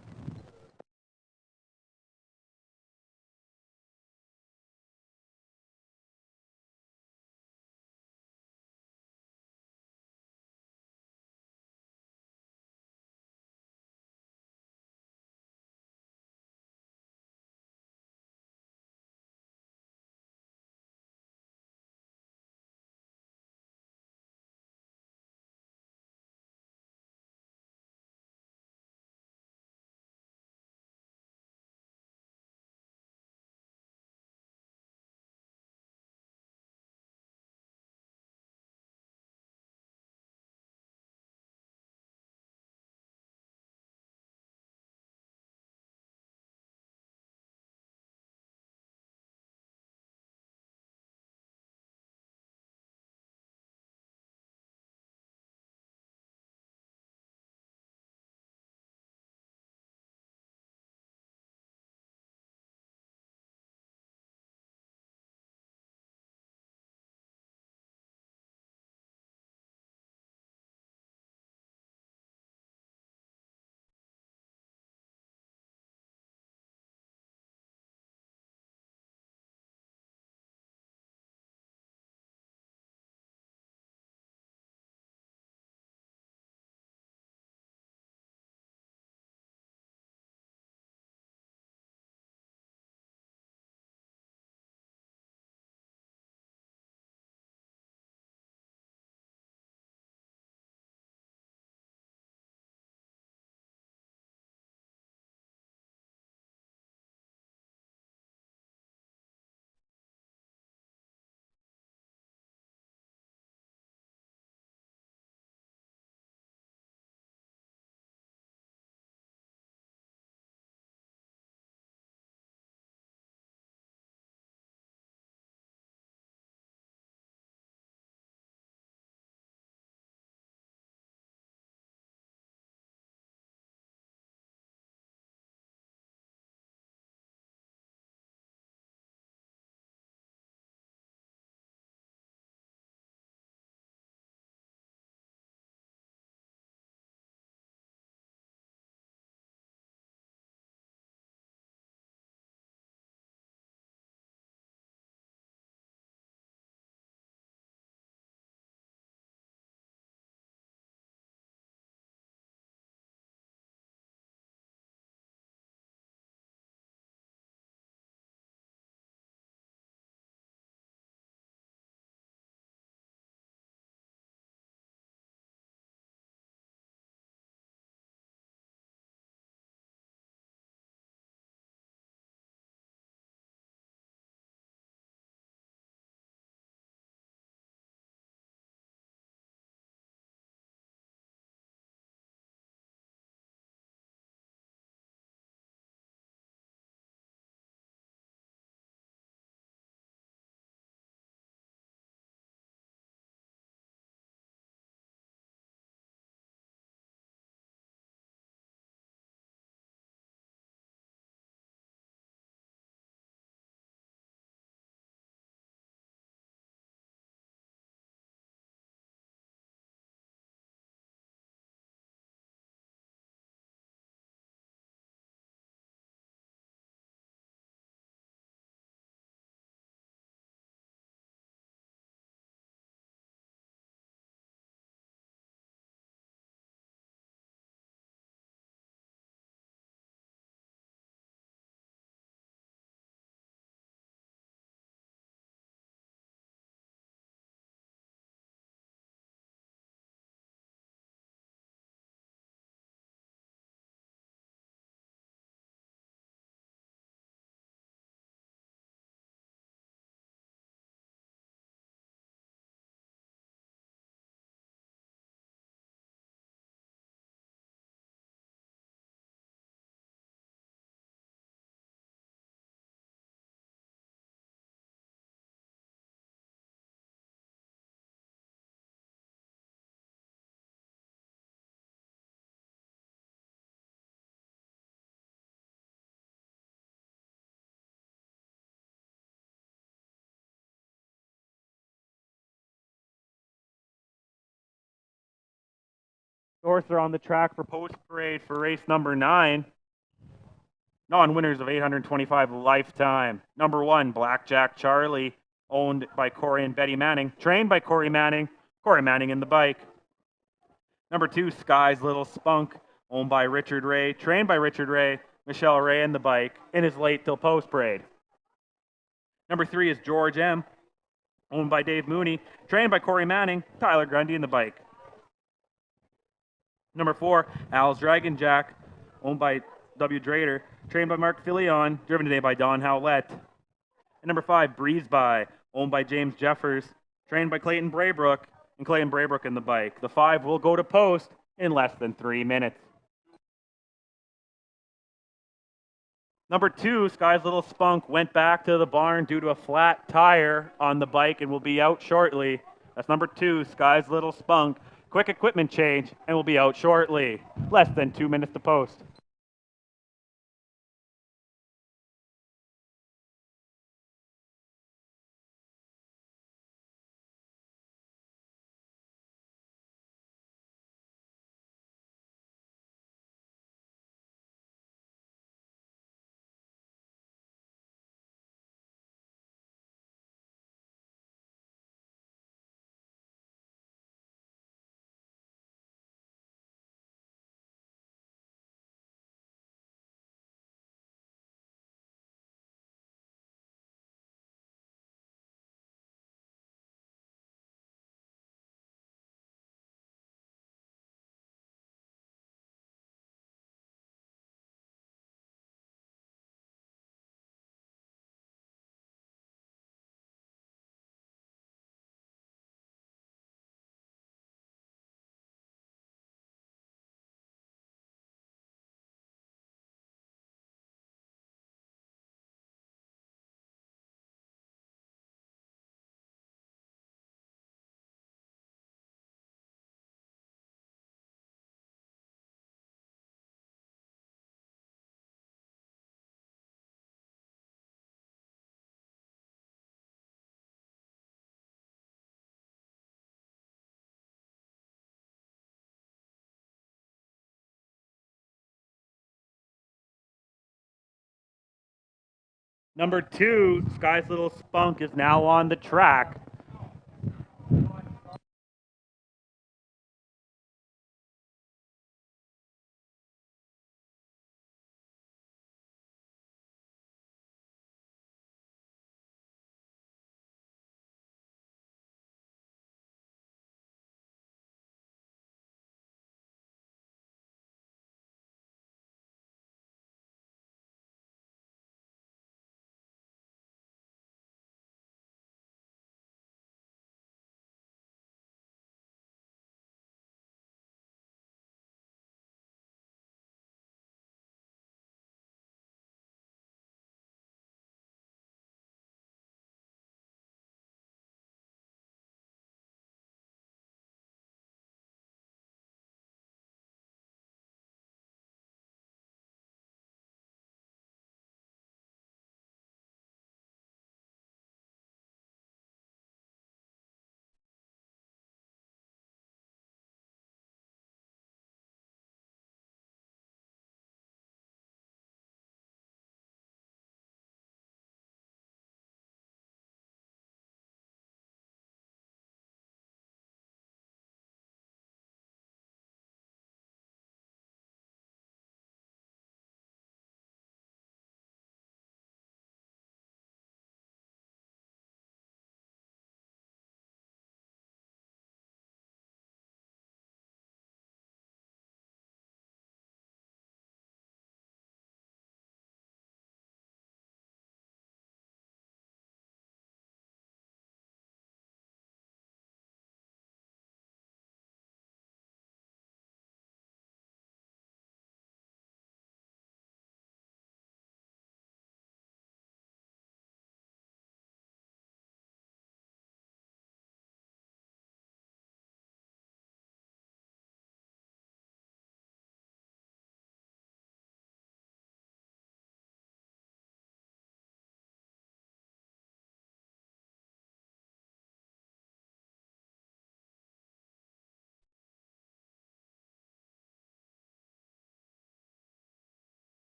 horses are on the track for post parade for race number 9. Non-winners of 825 lifetime. Number 1, Blackjack Charlie, owned by Corey and Betty Manning, trained by Corey Manning in the bike. Number 2, Sky's Little Spunk, owned by Richard Ray, trained by Richard Ray, Michelle Ray in the bike, and is late till post parade. Number 3 is George M., owned by Dave Mooney, trained by Corey Manning, Tyler Grundy in the bike. Number 4, Al's Dragon Jack, owned by W. Drader, trained by Mark Fillion, driven today by Don Howlett. And number 5, Breeze By, owned by James Jeffers, trained by Clayton Braybrook, and Clayton Braybrook in the bike. The 5 will go to post in less than 3 minutes. Number 2, Sky's Little Spunk, went back to the barn due to a flat tire on the bike and will be out shortly. That's number 2, Sky's Little Spunk. Quick equipment change and will be out shortly. Less than 2 minutes to post. Number 2, Sky's Little Spunk, is now on the track.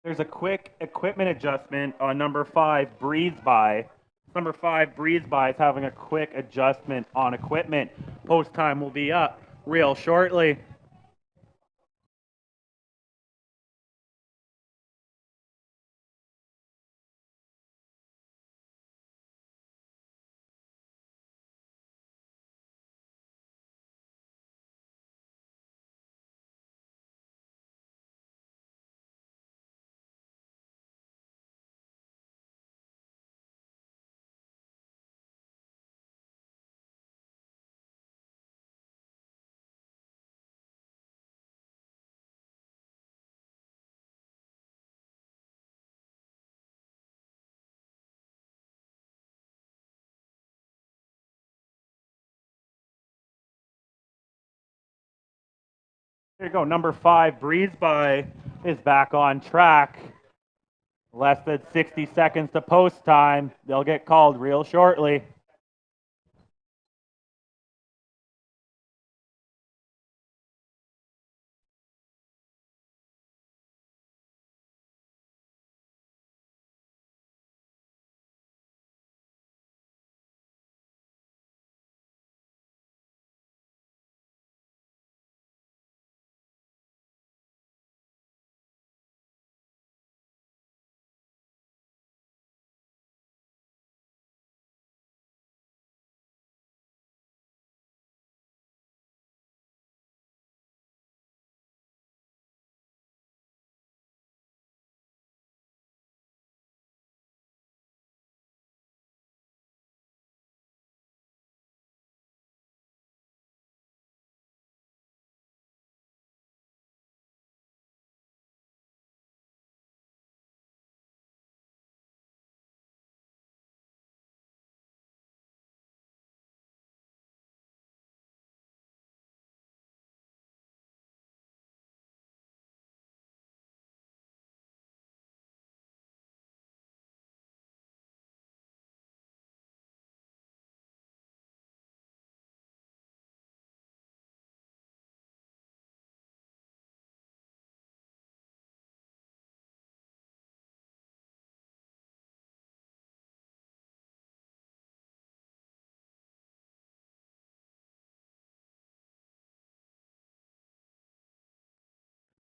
There's a quick equipment adjustment on number 5, Breeze By. Number 5, Breeze By is having a quick adjustment on equipment. Post time will be up real shortly. Here you go. Number 5, Breeze By is back on track. Less than 60 seconds to post time. They'll get called real shortly.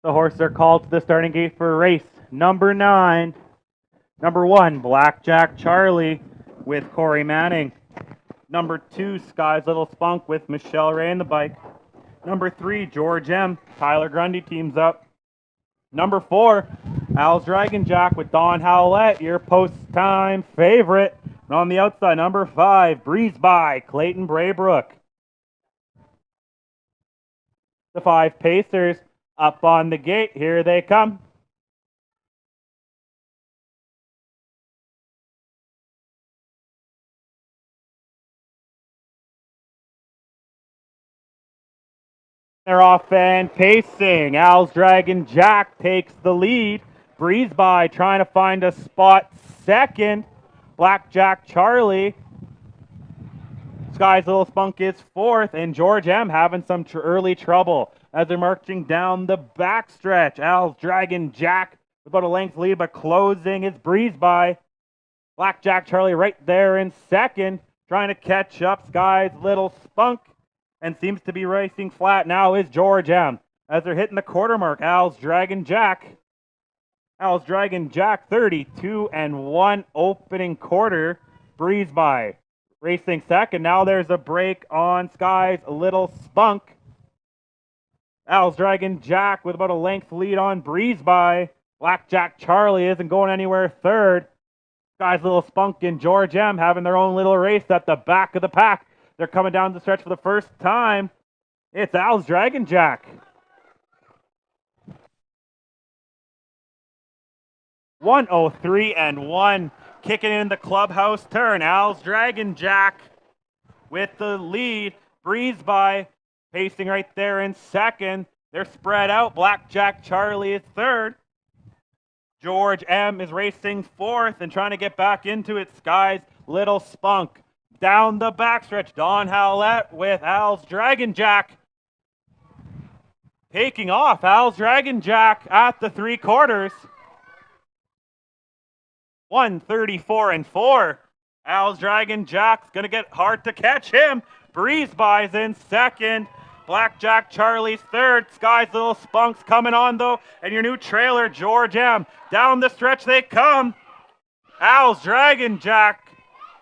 The horses are called to the starting gate for race number 9. Number 1, Blackjack Charlie with Corey Manning. Number 2, Sky's Little Spunk with Michelle Ray in the bike. Number 3, George M. Tyler Grundy teams up. Number 4, Al's Dragon Jack with Don Howlett, your post-time favorite. And on the outside, number 5, Breeze By, Clayton Braybrook. The 5 Pacers up on the gate. Here they come. They're off and pacing. Al's Dragon Jack takes the lead. Breeze By trying to find a spot second. Blackjack Charlie. Sky's Little Spunk is fourth. And George M having some early trouble as they're marching down the backstretch. Al's Dragon Jack with about a length lead, but closing is Breeze By. Blackjack Charlie right there in second, trying to catch up Sky's Little Spunk. And seems to be racing flat now is George M. As they're hitting the quarter mark, Al's Dragon Jack. Al's Dragon Jack 32-1 opening quarter. Breeze By racing second. Now there's a break on Sky's Little Spunk. Al's Dragon Jack with about a length lead on Breeze By. Blackjack Charlie isn't going anywhere third. Sky's Little Spunk and George M having their own little race at the back of the pack. They're coming down the stretch for the first time. It's Al's Dragon Jack. 103-1. Kicking in the clubhouse turn. Al's Dragon Jack with the lead. Breeze By pacing right there in second. They're spread out. Blackjack Charlie is third. George M is racing fourth and trying to get back into it. Sky's Little Spunk. Down the backstretch, Don Howlett with Al's Dragon Jack. Taking off Al's Dragon Jack at the 3/4. 134-4. Al's Dragon Jack's gonna get hard to catch him. Breeze Bye's in second. Blackjack Charlie's third. Sky's Little Spunk's coming on though. And your new trailer, George M. Down the stretch they come. Al's Dragon Jack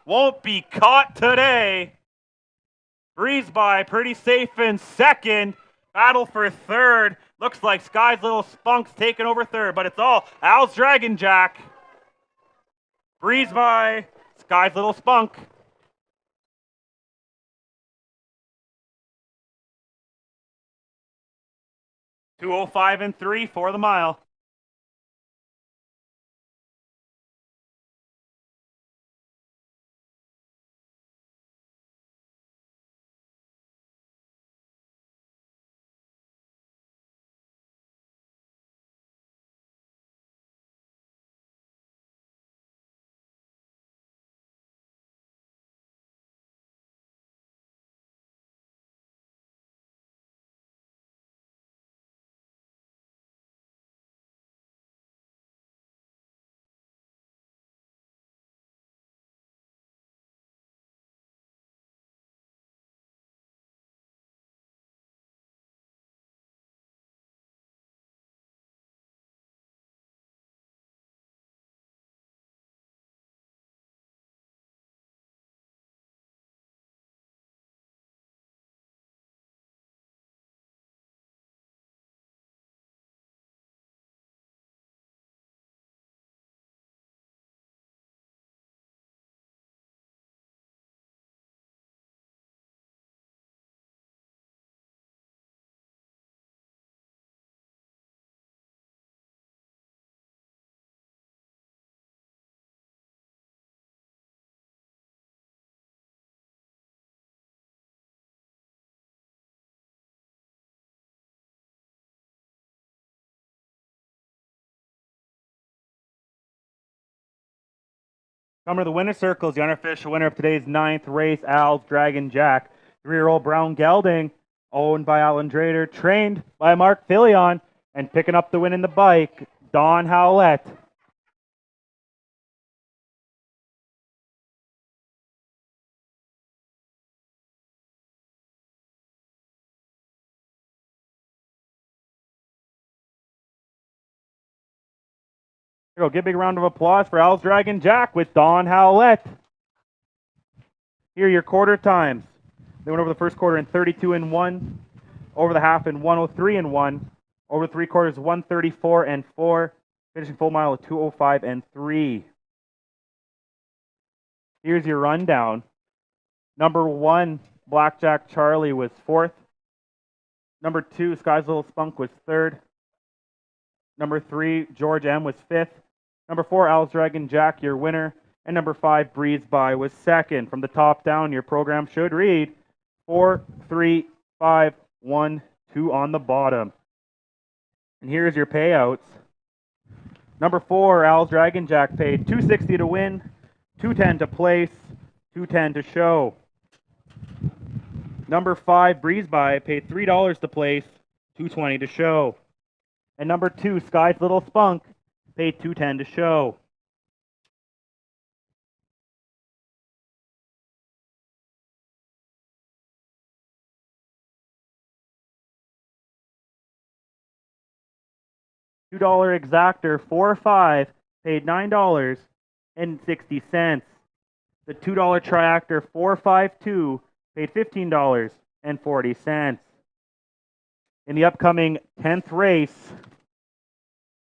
won't be caught today. Breeze Bye pretty safe in second. Battle for third. Looks like Sky's Little Spunk's taking over third, but it's all Al's Dragon Jack. Breeze Bye, Sky's Little Spunk. $2:05.3 for the mile. Coming to the winner's circle is the unofficial winner of today's 9th race, Al's Dragon Jack. 3-year-old Brown Gelding, owned by Alan Drader, trained by Mark Fillion, and picking up the win in the bike, Don Howlett. Here we go. Give a big round of applause for Al's Dragon Jack with Don Howlett. Here are your quarter times. They went over the first quarter in 32-1, over the half in 103-1, over 3 quarters 134-4, finishing full mile at 2:05-3. Here's your rundown. Number 1, Blackjack Charlie was 4th. Number 2, Sky's Little Spunk was 3rd. Number 3, George M was 5th. Number 4, Al's Dragon Jack, your winner. And number 5, Breeze Bye was 2nd. From the top down, your program should read 4, 3, 5, 1, 2 on the bottom. And here's your payouts. Number 4, Al's Dragon Jack paid $260 to win, $210 to place, $210 to show. Number 5, Breeze Bye paid $3 to place, $220 to show. And number 2, Sky's Little Spunk, paid $210 to show. $2 exactor 4-5 paid $9.60. The $2 triactor 452 paid $15.40. In the upcoming 10th race,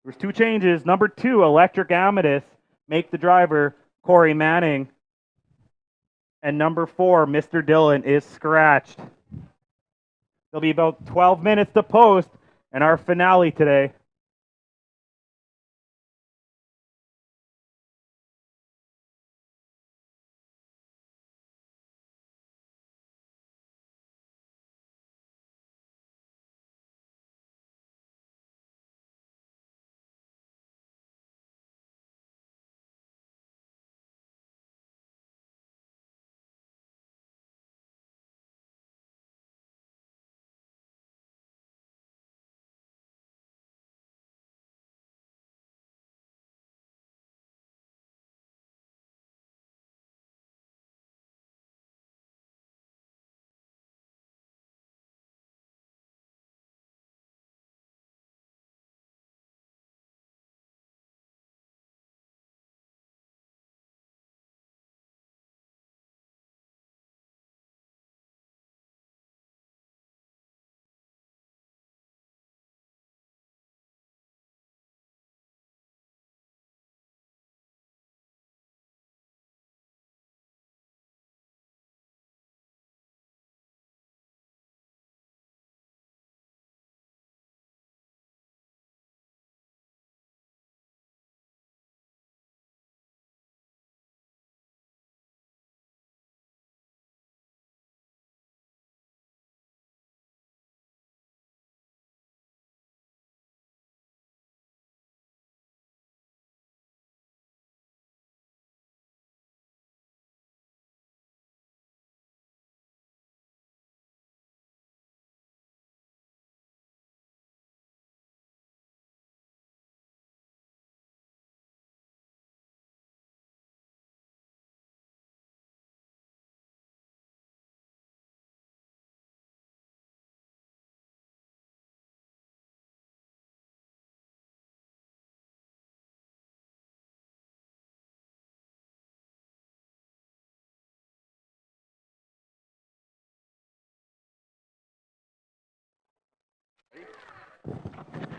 there's 2 changes. Number 2, Electric Amethyst, make the driver Corey Manning. And number 4, Mr. Dillon, is scratched. There'll be about 12 minutes to post and our finale today.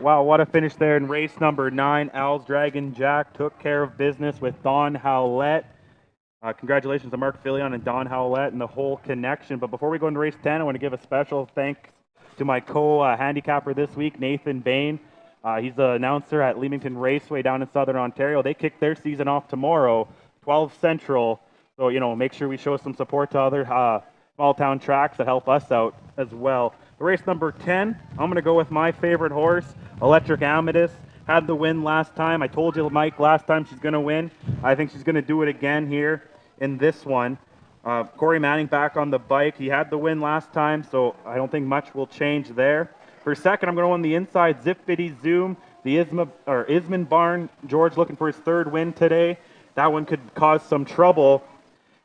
Wow, what a finish there in race number 9. Al's Dragon Jack took care of business with Don Howlett. Congratulations to Mark Fillion and Don Howlett and the whole connection. But before we go into race 10, I want to give a special thanks to my co-handicapper this week, Nathan Bain. He's the announcer at Leamington Raceway down in Southern Ontario. They kick their season off tomorrow, 12 Central. So, make sure we show some support to other small town tracks that help us out as well. Race number 10, I'm going to go with my favorite horse, Electric Amethyst. Had the win last time. I told you, Mike, last time she's going to win. I think she's going to do it again here in this one. Corey Manning back on the bike. He had the win last time, so I don't think much will change there. For second, I'm going to go on the inside, Zippity Zoom, the Isman Barn. George looking for his third win today. That one could cause some trouble.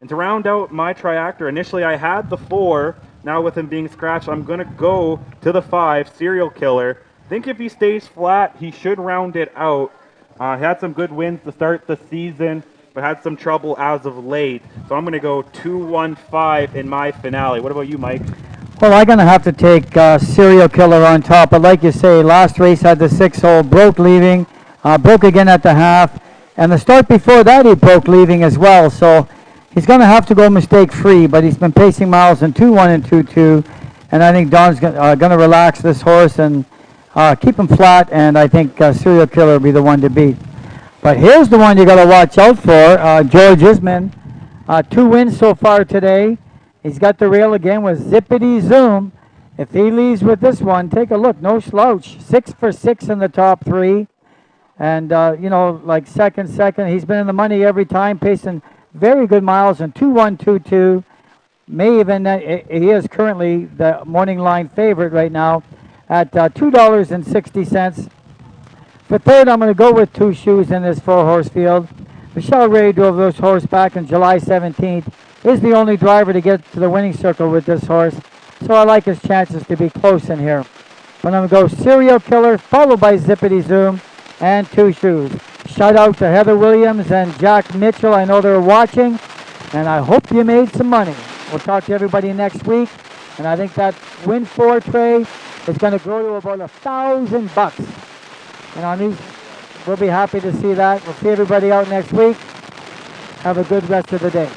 And to round out my triactor, initially I had the 4. Now with him being scratched, I'm going to go to the 5, Serial Killer. I think if he stays flat, he should round it out. He had some good wins to start the season, but had some trouble as of late. So I'm going to go 2-1-5 in my finale. What about you, Mike? Well, I'm going to have to take Serial Killer on top. But like you say, last race had the 6-hole, broke leaving, broke again at the half. And the start before that, he broke leaving as well. So he's going to have to go mistake-free, but he's been pacing miles in 2-1 and 2-2. And I think Don's going to relax this horse and keep him flat. And I think Serial Killer will be the one to beat. But here's the one you got to watch out for, George Isman. 2 wins so far today. He's got the rail again with Zippity Zoom. If he leaves with this one, take a look. No slouch. 6 for 6 in the top 3. And, like second. He's been in the money every time, pacing very good miles in 2-1, 2-2. May even, he is currently the morning line favorite right now at $2.60. For third, I'm going to go with 2 Shoes in this 4-horse field. Michelle Ray drove this horse back on July 17th. Is the only driver to get to the winning circle with this horse, so I like his chances to be close in here. But I'm going to go Serial Killer, followed by Zippity Zoom, and 2 Shoes. Shout out to Heather Williams and Jack Mitchell. I know they're watching, and I hope you made some money. We'll talk to everybody next week, and I think that win 4 tray is going to go to about $1,000. We'll be happy to see that. We'll see everybody out next week. Have a good rest of the day.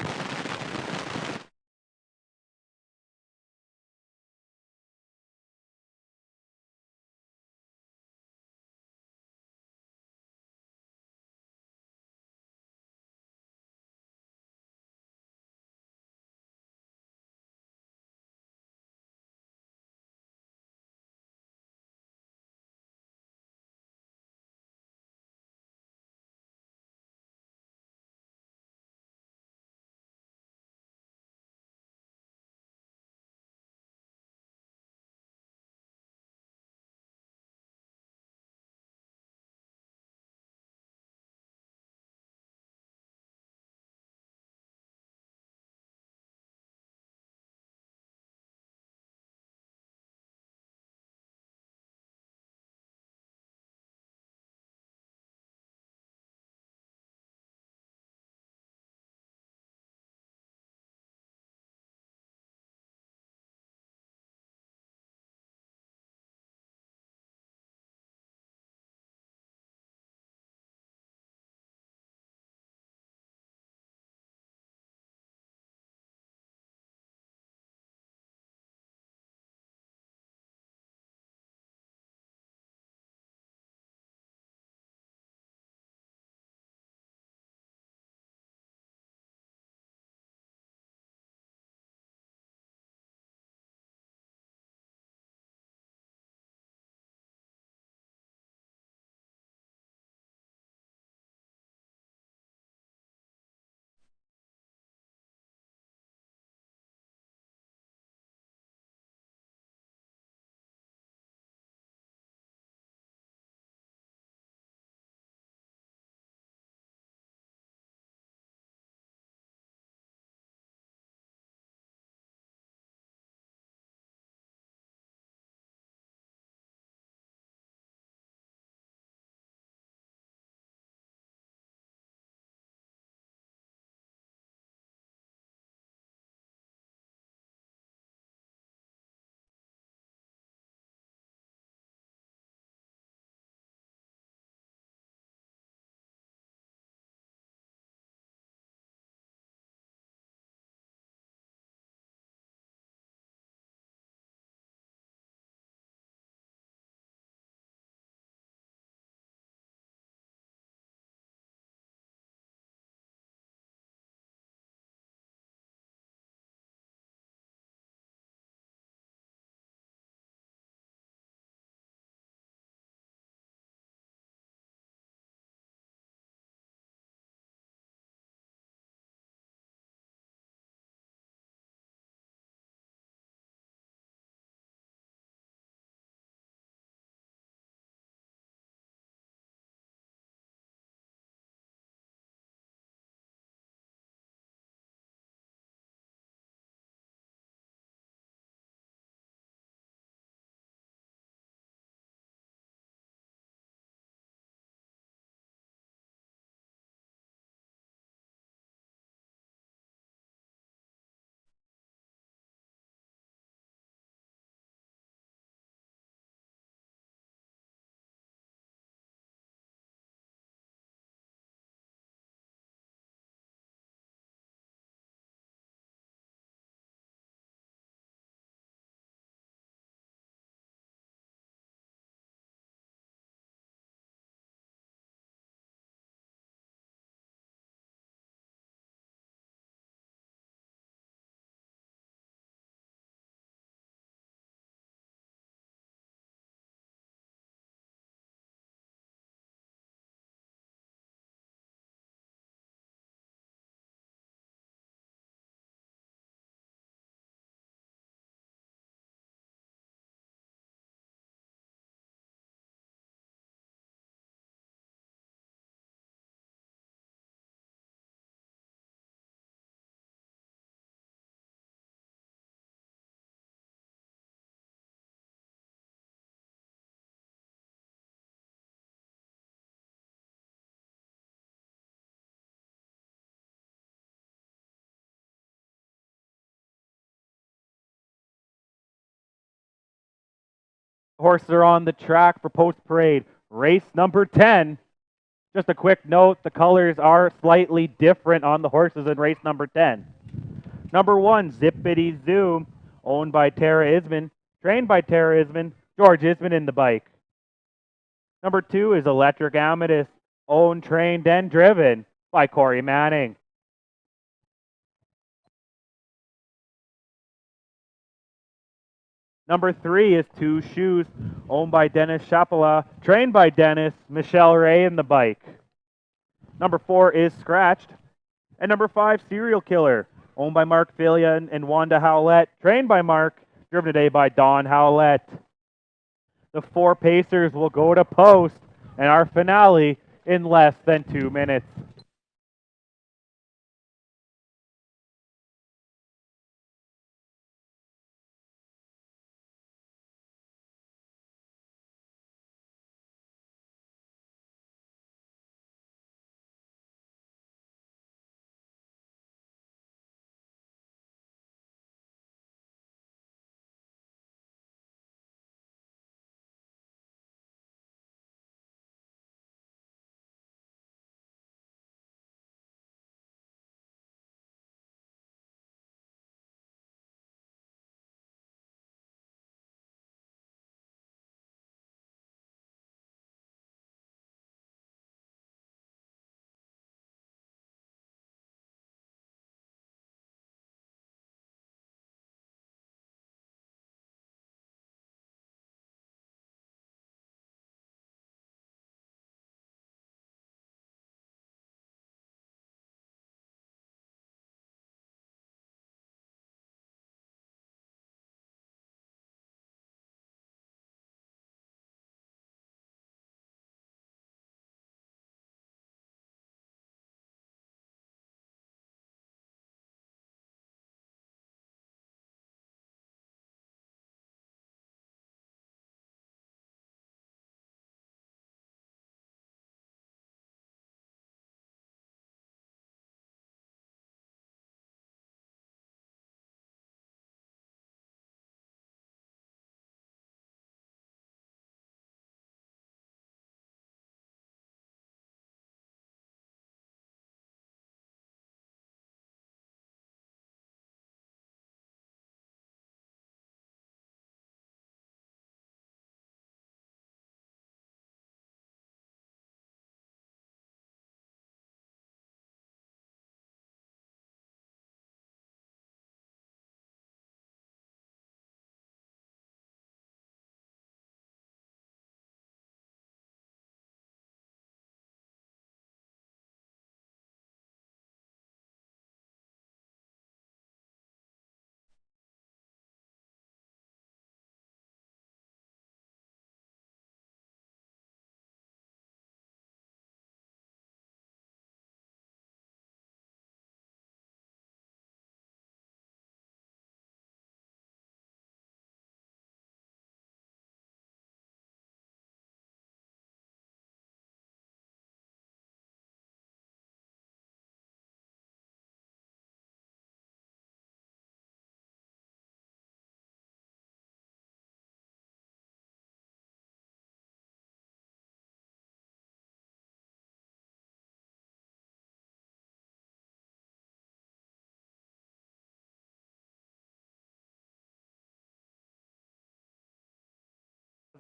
The horses are on the track for post parade. Race number 10. Just a quick note, the colors are slightly different on the horses in race number 10. Number 1, Zippity Zoom, owned by Tara Isman, trained by Tara Isman, George Isman in the bike. Number 2 is Electric Amethyst, owned, trained, and driven by Corey Manning. Number 3 is Two Shoes, owned by Dennis Chapala, trained by Dennis, Michelle Ray in the bike. Number 4 is Scratched. And number 5, Serial Killer, owned by Mark Fillion and Wanda Howlett, trained by Mark, driven today by Don Howlett. The 4 pacers will go to post, and our finale in less than 2 minutes.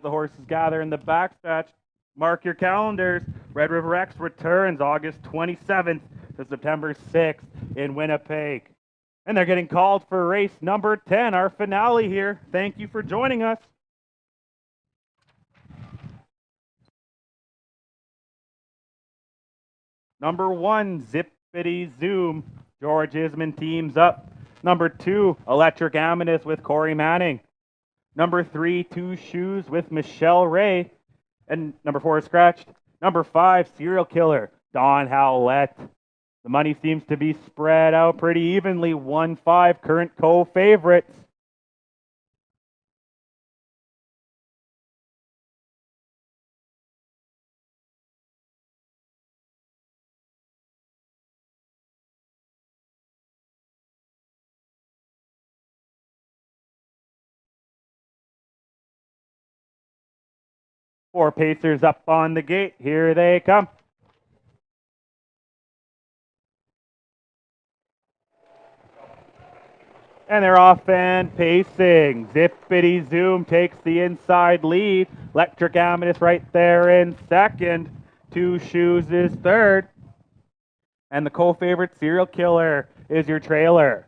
The horses gather in the backstretch. Mark your calendars. Red River X returns August 27th to September 6th in Winnipeg. And they're getting called for race number 10, our finale here. Thank you for joining us. Number 1, Zippity Zoom. George Isman teams up. Number 2, Electric Amethyst with Corey Manning. Number 3, Two Shoes with Michelle Ray. And number 4 is Scratched. Number 5, Serial Killer, Don Howlett. The money seems to be spread out pretty evenly. 1-5 current co-favorites. 4 pacers up on the gate. Here they come. And they're off and pacing. Zippity Zoom takes the inside lead. Electric Amethyst right there in second. Two Shoes is third. And the co-favorite Serial Killer is your trailer.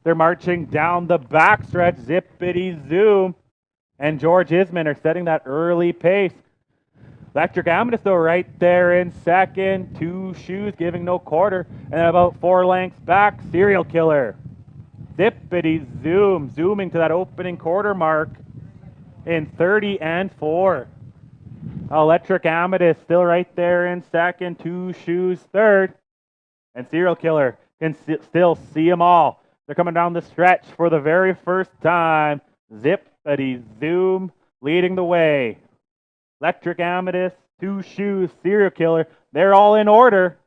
They're marching down the backstretch. Zippity Zoom and George Isman are setting that early pace. Electric Amethyst, though, right there in second. Two Shoes giving no quarter. And about 4 lengths back, Serial Killer. Zippity Zoom, zooming to that opening quarter mark in 30 and 4. Electric Amethyst still right there in second. Two Shoes third. And Serial Killer can still see them all. They're coming down the stretch for the very first time. Zippity Zoom leading the way. Electric Amethyst, Two Shoes, Serial Killer. They're all in order.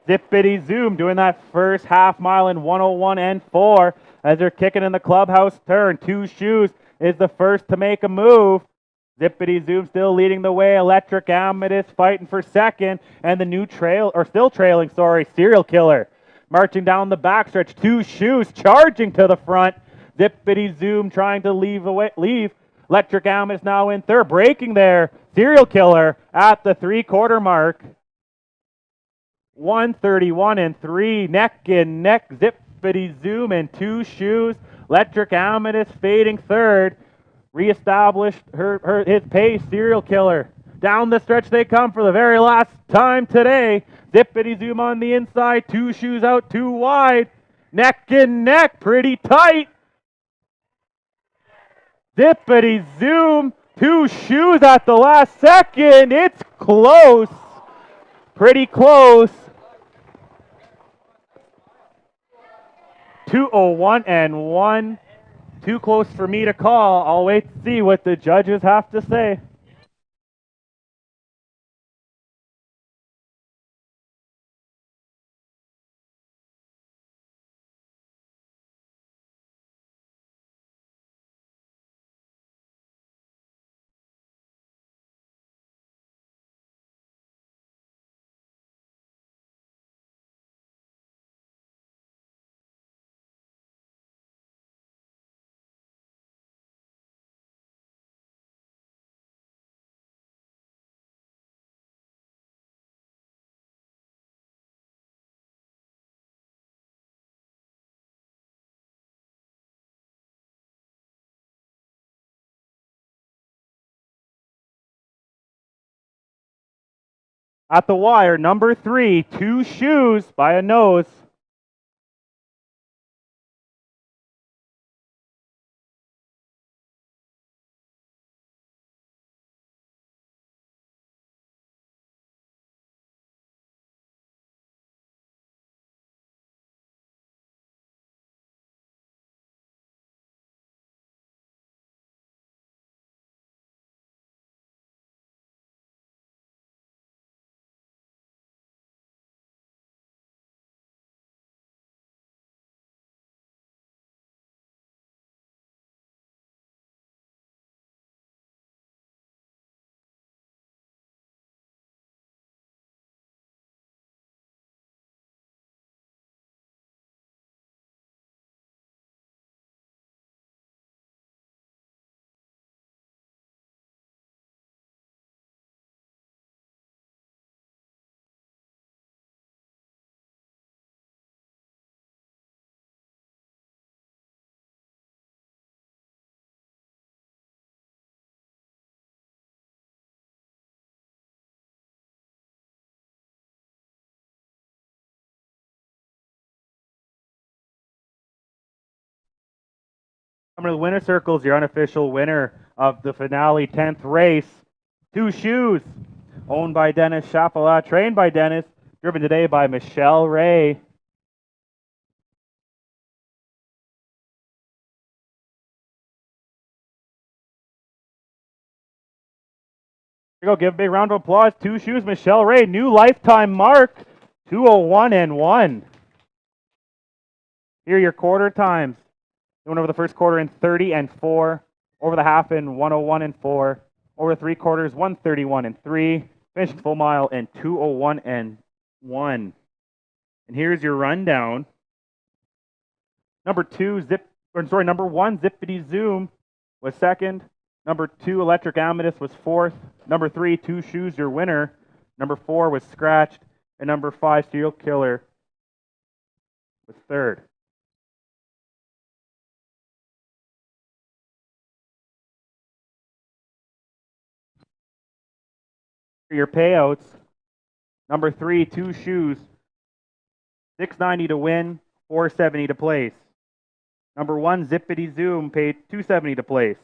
Zippity Zoom doing that first half mile in 101 and 4 as they're kicking in the clubhouse turn. Two Shoes is the first to make a move. Zippity Zoom still leading the way. Electric Amethyst fighting for second. And the new still trailing, Serial Killer. Marching down the backstretch. Two Shoes charging to the front. Zippity Zoom trying to leave. Electric Amethyst now in third. Breaking there. Serial Killer at the 3/4 mark. 131 and 3, neck and neck, Zippity Zoom and Two Shoes. Electric Amethyst fading third. Reestablished his pace, Serial Killer. Down the stretch they come for the very last time today. Zippity Zoom on the inside, Two Shoes out too wide. Neck and neck, pretty tight. Zippity Zoom, Two Shoes at the last second. It's close. Pretty close. 2:01 and 1. Too close for me to call. I'll wait to see what the judges have to say. At the wire, number 3, Two Shoes by a nose. Coming to the winner circles, your unofficial winner of the finale 10th race. Two Shoes, owned by Dennis Chapelat, trained by Dennis, driven today by Michelle Ray. Here you go, give a big round of applause. Two Shoes, Michelle Ray, new lifetime mark. 2:01 and 1. Here are your quarter times. They went over the first quarter in 30 and 4. Over the half in 1:01 and 4. Over the 3 quarters, 1:31 and 3. Finished full mile in 2:01 and 1. And here's your rundown. Number one, Zippity Zoom was second. Number 2, Electric Amethyst was fourth. Number 3, Two Shoes, your winner. Number 4 was Scratched. And number 5, Serial Killer was third. For your payouts, number 3, Two Shoes, $6.90 to win, $4.70 to place. Number 1, Zippity Zoom, paid $2.70 to place.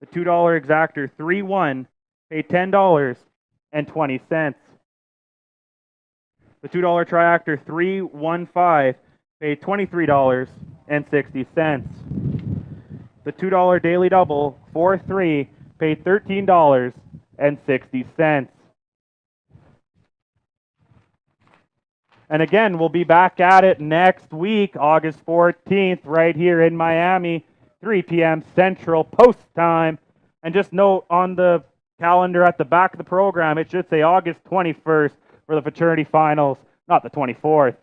The $2 exactor 3-1 paid $10.20. The $2 triactor 315 paid $23.60. The $2 daily double 4-3 paid $13.60. And again, we'll be back at it next week, August 14th, right here in Miami, 3 p.m. Central Post time. And just note on the calendar at the back of the program, it should say August 21st for the fraternity finals, not the 24th.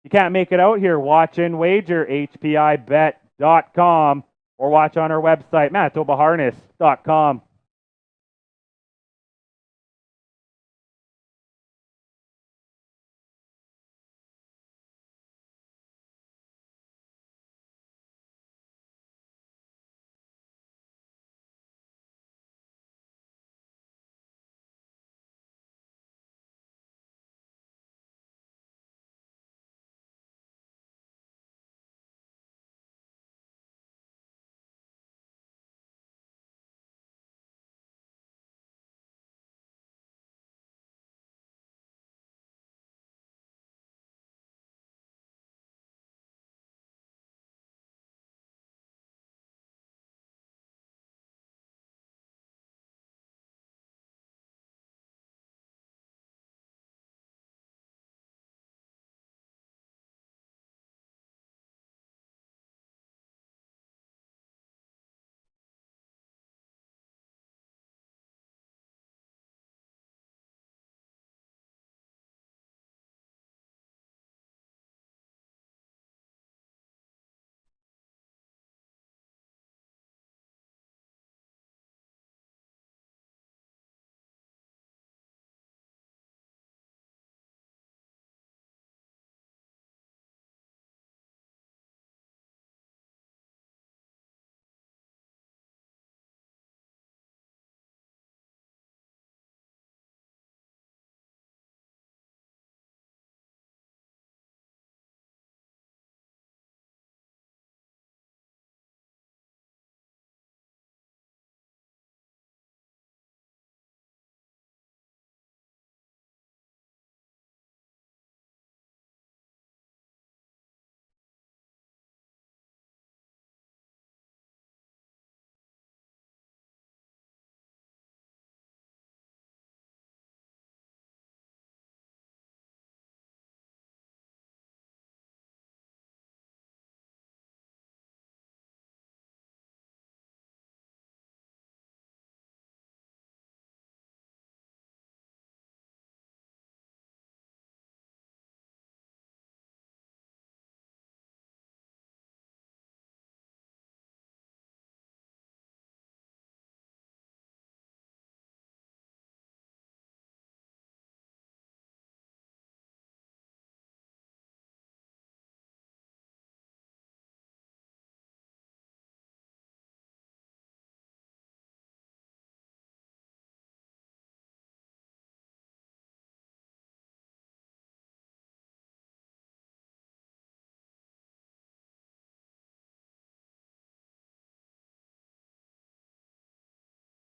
You can't make it out here, watch and wager, hpibet.com, or watch on our website, manitobaharness.com.